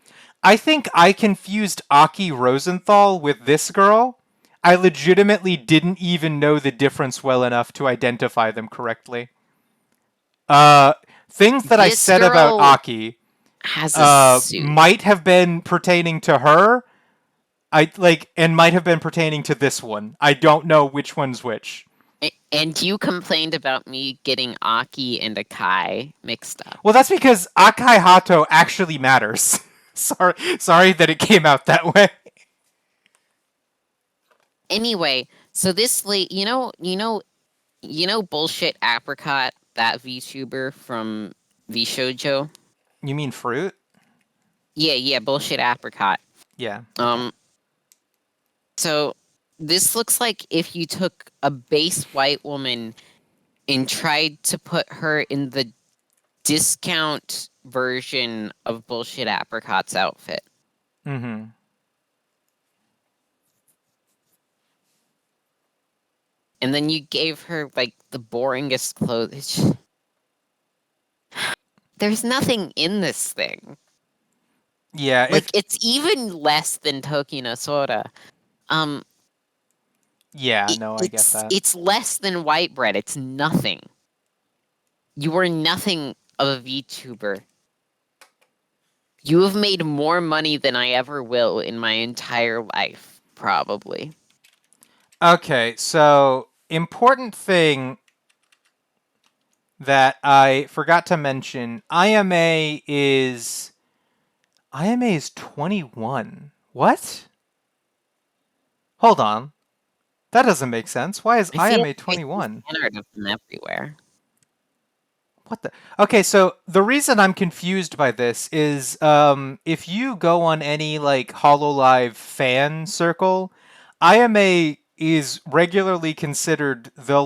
I think I confused Aki Rosenthal with this girl. I legitimately didn't even know the difference well enough to identify them correctly. Uh, Things that I This said about girl Aki has a suit. might have been pertaining to her. And might have been pertaining to this one. I don't know which one's which. And you complained about me getting Aki and Akai mixed up. Well, that's because Akai Hato actually matters. Sorry that it came out that way. Anyway, so this late, bullshit apricot, that VTuber from VShojo. You mean fruit? Yeah, bullshit apricot. Yeah. Okay. Um, so this looks like if you took a base white woman and tried to put her in the discount version of bullshit apricot's outfit. Mm-hmm. And then you gave her like the boringest clothes. There's nothing in this thing. Yeah. Like it's even less than Tokino Soda. Um, Yeah. No, I get that. it's less than white bread. It's nothing. You are nothing of a VTuber. You have made more money than I ever will in my entire life, probably. Okay. So important thing that I forgot to mention. IMA is 21. What? Hold on. That doesn't make sense. Why is I feel IMA like I see 21? fan art of them everywhere. What the? Okay, so the reason I'm confused by this is if you go on any like Hololive fan circle, IMA is regularly considered the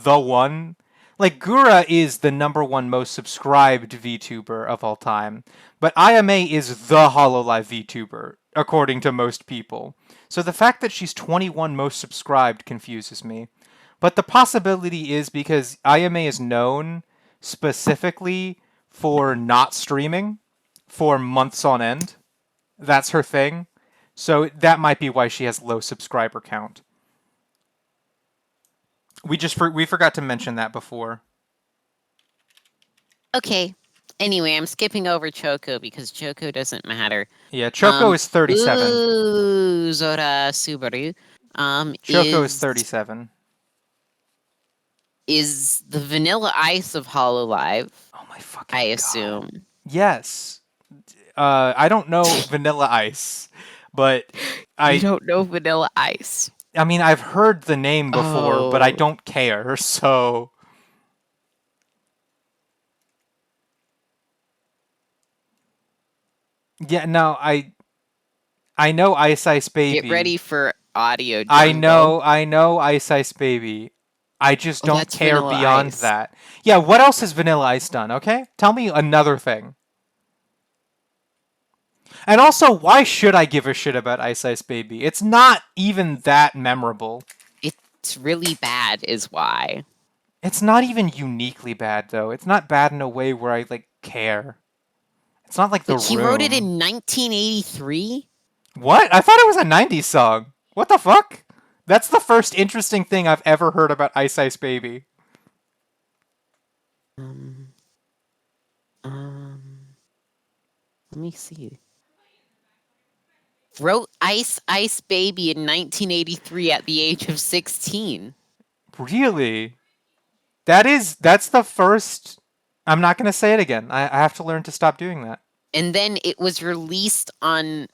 one. Like Gura is the number one most subscribed VTuber of all time, but IMA is the Hololive VTuber according to most people. So the fact that she's 21 most subscribed confuses me. But the possibility is because IMA is known specifically for not streaming for months on end. That's her thing. So that might be why she has low subscriber count. We forgot to mention that before. Okay. Anyway, I'm skipping over Choco because Choco doesn't matter. Yeah, Choco is 37. Ooh, Zora Subaru. Choco is 37. Is the Vanilla Ice of Hololive, Oh my fucking I god. assume. Yes. I don't know Vanilla Ice, but You don't know Vanilla Ice. I mean, I've heard the name before, but I Oh. don't care, so. Yeah, no, I know Ice Ice Baby. Get ready for audio I jungle. know Ice Ice Baby. I just Oh, don't that's care Vanilla beyond Ice. that. Yeah, what else has Vanilla Ice done, okay? Tell me another thing. And also, why should I give a shit about Ice Ice Baby? It's not even that memorable. It's really bad, is why. It's not even uniquely bad, though. It's not bad in a way where I, like, care. It's not like The But she wrote it Room. in 1983? What? I thought it was a 90s song. What the fuck? That's the first interesting thing I've ever heard about Ice Ice Baby. Um, um, let me see. Wrote Ice Ice Baby in 1983 at the age of 16. Really? That's the first. I'm not going to say it again. I have to learn to stop doing that. And then it was released on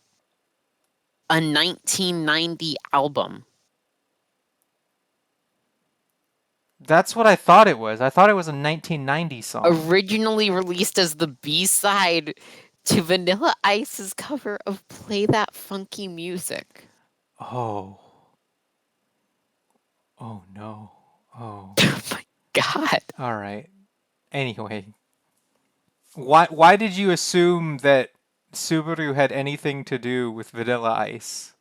a 1990 album. That's what I thought it was. I thought it was a 1990 song. Originally released as the B-side to Vanilla Ice's cover of Play That Funky Music. Oh. Oh no. Oh. Oh my god. All right. Anyway, why did you assume that Subaru had anything to do with Vanilla Ice?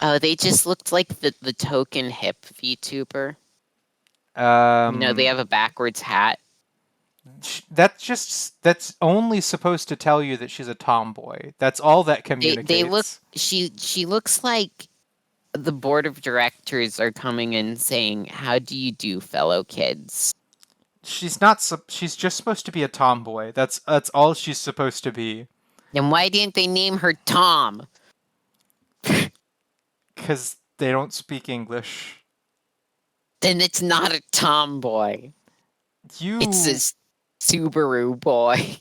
Oh, they just looked like the token hip VTuber. They have a backwards hat. That's only supposed to tell you that she's a tomboy. That's all that communicates. They look she looks like the board of directors are coming in saying, "How do you do, fellow kids?" She's not. She's just supposed to be a tomboy. That's all she's supposed to be. Then why didn't they name her Tom? Because they don't speak English. Then it's not a tomboy. You. It's a Subaru boy.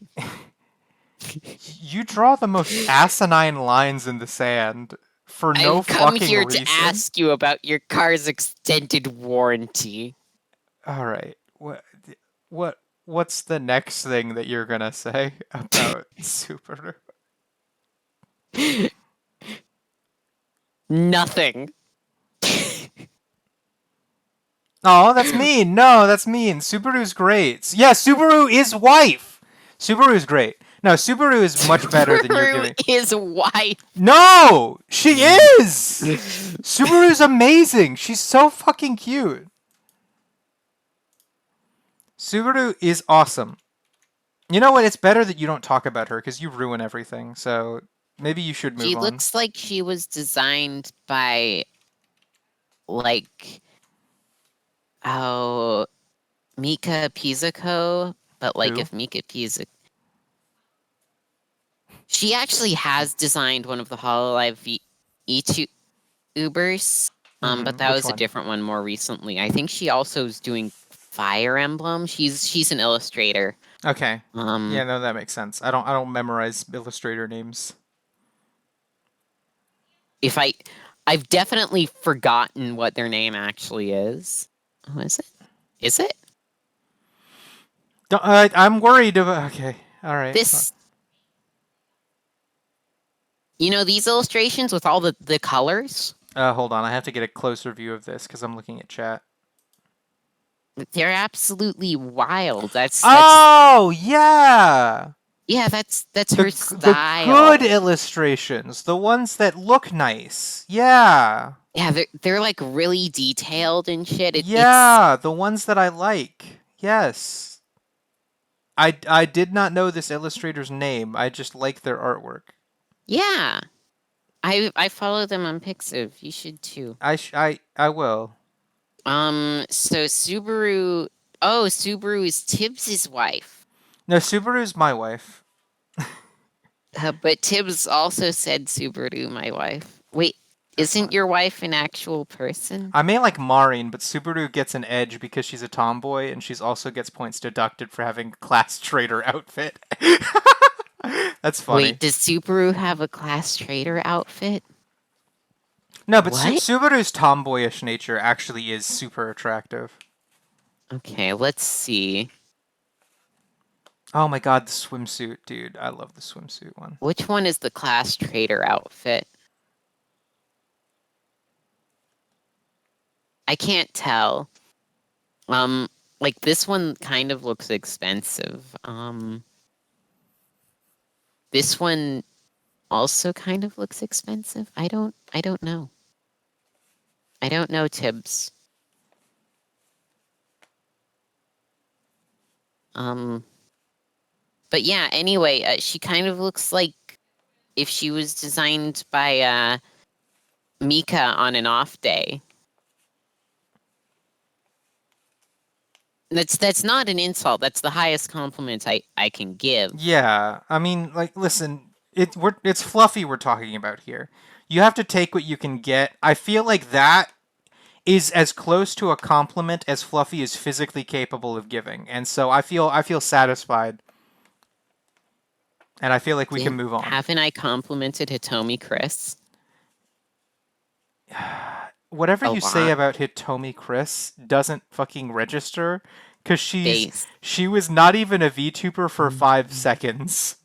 You draw the most asinine lines in the sand for no I've come fucking here reason. to ask you about your car's extended warranty. All right. What's the next thing that you're gonna say about Subaru? Nothing. Oh, that's mean. No, that's mean. Subaru's great. Yeah, Subaru is wife. Subaru's great. No, Subaru is much better than you're giving. Subaru is white. No, she is. Subaru's amazing. She's so fucking cute. Subaru is awesome. You know what? It's better that you don't talk about her because you ruin everything. So maybe you should move She on. looks like she was designed by, like, Mika Pizzico, but like Who? if Mika Pizzico. She actually has designed one of the Hololive YouTubers, but that Which was a one? different one more recently. I think she also is doing Fire Emblem. She's an illustrator. Okay. Yeah, no, that makes sense. I don't memorize illustrator names. If I I've definitely forgotten what their name actually is. Oh, is it? Is it? I'm worried about. Okay, all right. This, these illustrations with all the colors, Hold on, I have to get a closer view of this because I'm looking at chat. they're absolutely wild. That's Oh yeah, yeah, that's her the good style. illustrations, the ones that look nice. Yeah, Yeah, they're like really detailed and shit. It's yeah, the ones that I like. Yes, I did not know this illustrator's name. I just like their artwork. yeah. I follow them on Pixiv. You should too. I will. So Subaru. Oh, Subaru is Tibbs's wife. No, Subaru's my wife. But Tibbs also said Subaru, my wife. Wait, That's isn't fine. your wife an actual person? I may like Maureen, but Subaru gets an edge because she's a tomboy, and she's also gets points deducted for having a class trader outfit. That's Wait, funny. does Subaru have a class trader outfit? No, but What? Subaru's tomboyish nature actually is super attractive. Okay, let's see. Oh my god, the swimsuit, dude. I love the swimsuit one. Which one is the class trader outfit? I can't tell. Um, like this one kind of looks expensive. This one also kind of looks expensive. I don't know. I don't know, Tibbs. Um, but yeah, anyway, she kind of looks like if she was designed by Mika on an off day. That's not an insult. That's the highest compliment I can give. Yeah, I mean, like, listen, it's Fluffy we're talking about here. You have to take what you can get. I feel like that is as close to a compliment as Fluffy is physically capable of giving, and so I feel satisfied, and I feel like we can move on. Haven't I complimented Hitomi Chris Whatever a you say lot? about Hitomi Chris doesn't fucking register, because Base. she was not even a VTuber for 5 seconds.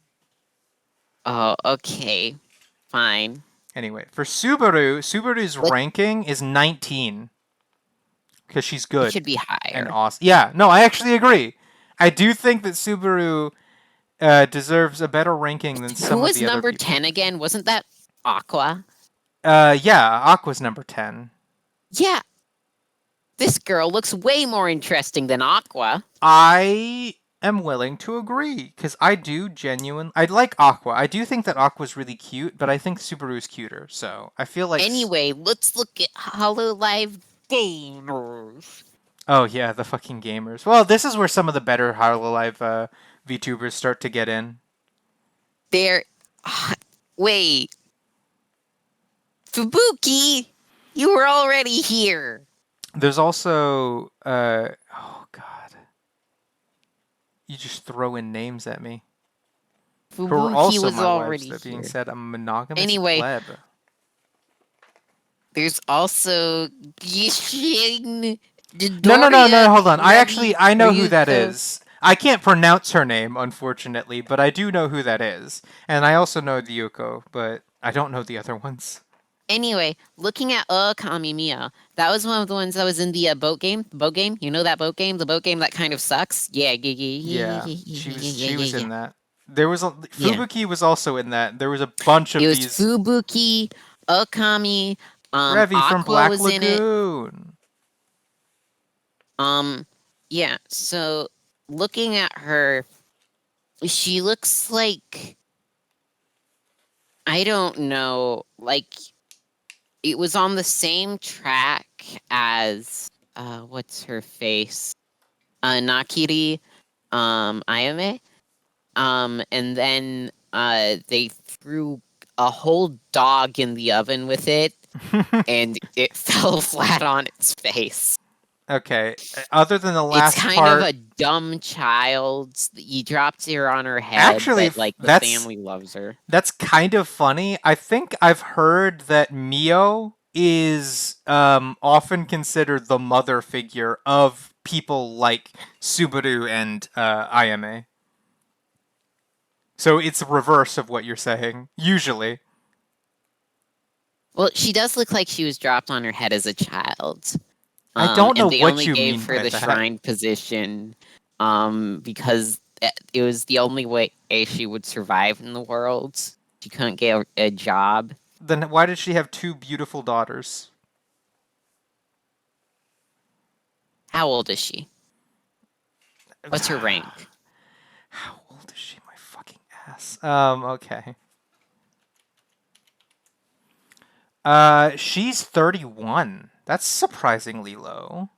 Oh, okay. Fine. Anyway, for Subaru's Let ranking is 19 because she's it good should be and higher. awesome. Yeah, no, I actually agree. I do think that Subaru deserves a better ranking than Who some of was the other number people. 10 again? Wasn't that Aqua? Yeah, Aqua's number 10. Yeah, this girl looks way more interesting than Aqua. I am willing to agree because I do genuine. I like Aqua. I do think that Aqua's really cute, but I think Subaru's cuter. So I feel like. Anyway, let's look at Hololive gamers. Oh yeah, the fucking gamers. Well, this is where some of the better Hololive VTubers start to get in. They're. Wait, Fubuki, you were already here. There's also oh god. You just throw in names at me. Who are Fubuki also was my wives, already that being here. said, I'm a monogamous Anyway, pleb. there's also Gishin, No, no, no, no, Dodoria, hold on. I know who that Ryuko. is. I can't pronounce her name, unfortunately, but I do know who that is. And I also know Ryuko, but I don't know the other ones. Anyway, looking at Kamimiya, that was one of the ones that was in the boat game. The boat game, you know that boat game, the boat game that kind of sucks. Yeah, yeah, yeah, Yeah, yeah, yeah, she yeah, was yeah, she was yeah, yeah. in that. There was a Yeah. Fubuki was also in that. There was a bunch It of was these. Fubuki, Okami, Revy from Aqua Black was in it. Lagoon. Um, yeah. So looking at her, she looks like I don't know, like it was on the same track as what's her face? Nakiri Ayame. And then they threw a whole dog in the oven with it and it fell flat on its face. Okay. Other than the It's last kind of part, a dumb child. You dropped her on her head, actually, but like the that's family loves her. kind of funny. I think I've heard that Mio is often considered the mother figure of people like Subaru and IMA. So it's the reverse of what you're saying, usually. Well, she does look like she was dropped on her head as a child. I don't know And they what only you gave mean her by the that. shrine position because it was the only way she would survive in the world. She couldn't get a job. Then why did she have two beautiful daughters? How old is she? What's her rank? How old is she, my fucking ass? Okay. She's 31. That's surprisingly low.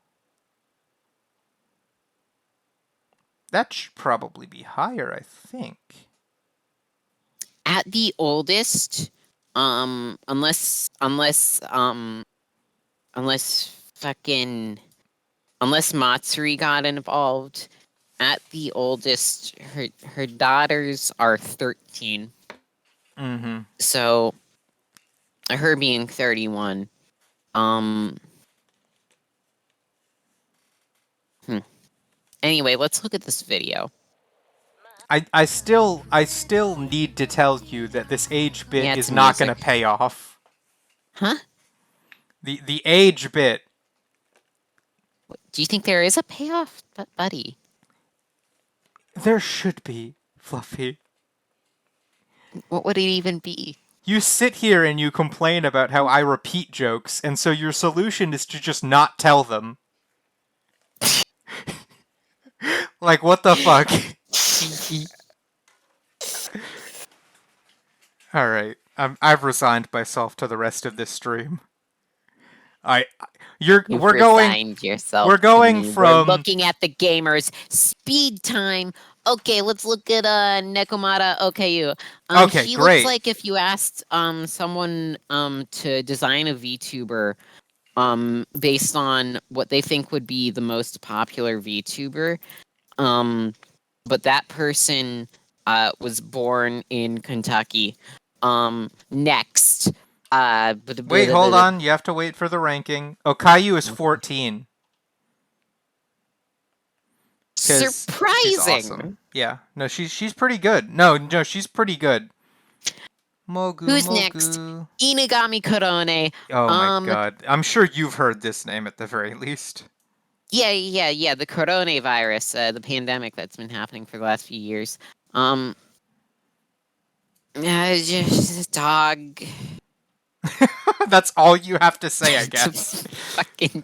That should probably be higher, I think. At the oldest, unless Matsuri got involved, at the oldest, her daughters are 13. Mm-hmm. So her being 31. Um. Anyway, let's look at this video. I still need to tell you that this age bit Yeah, is it's not gonna music. pay off. Huh? The age bit. Do you think there is a payoff, buddy? There should be, Fluffy. What would it even be? You sit here and you complain about how I repeat jokes, and so your solution is to just not tell them. Like, what the fuck? Alright, I've resigned myself to the rest of this stream. You've we're going, resigned yourself we're to going me. We're from, looking at the gamers. Speed time. Okay, let's look at Nekomata OKU. okay, She looks great. like if you asked someone to design a VTuber based on what they think would be the most popular VTuber. But that person was born in Kentucky. Next. Wait, hold on, you have to wait for the ranking. Okayu is 14. 'Cause she's Surprising. awesome. Yeah, no, she's pretty good. No, she's pretty good. Mogu, Who's Mogu. next? Inagami Korone. Oh my god. I'm sure you've heard this name at the very least. Yeah. The coronavirus, the pandemic that's been happening for the last few years. Just a dog. That's all you have to say, I guess. Fucking.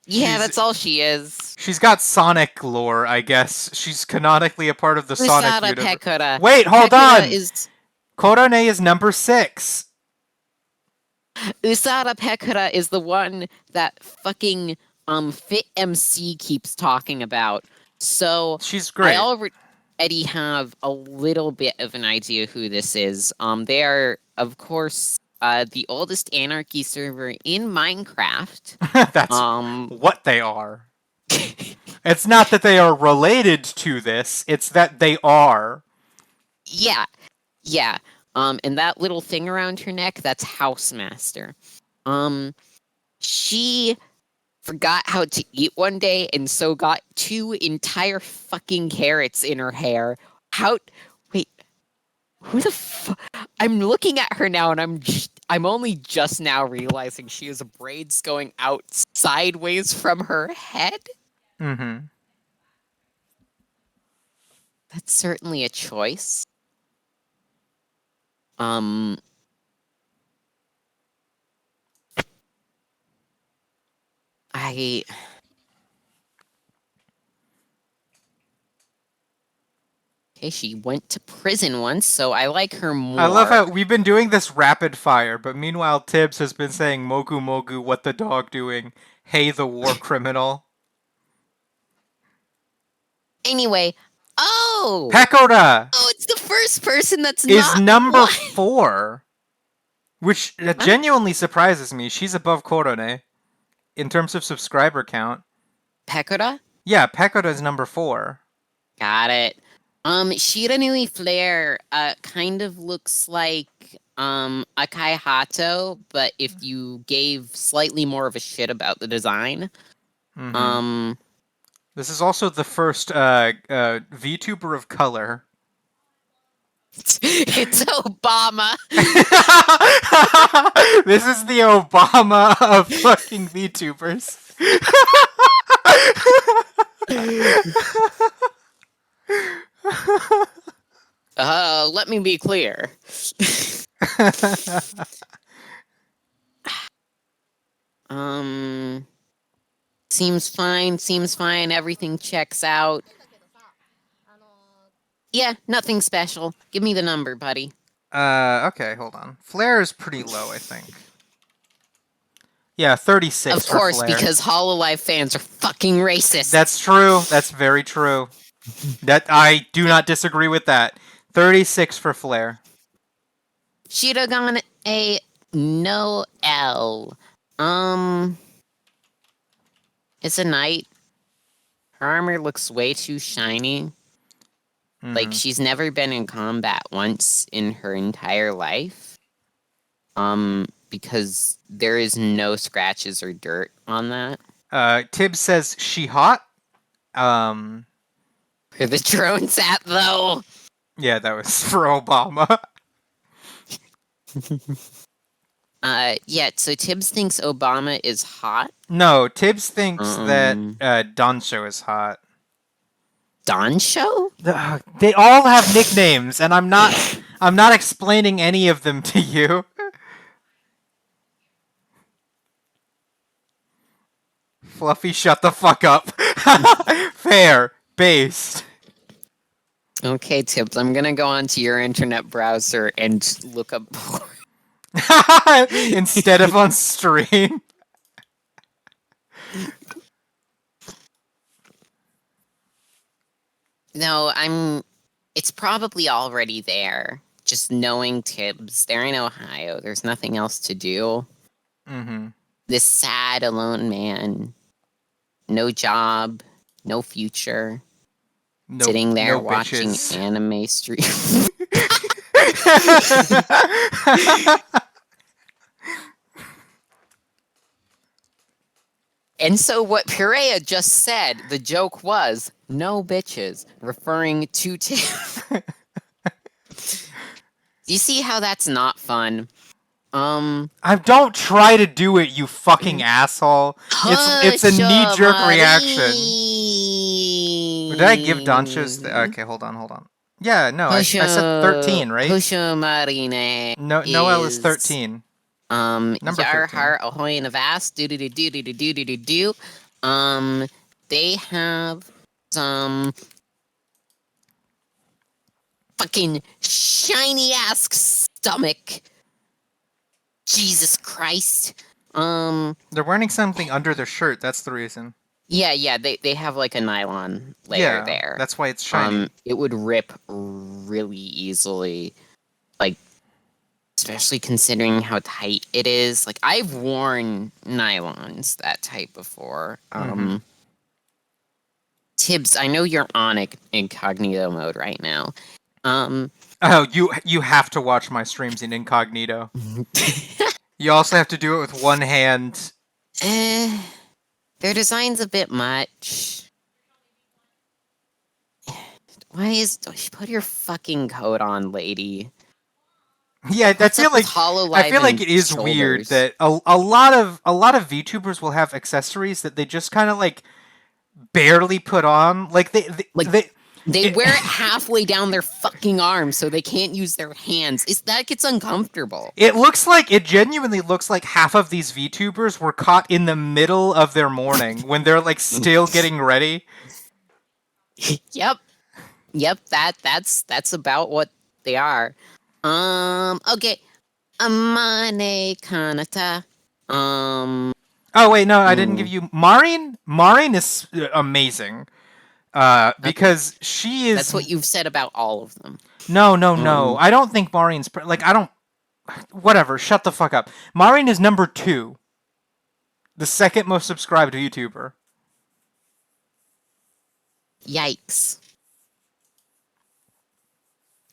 Yeah, that's all she is. She's got Sonic lore, I guess. She's canonically a part of the Sonic Usada universe. Pekora. Wait, hold Pekora on! Is... Korone is number 6. Usada Pekora is the one that fucking Fit MC keeps talking about. So she's great. I already have a little bit of an idea who this is. They are, of course, the oldest anarchy server in Minecraft. That's what they are. It's not that they are related to this, it's that they are. Yeah. And that little thing around her neck, that's Housemaster. She forgot how to eat one day and so got 2 entire fucking carrots in her hair. Wait, who the fuck? I'm looking at her now and I'm only just now realizing she has braids going out sideways from her head. Mm-hmm. That's certainly a choice. Okay, she went to prison once, so I like her more. I love how we've been doing this rapid fire, but meanwhile Tibbs has been saying Mogu Mogu, what the dog doing? Hey, the war criminal. Anyway, Pekora! Oh, it's the first person that's is not number one. 4. Which genuinely surprises me. She's above Korone in terms of subscriber count. Pekora? Yeah, Pekora is number 4. Got it. Shiranui Flare kind of looks like Akai Hato, but if you gave slightly more of a shit about the design, Mm-hmm. This is also the first VTuber of color. it's Obama. This is the Obama of fucking VTubers. Let me be clear. Um, seems fine, everything checks out. Yeah, nothing special. Give me the number, buddy. Okay, hold on. Flare is pretty low, I think. Yeah, 36 Of for course, Flare. because Hololive fans are fucking racist. That's true. That's very true. That I do not disagree with that. 36 for Flare. She'd have gone a no L. It's a knight. Her armor looks way too shiny. Like Mm-hmm. she's never been in combat once in her entire life. Because there is no scratches or dirt on that. Tibbs says she hot. Um, Where the drone's at, though. yeah, that was for Obama. Yeah, so Tibbs thinks Obama is hot. No, Tibbs thinks that Um, Doncho is hot. Don Show? They all have nicknames, and I'm not explaining any of them to you. Fluffy, shut the fuck up. Fair, based. Okay, Tibbs, I'm gonna go onto your internet browser and look up porn. Instead of on stream. No, it's probably already there. Just knowing Tibbs, they're in Ohio. There's nothing else to do. Mm-hmm. This sad, alone man. No job, no future. No, Sitting there no watching bitches. anime stream. And so what Pirea just said, the joke was, no bitches, referring to Tim. You see how that's not fun? I don't try to do it, you fucking asshole. It's a knee-jerk reaction. Did I give Doncho's? Okay, hold on. Yeah, no, I said 13, right? Hosho Marine No, Noel is 13. Number 13. Yarhar Ahoy Navas do do do do do do do do do. They have some fucking shiny ass stomach. Jesus Christ. They're wearing something under their shirt. That's the reason. Yeah, they have like a nylon layer Yeah, there. that's why it's shiny. It would rip really easily. Like, especially considering how tight it is. Like, I've worn nylons that tight before. Tibbs, I know you're on incognito mode right now. Oh, you have to watch my streams in incognito. You also have to do it with one hand. Their design's a bit much. Put your fucking coat on, lady? Yeah, I feel like it is weird that a lot of VTubers will have accessories that they just kind of like barely put on. Like they wear it halfway down their fucking arms so they can't use their hands. That gets uncomfortable. It genuinely looks like half of these VTubers were caught in the middle of their morning when they're like still getting ready. Yep. That's about what they are. Okay. Amane Kanata. Oh wait, no, I didn't give you Marin. Marin is amazing. Because she is. That's what you've said about all of them. No. I don't think Marin's like I don't. Whatever. Shut the fuck up. Marin is number 2, the second most subscribed YouTuber. Yikes.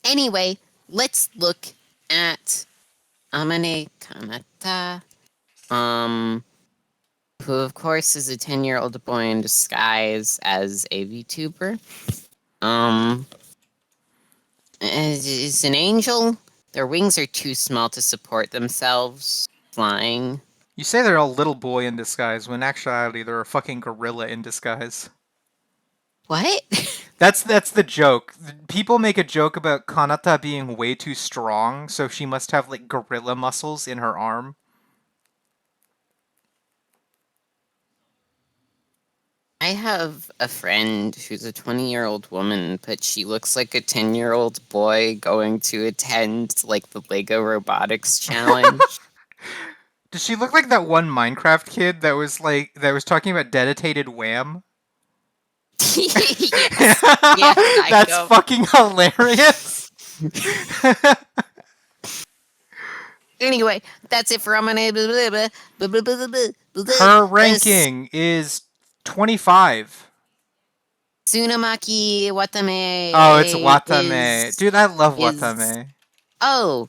Anyway, let's look at Amane Kanata, who of course is a 10-year-old boy in disguise as a VTuber. Is an angel. Their wings are too small to support themselves flying. You say they're a little boy in disguise, when in actuality they're a fucking gorilla in disguise. What? That's the joke. People make a joke about Kanata being way too strong, so she must have like gorilla muscles in her arm. I have a friend who's a 20-year-old woman, but she looks like a 10-year-old boy going to attend like the Lego Robotics Challenge. Does she look like that one Minecraft kid that was talking about dedicated wham? Yes. Yeah, That's kind fucking hilarious. Anyway, that's it for Amane. Her ranking is 25. Tsunamaki Oh, it's Watame Watame. Dude, I love is Watame. oh,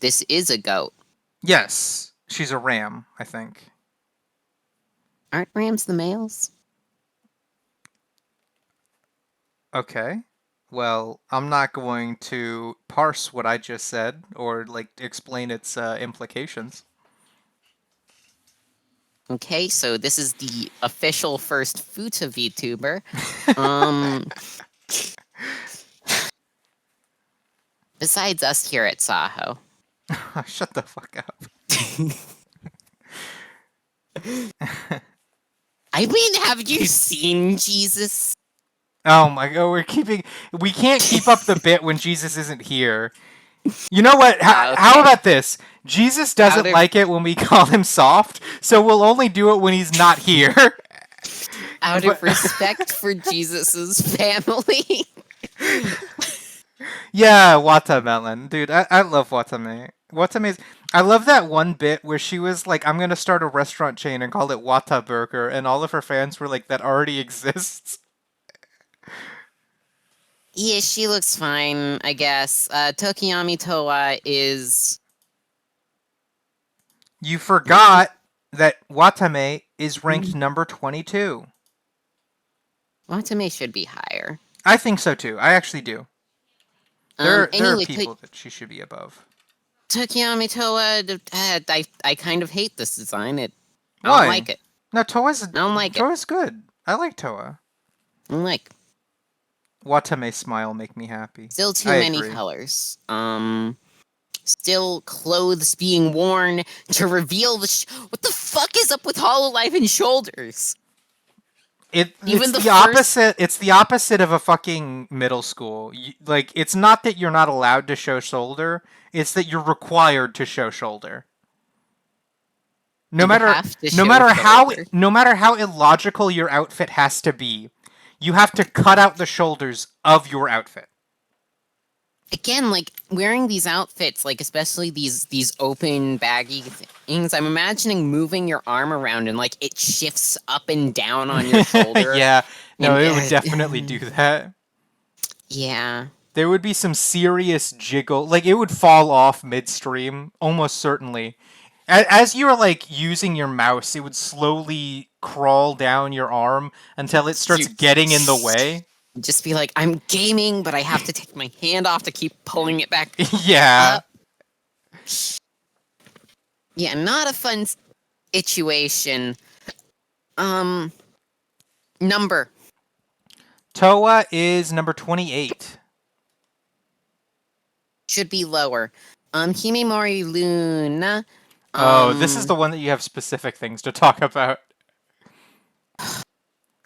this is a goat. Yes, she's a ram, I think. Aren't rams the males? Okay. Well, I'm not going to parse what I just said or like explain its implications. Okay, so this is the official first Futa VTuber. Um, besides us here at Saho. Shut the fuck up. I mean, have you seen Jesus? Oh my god, we can't keep up the bit when Jesus isn't here. You know what? How Okay. about this? Jesus Out doesn't of like it when we call him soft, so we'll only do it when he's not here. out But of respect for Jesus's family. yeah, watermelon, dude. I love Watame. Watame's. I love that one bit where she was like, "I'm gonna start a restaurant chain and call it Wata Burger," and all of her fans were like, "That already exists." Yeah, she looks fine, I guess. Tokiyami Towa is You forgot that Watame is ranked number 22. Watame should be higher. I think so too. I actually do. There are Anyway, people that she should be above. Tokiyami Towa, I kind of hate this design. I don't Why? like it. No, I don't like it. Toa's good. I like Toa. I don't like Watame smile make me happy. still too I many agree. colors. Still clothes being worn to reveal what the fuck is up with Hololive and shoulders? It's Even the the first opposite. It's the opposite of a fucking middle school. Like it's not that you're not allowed to show shoulder. It's that you're required to show shoulder. No you matter have to show shoulder. no matter how illogical your outfit has to be, you have to cut out the shoulders of your outfit. Again, like wearing these outfits, like especially these open baggy things, I'm imagining moving your arm around and like it shifts up and down on your shoulder. Yeah, no, And it would definitely do that. yeah. There would be some serious jiggle. Like it would fall off midstream, almost certainly. As you're like using your mouse, it would slowly crawl down your arm until it starts You getting in the way. just be like, I'm gaming, but I have to take my hand off to keep pulling it back Yeah. up. Yeah, not a fun situation. Number. Toa is number 28. Should be lower. Himemori Luna. Oh, this is the one that you have specific things to talk about.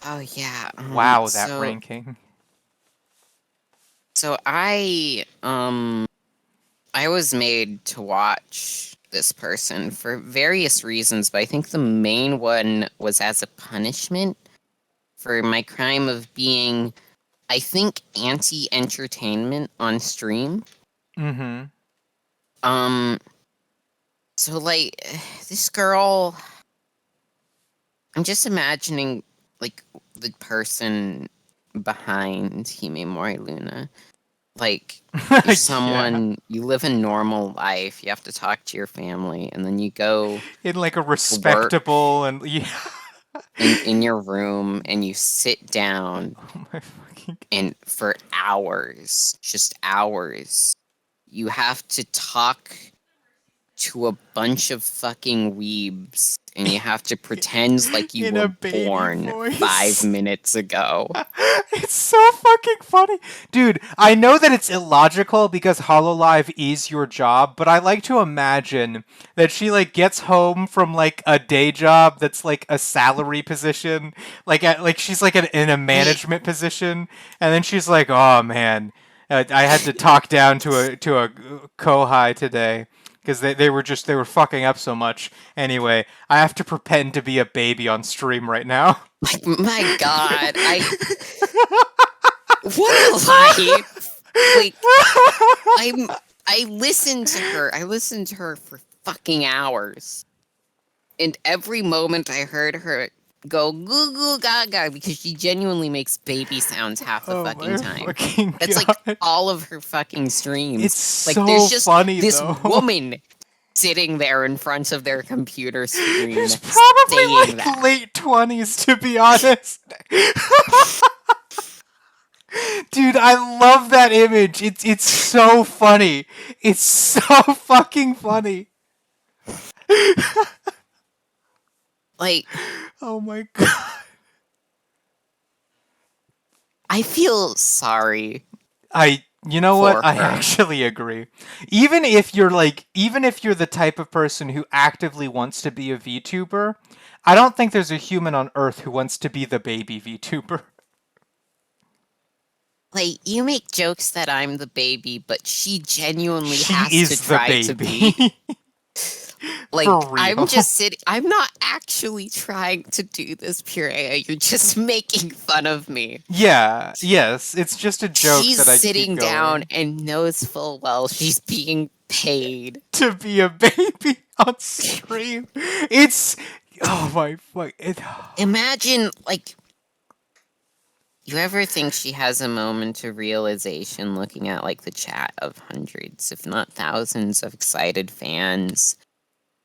Oh yeah. Wow, that ranking. So I was made to watch this person for various reasons, but I think the main one was as a punishment for my crime of being, I think, anti-entertainment on stream. Mm-hmm. So like this girl, I'm just imagining like the person behind Himemori Luna. Like, you're Yeah, someone, you live a normal life, you have to talk to your family, and then you go in like a to work respectable and yeah. in your room and you sit down Oh my fucking. and for hours, just hours, you have to talk to a bunch of fucking weebs and you have to pretend like you In were a baby born 5 voice. minutes ago. It's so fucking funny. Dude, I know that it's illogical because Hololive is your job, but I like to imagine that she like gets home from like a day job that's like a salary position, like she's like in a I management position, and then she's like, "Oh man, I had to talk down to a kohai today." Because they were fucking up so much. Anyway, I have to pretend to be a baby on stream right now. my god, what a life. Like, I'm I listened to her. I listened to her for fucking hours. And every moment I heard her go goo goo gaga because she genuinely makes baby sounds half the Oh fucking my time. fucking That's like god. all of her fucking streams. It's Like, there's so just funny this though. woman sitting there in front of their computer He's screen probably saying like that. late 20s to be honest. Dude, I love that image. It's so funny. It's so fucking funny. Like, Oh my god. I feel sorry You know what? for I her. actually agree. Even if you're the type of person who actively wants to be a VTuber, I don't think there's a human on earth who wants to be the baby VTuber. Like, you make jokes that I'm the baby, but she genuinely She has to is the try to be. baby. For Like, I'm real. just sitting, I'm not actually trying to do this, Puree. You're just making fun of me. Yeah, yes, it's just a joke She's that I keep sitting down going. and knows full well she's being paid. To be a baby on stream. It's oh my fuck it. Imagine, like, you ever think she has a moment of realization looking at, like, the chat of hundreds, if not thousands, of excited fans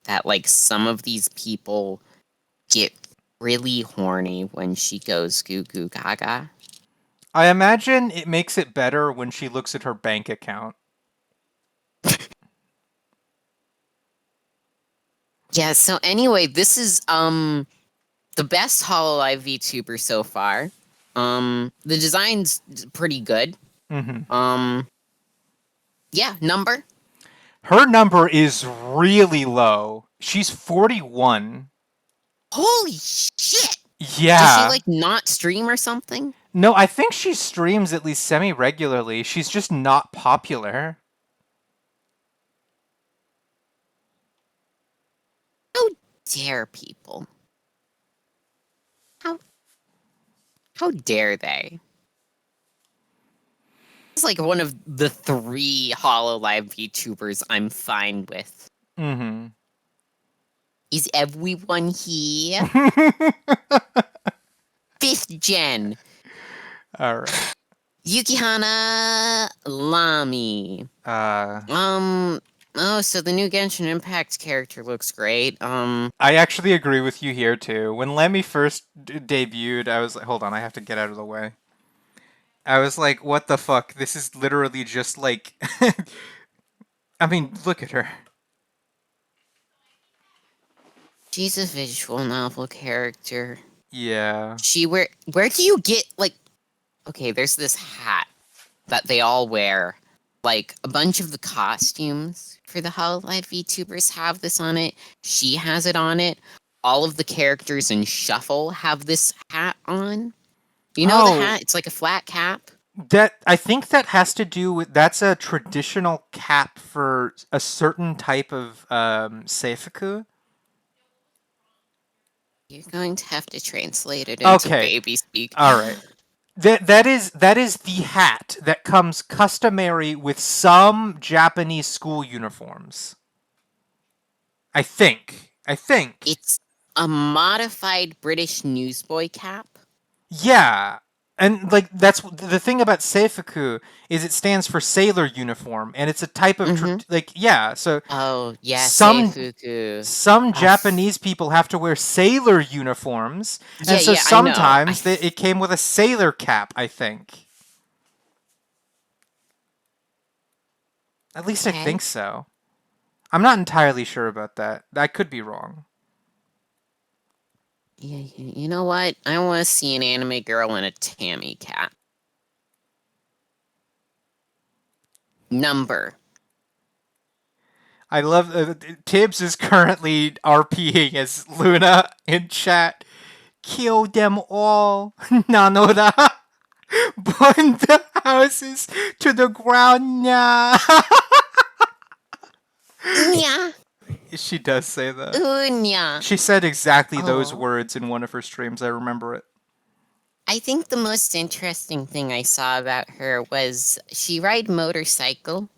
that, like, some of these people get really horny when she goes goo goo gaga? I imagine it makes it better when she looks at her bank account. Yeah, so anyway, this is the best Hololive VTuber so far. The design's pretty good. Hmm. Um, yeah, number. Her number is really low. She's 41. Holy shit! Does she Yeah. like not stream or something? No, I think she streams at least semi regularly. She's just not popular. How dare people? How how dare they? It's like one of the 3 Hololive VTubers I'm fine with. Hmm. Is everyone here? 5th gen. All right. Yukihana Lami. Uh, Oh, so the new Genshin Impact character looks great. I actually agree with you here too. When Lemmy first debuted, I was like, hold on, I have to get out of the way. I was like, what the fuck? This is literally just like. I mean, look at her. she's a visual novel character. Yeah. Where do you get, like, okay, there's this hat that they all wear. Like, a bunch of the costumes for the Hololive VTubers have this on it. She has it on it. All of the characters in Shuffle have this hat on. You know the Oh, hat? It's like a flat cap. that I think that has to do with that's a traditional cap for a certain type of seifuku. You're going to have to translate it into Okay. baby speak. All right. That is the hat that comes customary with some Japanese school uniforms. I think. I think. It's a modified British newsboy cap. Yeah. And like that's the thing about seifuku is it stands for sailor uniform, and it's a type of Mm-hmm. like yeah. So Oh, yeah, some Seifuku. some Ah, f- Japanese people have to wear sailor uniforms, yeah, and so yeah, I know. sometimes it came with a sailor cap. I think. At least I Okay. think so. I'm not entirely sure about that. I could be wrong. Yeah, you know what? I want to see an anime girl in a Tammy cap. Number. I love Tibbs is currently RPing as Luna in chat. Kill them all, Nanora. Burn the houses to the ground, yeah. Unya. She does say that. Unya. She said exactly those Oh. words in one of her streams. I remember it. I think the most interesting thing I saw about her was she ride motorcycle.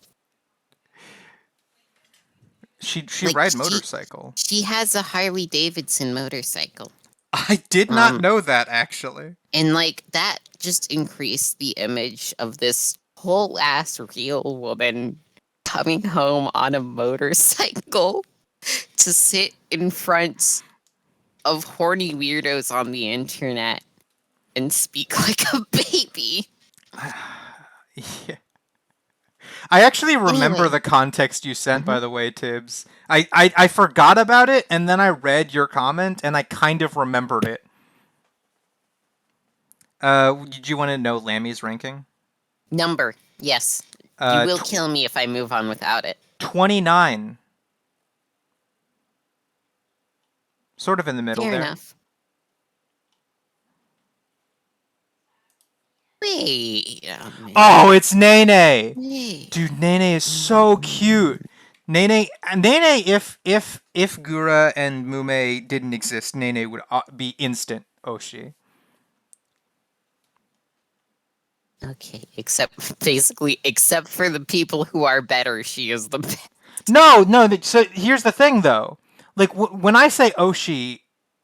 She Like ride motorcycle. she has a Harley Davidson motorcycle. I did not Um know that actually. and like that just increased the image of this whole ass real woman coming home on a motorcycle to sit in front of horny weirdos on the internet and speak like a baby. Yeah. I actually remember Anyway, the context you sent, mhm. by the way, Tibbs. I forgot about it, and then I read your comment, and I kind of remembered it. Did you want to know Lammy's ranking? Number. Yes. You Uh, will tw- kill me if I move on without it. 29. Sort of in the middle Fair there. enough. Wait a Oh, minute. it's Nene! Wait Dude, Nene is a so minute. cute. Nene, if Gura and Mume didn't exist, Nene would be instant Oshi. Okay, except for the people who are better, she is the best. No. So here's the thing, though. Like when I say Oshi,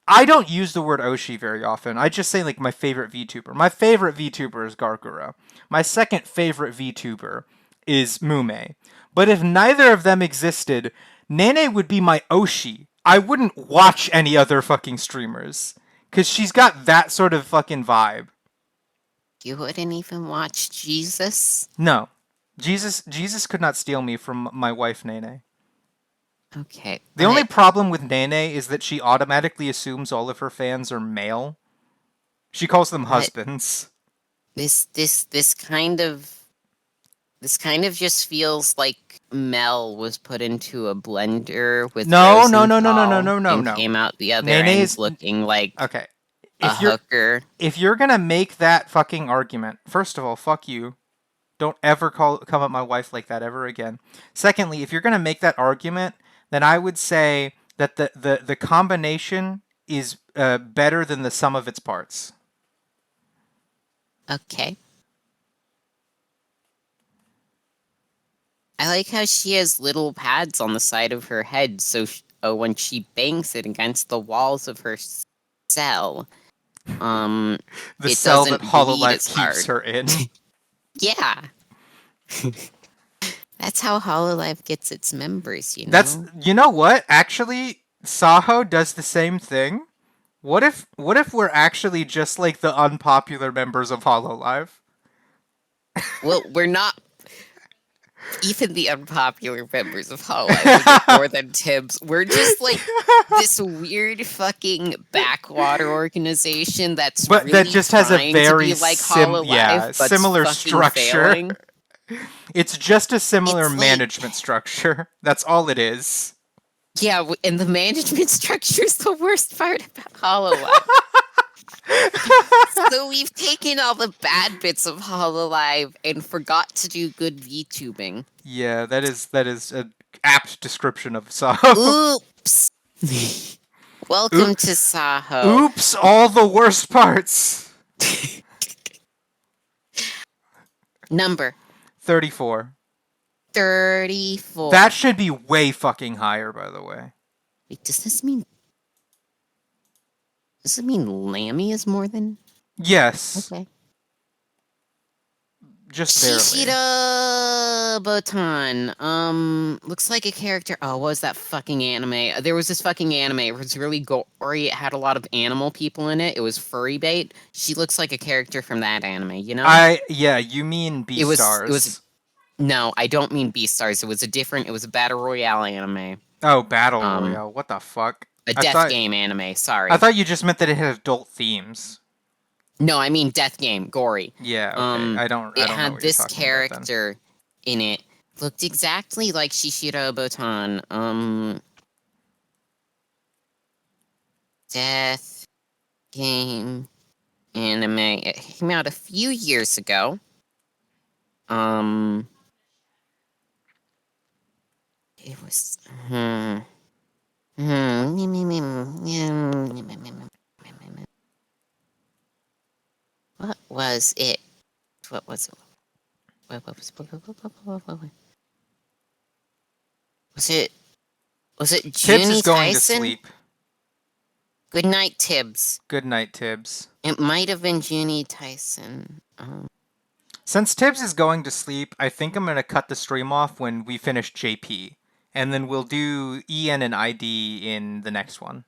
I don't use the word Oshi very often. I just say like my favorite VTuber. My favorite VTuber is Gargura. My second favorite VTuber is Mume. But if neither of them existed, Nene would be my Oshi. I wouldn't watch any other fucking streamers because she's got that sort of fucking vibe. You wouldn't even watch Jesus? No, Jesus could not steal me from my wife Nene. Okay, The only but problem with Nene is that she automatically assumes all of her fans are male. She calls them but husbands. this kind of just feels like Mel was put into a blender with No. Rosenthal and No. came out the other Nene end is looking like okay. a If you're hooker. if you're gonna make that fucking argument, first of all, fuck you. Don't ever come at my wife like that ever again. Secondly, if you're gonna make that argument, then I would say that the combination is better than the sum of its parts. Okay. I like how she has little pads on the side of her head, so when she bangs it against the walls of her cell, um, The it cell that doesn't bleed Hololive as keeps hard. her in. Yeah, that's how Hololive gets its members, you That's know? you know what? Actually, Saho does the same thing. What if we're actually just like the unpopular members of Hololive? Well, we're not even the unpopular members of Hololive would get more than Tibbs. We're just like this weird fucking backwater organization that's But that really just has a trying to very be like Hololive, but's similar fucking structure. failing. It's just a similar It's like, management structure. That's all it is. yeah, and the management structure is the worst part about HoloLive. So we've taken all the bad bits of HoloLive and forgot to do good VTubing. Yeah, that is an apt description of Saho. Oops. Welcome Oop- to Saho. Oops, all the worst parts. Number 34. 34. That should be way fucking higher, by the way. Wait, does it mean Lammy is more than? Yes. Okay. just barely. Shishira Botan. Looks like a character. Oh, what was that fucking anime? There was this fucking anime. It was really gory. It had a lot of animal people in it. It was furry bait. She looks like a character from that anime, you know? Yeah, you mean It was. Beastars. No, I don't mean Beastars. It was a battle royale anime. Oh, Battle Um, Royale. What the fuck? a I death thought game anime. I Sorry. thought you just meant that it had adult themes. No, I mean death game, gory. Yeah, okay. I It don't know had what you're this talking about then. character in it. Looked exactly like Shishiro Botan. Death game anime. It came out a few years ago. It was. What was it? What was it? What was it? Was it Tibbs Junie is going to Tyson? sleep. Good night, Tibbs. Good night, Tibbs. It might have been Junie Tyson. Since Tibbs is going to sleep, I think I'm going to cut the stream off when we finish JP. And then we'll do EN and ID in the next one.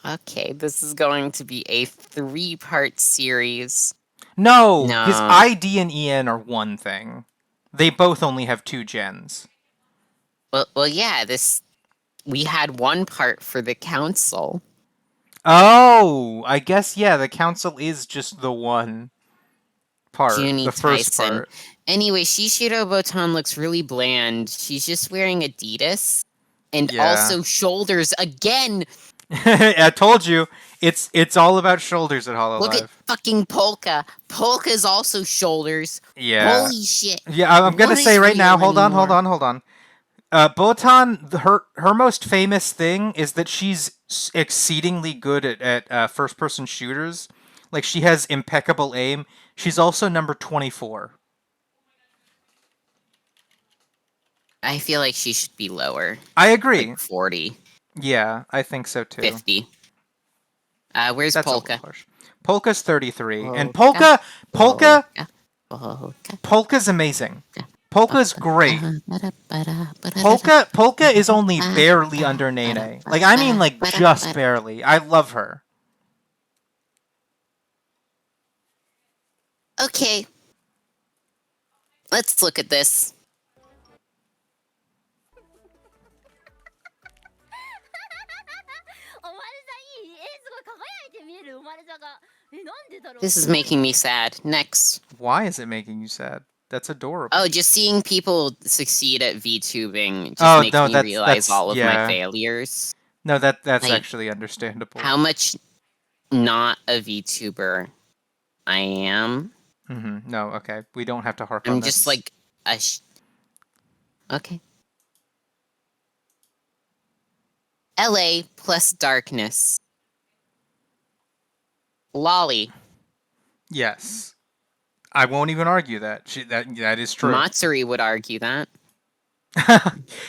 Okay, this is going to be a 3-part series. No, No. because ID and EN are one thing. They both only have 2 gens. Well, yeah. We had one part for the council. Oh, I guess, yeah, the council is just the one part, Junie the first Tyson. part. Anyway, Shishiro Botan looks really bland. She's just wearing Adidas and Yeah. also shoulders again. I told you, it's all about shoulders at Hololive. Look at fucking Polka. Polka's also shoulders. Yeah. Holy shit. Yeah, I'm gonna What say is right now. real anymore? Hold on. Botan, her most famous thing is that she's exceedingly good at first-person shooters. Like, she has impeccable aim. She's also number 24. I feel like she should be lower. I agree. Like 40. Yeah, I think so too. 50. Where's That's Polka? a little harsh. Polka's 33, and Polka's amazing. Polka's great. Polka is only barely under Nene. Like, I mean, like, just barely. I love her. Okay. Let's look at this. This is making me sad. Next. Why is it making you sad? That's adorable. Oh, just seeing people succeed at VTubing just makes me realize all of my failures. No, that's Like, actually understandable. How much not a VTuber I am. No, okay. We don't have to harp on I'm this. just like a okay. LA plus darkness. Lolly. Yes. I won't even argue that. That is true. Matsuri would argue that.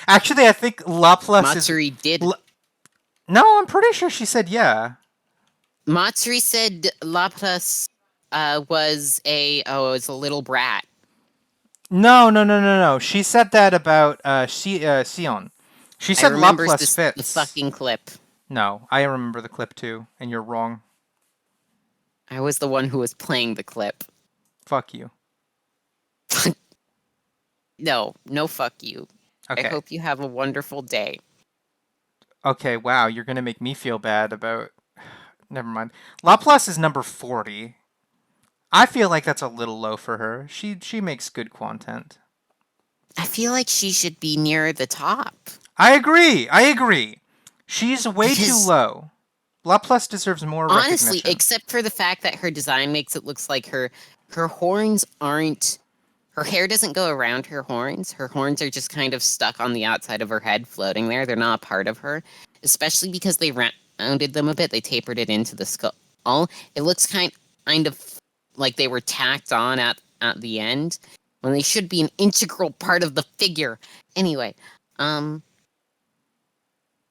Actually, I think Laplace Matsuri did. No, I'm pretty sure she said yeah. Matsuri said Laplace was a little brat. No. She said that about Sion. She said Laplace fits. The fucking clip. No, I remember the clip too, and you're wrong. I was the one who was playing the clip. Fuck you. No, fuck you. Okay. I hope you have a wonderful day. Okay, wow, you're gonna make me feel bad about... Never mind. Laplace is number 40. I feel like that's a little low for her. She makes good content. I feel like she should be near the top. I agree. She's way too low. Laplace deserves more recognition. Honestly, except for the fact that her design makes it looks like her horns aren't... Her hair doesn't go around her horns. Her horns are just kind of stuck on the outside of her head, floating there. They're not a part of her. Especially because they rounded them a bit. They tapered it into the skull. It looks kind of like they were tacked on at the end, when they should be an integral part of the figure. Anyway,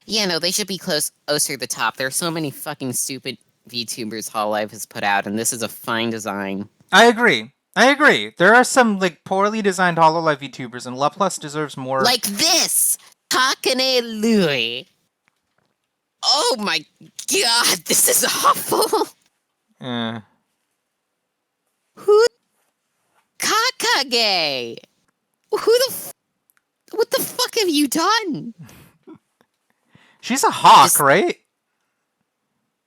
yeah, no, they should be closer to the top. There are so many fucking stupid VTubers Hololive has put out, and this is a fine design. I agree. I agree. There are some like poorly designed Hololive VTubers, and Laplace deserves more. Like this! Hakane Lui. Oh my god, this is awful! Eh. Who? Kakage! What the fuck have you done? She's a hawk, This, right?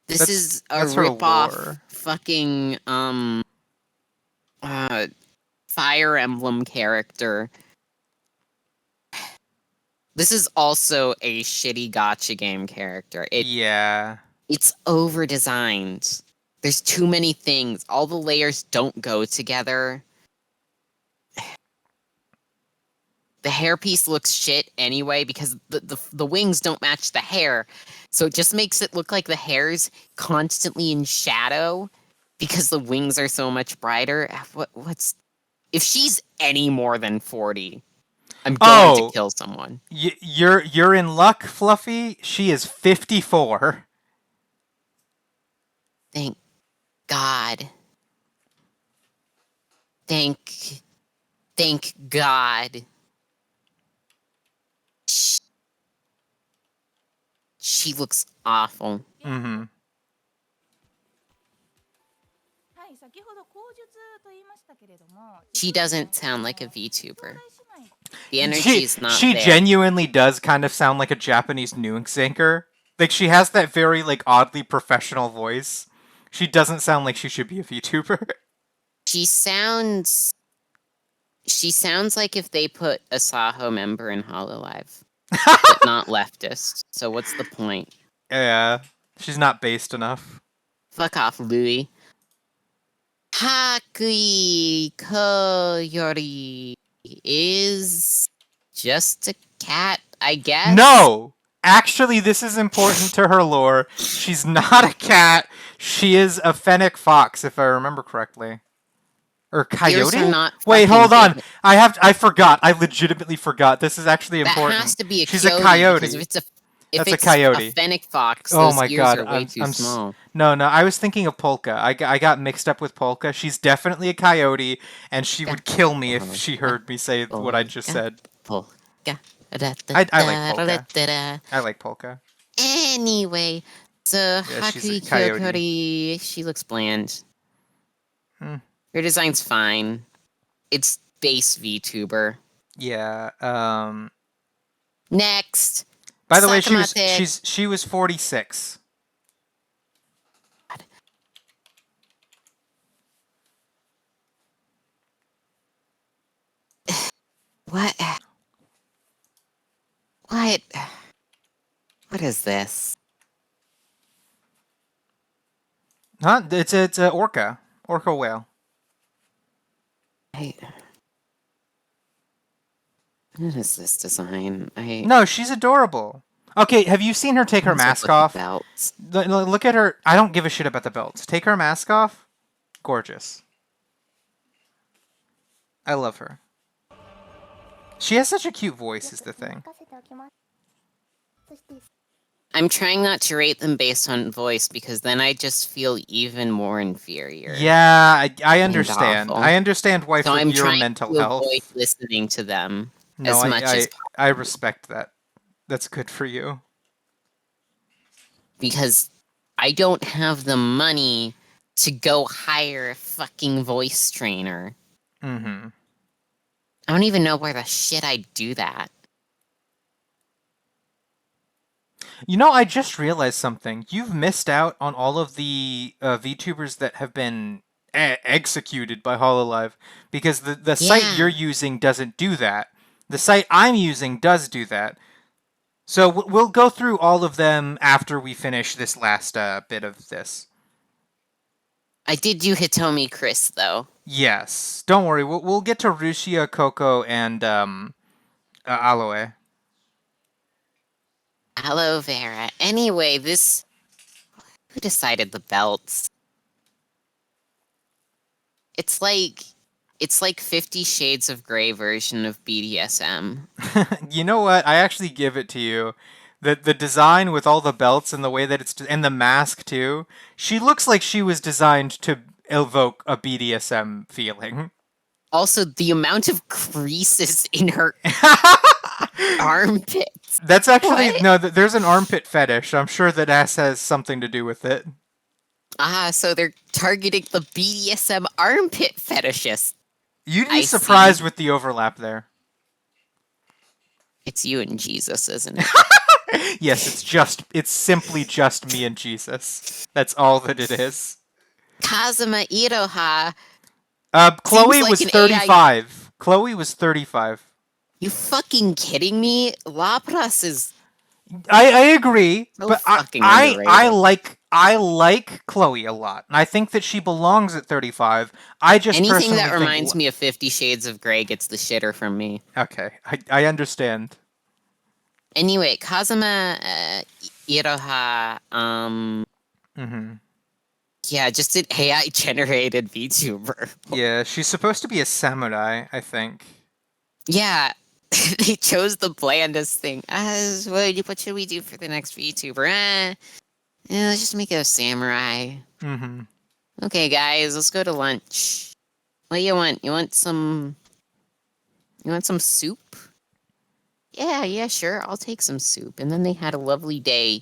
this is a that's her rip-off lore. fucking, Fire Emblem character. This is also a shitty gotcha game character. Yeah. It's over-designed. There's too many things. All the layers don't go together. The hairpiece looks shit anyway because the wings don't match the hair. So it just makes it look like the hair's constantly in shadow because the wings are so much brighter. What's if she's any more than 40, I'm going to kill someone. You're in luck, Fluffy. She is 54. Thank God. Thank God. She looks awful. Mm-hmm. She doesn't sound like a VTuber. The energy is not she there. Genuinely does kind of sound like a Japanese news anchor. Like, she has that very, like, oddly professional voice. She doesn't sound like she should be a VTuber. She sounds like if they put a Saho member in Hololive, but not leftist. So what's the point? Yeah, she's not based enough. Fuck off, Louis. Hakui Koyori is just a cat, I guess? No! Actually, this is important to her lore. She's not a cat. She is a fennec fox, if I remember correctly. Or coyote? Wait, hold on. I forgot. I legitimately forgot. This is actually important. That has to be a She's coyote, a coyote. because if That's it's a coyote. a fennec fox, oh those my ears god, are way too small. No, I was thinking of Polka. I got mixed up with Polka. She's definitely a coyote, and she would kill me if she heard me say what I just said. Polka. I like Polka. I like Polka. Anyway, so Hakui Koyori, she looks bland. Her design's fine. It's base VTuber. Yeah. Next. By the way, she was 46. God. What? What is this? Huh? It's a orca whale. What is this design? No, she's adorable. Okay, have you seen her take her mask off? Look at her. I don't give a shit about the belts. Take her mask off. Gorgeous. I love her. She has such a cute voice, is the thing. I'm trying not to rate them based on voice because then I just feel even more inferior. Yeah, I understand. I understand why for your mental health. I'm trying to avoid listening to them no, as much as possible. I respect that. That's good for you. Because I don't have the money to go hire a fucking voice trainer. Mm-hmm. I don't even know where the shit I'd do that. You know, I just realized something. You've missed out on all of the VTubers that have been executed by Hololive, because the site you're using doesn't do that. The site I'm using does do that. So we'll go through all of them after we finish this last bit of this. I did do Hitomi Chris, though. Yes. Don't worry. We'll get to Rushia, Coco, and Aloe. Aloe Vera. Anyway, who decided the belts? It's like 50 Shades of Grey version of BDSM. You know what? I actually give it to you. The design with all the belts and the way that it's and the mask too. She looks like she was designed to evoke a BDSM feeling. Also, the amount of creases in her armpits. That's actually What? no. There's an armpit fetish. I'm sure that ass has something to do with it. Ah, so they're targeting the BDSM armpit fetishists. You'd be I see. surprised with the overlap there. It's you and Jesus, isn't it? Yes, it's simply just me and Jesus. That's all that it is. Kazuma Iroha seems Chloe like was an AI. 35. Chloe was 35. You fucking kidding me? Lapras is I agree, so but fucking underrated. I like Chloe a lot. I think that she belongs at 35. I just Anything personally that think reminds me of 50 Shades of Grey gets the shitter from me. okay, I understand. Anyway, Kazuma Iroha, Hmm. yeah, just an AI generated VTuber. Yeah, she's supposed to be a samurai, I think. Yeah, they chose the blandest thing. What should we do for the next VTuber? Yeah, let's just make it a samurai. Hmm. Okay, guys, let's go to lunch. What do you want? You want some soup? Yeah, sure. I'll take some soup. And then they had a lovely day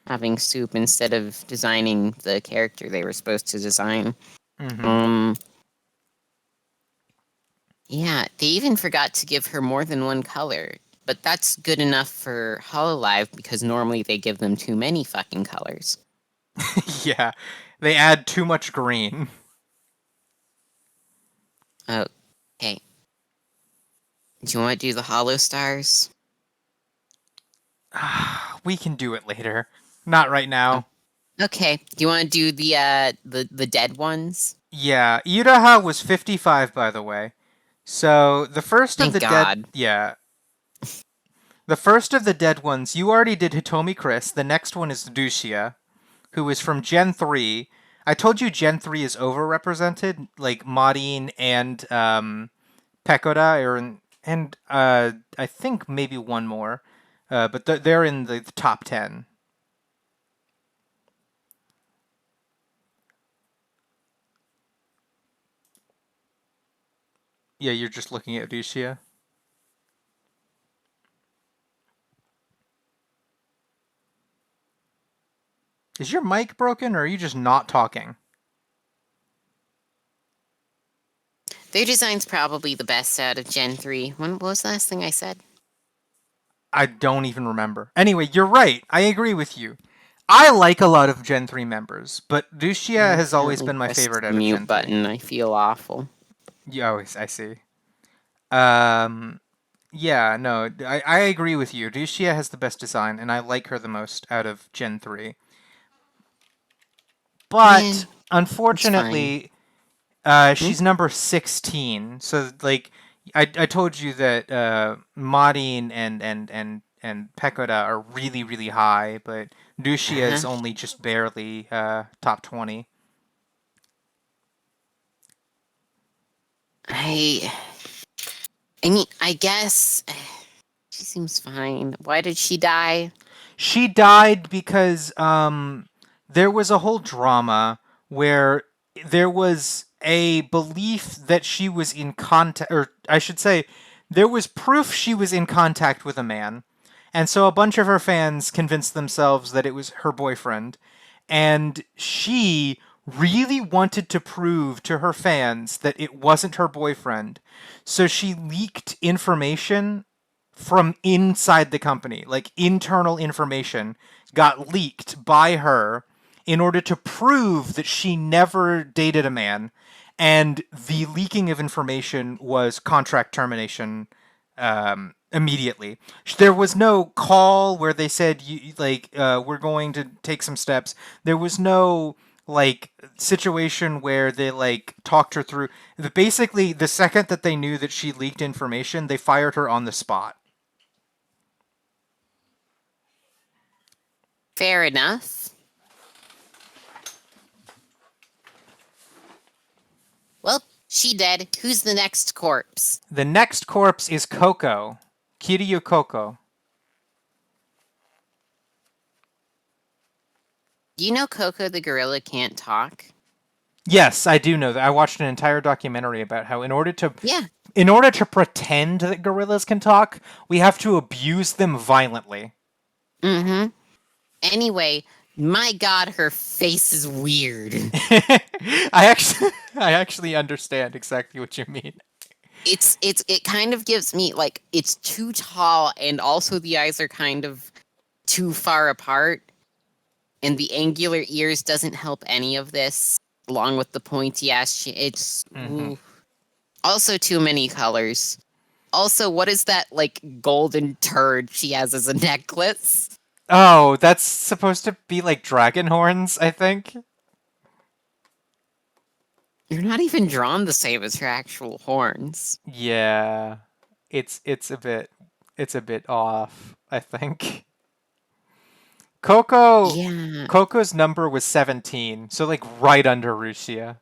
having soup instead of designing the character they were supposed to design. Hmm. Um, yeah, they even forgot to give her more than one color. But that's good enough for Hololive because normally they give them too many fucking colors. Yeah, they add too much green. Okay. Do you want to do the Hollow Stars? We can do it later. Not right Oh, now. okay. Do you want to do the dead ones? Yeah, Iraha was 55, by the way. So the first of Thank the dead, God. yeah, the first of the dead ones. You already did Hitomi Chris. The next one is Dushia, who is from Gen 3. I told you Gen 3 is overrepresented, like Marin and Pekoda, and I think maybe one more, but they're in the top 10. Yeah, you're just looking at Dushia. Is your mic broken, or are you just not talking? Their design's probably the best out of Gen 3. What was the last thing I said? I don't even remember. Anyway, you're right. I agree with you. I like a lot of Gen 3 members, but I Dushia has always accidentally been my pressed favorite the out of mute Gen 3. button. I feel awful. Yeah, always, I see. Um, yeah, no, I agree with you. Dushia has the best design, and I like her the most out of Gen 3. Yeah, But, it's fine. unfortunately, Hmm? she's number 16. So, like, I told you that Marin and Pekoda are really, really high, but Dushia Uh-huh. is only just barely top 20. I I mean, I guess she seems fine. Why did she die? She died because there was a whole drama where there was a belief that she was in contact, or I should say, there was proof she was in contact with a man. And so a bunch of her fans convinced themselves that it was her boyfriend. And she really wanted to prove to her fans that it wasn't her boyfriend. So she leaked information from inside the company, like internal information got leaked by her in order to prove that she never dated a man. And the leaking of information was contract termination immediately. There was no call where they said, we're going to take some steps. There was no like situation where they like talked her through. Basically, the second that they knew that she leaked information, they fired her on the spot. Fair enough. Well, she dead. Who's the next corpse? The next corpse is Coco, Kiryu Coco. Do you know Coco the gorilla can't talk? Yes, I do know that. I watched an entire documentary about how Yeah. in order to pretend that gorillas can talk, we have to abuse them violently. Mm-hmm. Anyway, my God, her face is weird. I actually understand exactly what you mean. It kind of gives me like it's too tall, and also the eyes are kind of too far apart, and the angular ears doesn't help any of this. Along with the pointy ass, it's Hmm. ooh. Also too many colors. Also, what is that like golden turd she has as a necklace? Oh, that's supposed to be like dragon horns, I think. You're not even drawn the same as her actual horns. Yeah. It's a bit off, I think. Coco Yeah. Coco's number was 17, so like right under Rusia.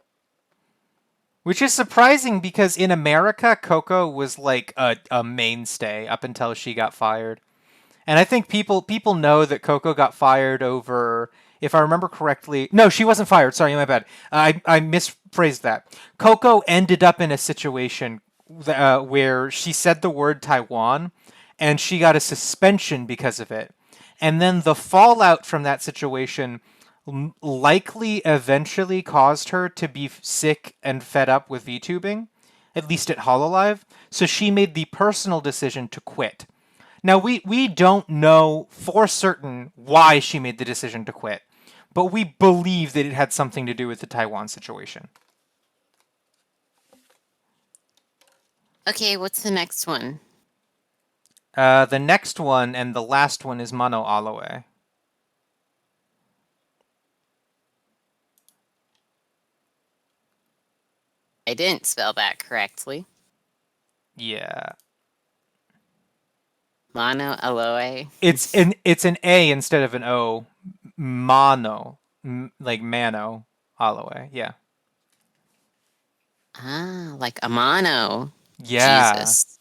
Which is surprising because in America, Coco was like a mainstay up until she got fired. And I think people know that Coco got fired over, if I remember correctly. No, she wasn't fired. Sorry, my bad. I misphrased that. Coco ended up in a situation where she said the word Taiwan, and she got a suspension because of it. And then the fallout from that situation likely eventually caused her to be sick and fed up with VTubing, at least at Hololive. So she made the personal decision to quit. Now, we don't know for certain why she made the decision to quit, but we believe that it had something to do with the Taiwan situation. Okay, what's the next one? The next one and the last one is Mano Aloe. I didn't spell that correctly. Yeah. Mono aloe. It's an A instead of an O. Mano. Like Mano Aloe. Yeah. Ah, like a mono. Yeah. Jesus.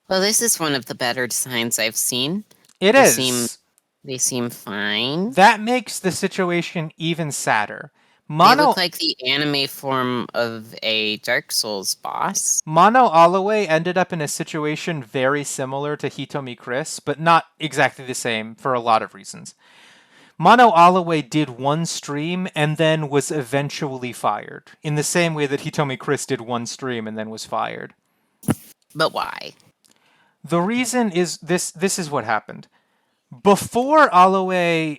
Well, this is one of the better designs I've seen. It They seem is. they seem fine. That makes the situation even sadder. They look Mono like the anime form of a Dark Souls boss. Mono Aloe ended up in a situation very similar to Hitomi Chris, but not exactly the same for a lot of reasons. Mono Aloe did one stream and then was eventually fired, in the same way that Hitomi Chris did one stream and then was fired. But why? The reason is this is what happened. Before Aloe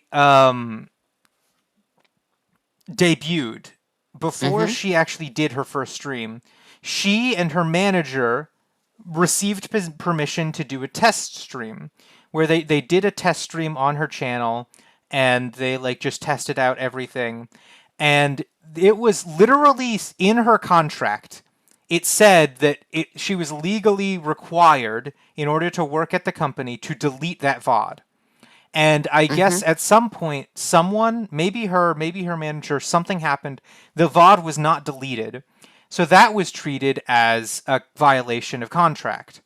debuted, before Mm-hmm. she actually did her first stream, she and her manager received permission to do a test stream where they did a test stream on her channel and they like just tested out everything, and it was literally in her contract. It said that she was legally required in order to work at the company to delete that VOD. And I Mm-hmm. guess at some point, someone, maybe her manager, something happened. The VOD was not deleted. So that was treated as a violation of contract.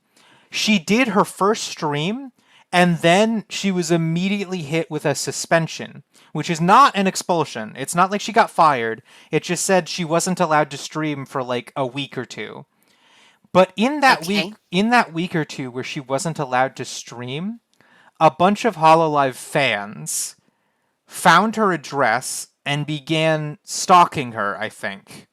She did her first stream, and then she was immediately hit with a suspension, which is not an expulsion. It's not like she got fired. It just said she wasn't allowed to stream for like a week or two. But Okay. in that week or two where she wasn't allowed to stream, a bunch of Hololive fans found her address and began stalking her, I think.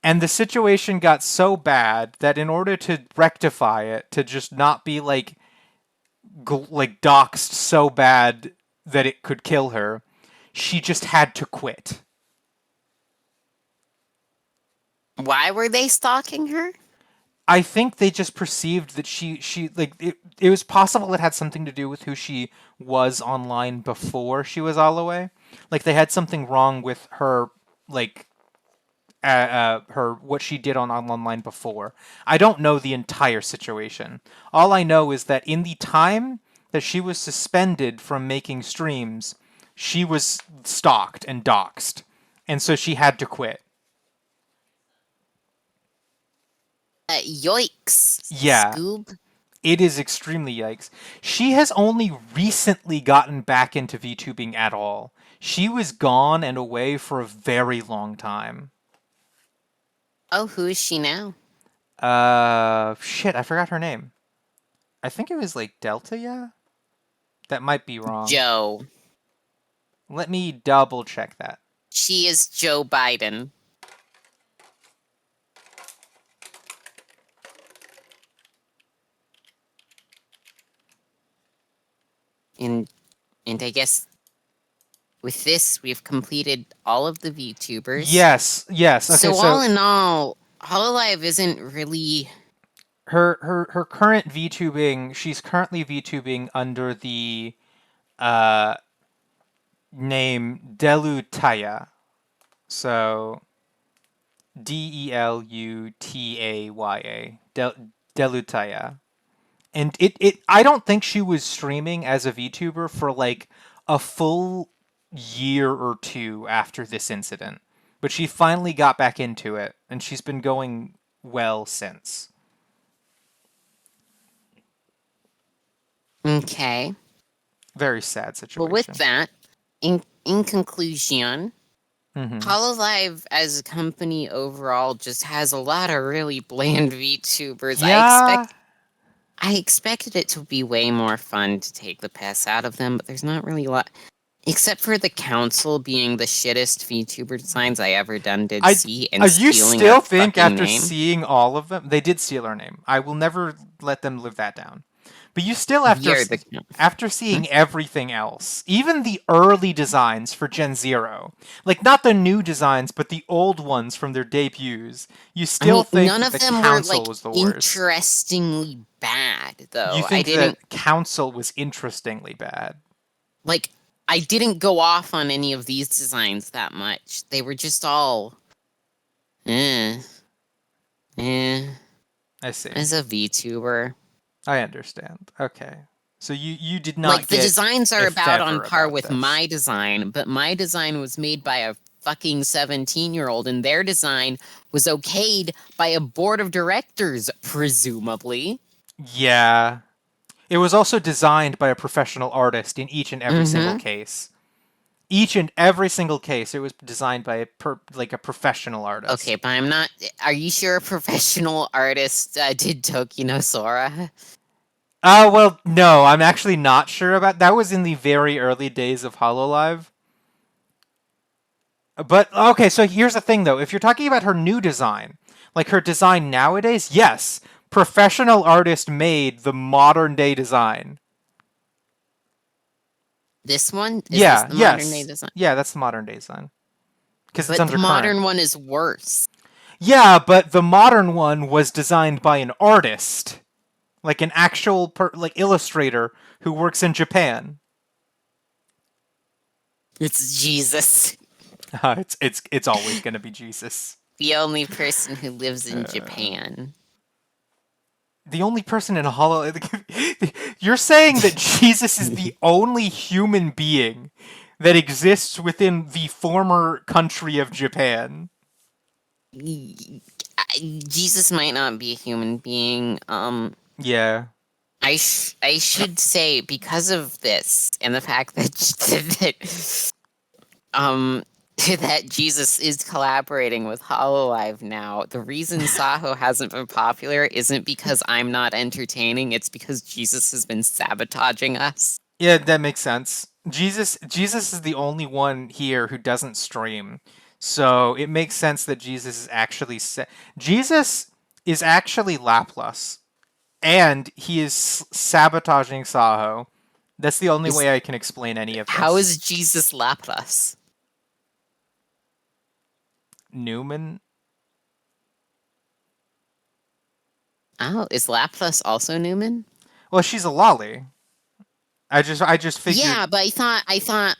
And the situation got so bad that in order to rectify it, to just not be like doxxed so bad that it could kill her, she just had to quit. Why were they stalking her? I think they just perceived that she like it was possible it had something to do with who she was online before she was all the way. Like they had something wrong with her like her what she did on online before. I don't know the entire situation. All I know is that in the time that she was suspended from making streams, she was stalked and doxxed. And so she had to quit. Yoicks, Yeah. Scoob. It is extremely yikes. She has only recently gotten back into VTubing at all. She was gone and away for a very long time. Oh, who is she now? Shit, I forgot her name. I think it was like Delta, yeah? That might be wrong. Joe. Let me double check that. She is Joe Biden. And I guess with this, we've completed all of the VTubers. Yes. Okay, so all in all, Hololive isn't really her current VTubing. She's currently VTubing under the name Delutaya. So Delutaya. Delutaya. And it I don't think she was streaming as a VTuber for like a full year or two after this incident. But she finally got back into it, and she's been going well since. okay. Very sad situation. Well, with that, in conclusion, Mm-hmm. Hololive as a company overall just has a lot of really bland VTubers. Yeah. I expected it to be way more fun to take the piss out of them, but there's not really a lot. Except for the council being the shittest VTuber designs I ever did see, and you stealing still our think fucking after name. seeing all of them, they did steal our name. I will never let them live that down. But you still, after seeing everything else, even the early designs for Gen Zero, like not the new designs, but the old ones from their debuts, you still think none that of the them were council like was the worst. interestingly bad, though. You think the council was interestingly bad? Like, I didn't go off on any of these designs that much. They were just all, I see. As a VTuber. I understand. Okay. So you did not like the designs are about on par with this. my design, but my design was made by a fucking 17-year-old, and their design was okayed by a board of directors, presumably. Yeah. It was also designed by a professional artist in each and every single case. Each and every single case, it was designed by a professional artist. Okay, but I'm not. Are you sure a professional artist did Toki no Sora? Well, no, I'm actually not sure about that. Was in the very early days of Hololive. But okay, so here's the thing though. If you're talking about her new design, like her design nowadays, yes, professional artist made the modern day design. This one? Is this the modern day design? Yeah, that's the modern day design. Because the modern one is worse. Yeah, but the modern one was designed by an artist, like an actual illustrator who works in Japan. It's Jesus. It's always gonna be Jesus. The only person who lives in Japan. The only person in You're saying that Jesus is the only human being that exists within the former country of Japan. Jesus might not be a human being. Yeah. I should say, because of this and the fact that that Jesus is collaborating with Hololive now, the reason Saho hasn't been popular isn't because I'm not entertaining, it's because Jesus has been sabotaging us. Yeah, that makes sense. Jesus is the only one here who doesn't stream. So it makes sense that Jesus is actually Jesus is actually Laplace, and he is sabotaging Saho. That's the only way I can explain any of this. How is Jesus Laplace? Newman? Oh, is Laplace also Newman? Well, she's a lolly. I just figured. Yeah, but I thought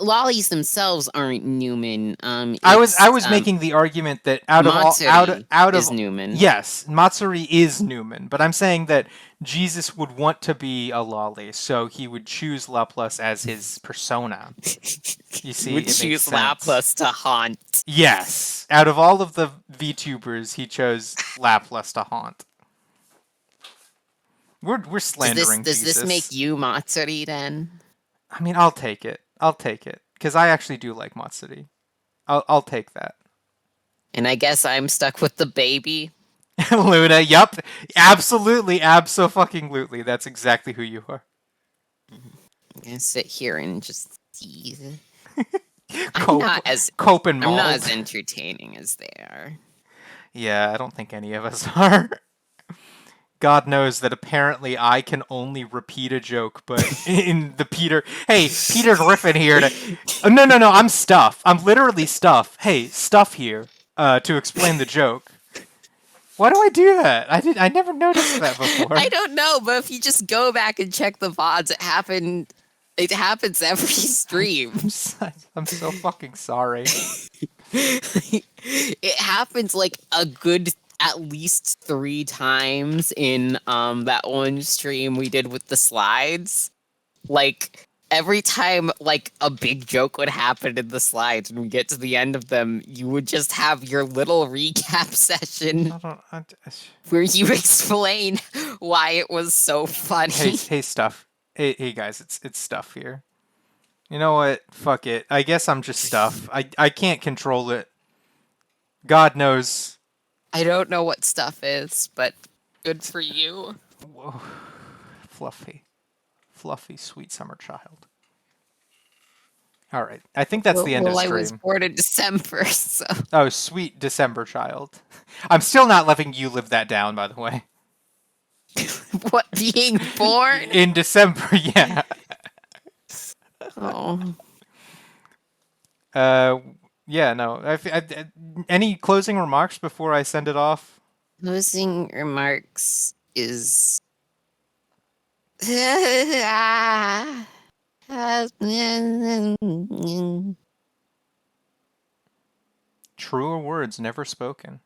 lollies themselves aren't Newman. I was making the argument that out of Newman. Yes, Matsuri is Newman, but I'm saying that Jesus would want to be a lolly, so he would choose Laplace as his persona. You see, would choose Laplace to haunt. Yes, out of all of the VTubers, he chose Laplace to haunt. We're slandering Does this make Jesus. you Matsuri then? I mean, I'll take it. I'll take it because I actually do like Matsuri. I'll take that. And I guess I'm stuck with the baby. Luna, yup, absolutely, abso-fucking-lutely. That's exactly who you are. I'm gonna sit here and just tease. Cope, and I'm not mauled. as entertaining as they are. Yeah, I don't think any of us are. God knows that apparently I can only repeat a joke, but in the Peter Griffin here to. Oh, no, I'm Stuff. I'm literally Stuff. Hey, Stuff here to explain the joke. Why do I do that? I never noticed that before. I don't know, but if you just go back and check the VODs, it happens every stream. I'm so fucking sorry. It happens like a good at least 3 times in that one stream we did with the slides. Like every time like a big joke would happen in the slides and we get to the end of them, you would just have your little recap session where you explain why it was so funny. Hey, Stuff. Hey, guys, it's Stuff here. You know what? Fuck it. I guess I'm just Stuff. I can't control it. God knows. I don't know what Stuff is, but good for you. Whoa. Fluffy, sweet summer child. All right. I think that's the end of stream. I was born in December, so. Oh, sweet December child. I'm still not letting you live that down, by the way. What, being born? In December, yeah. Oh. Yeah, no. Any closing remarks before I send it off? Closing remarks is. Truer words never spoken.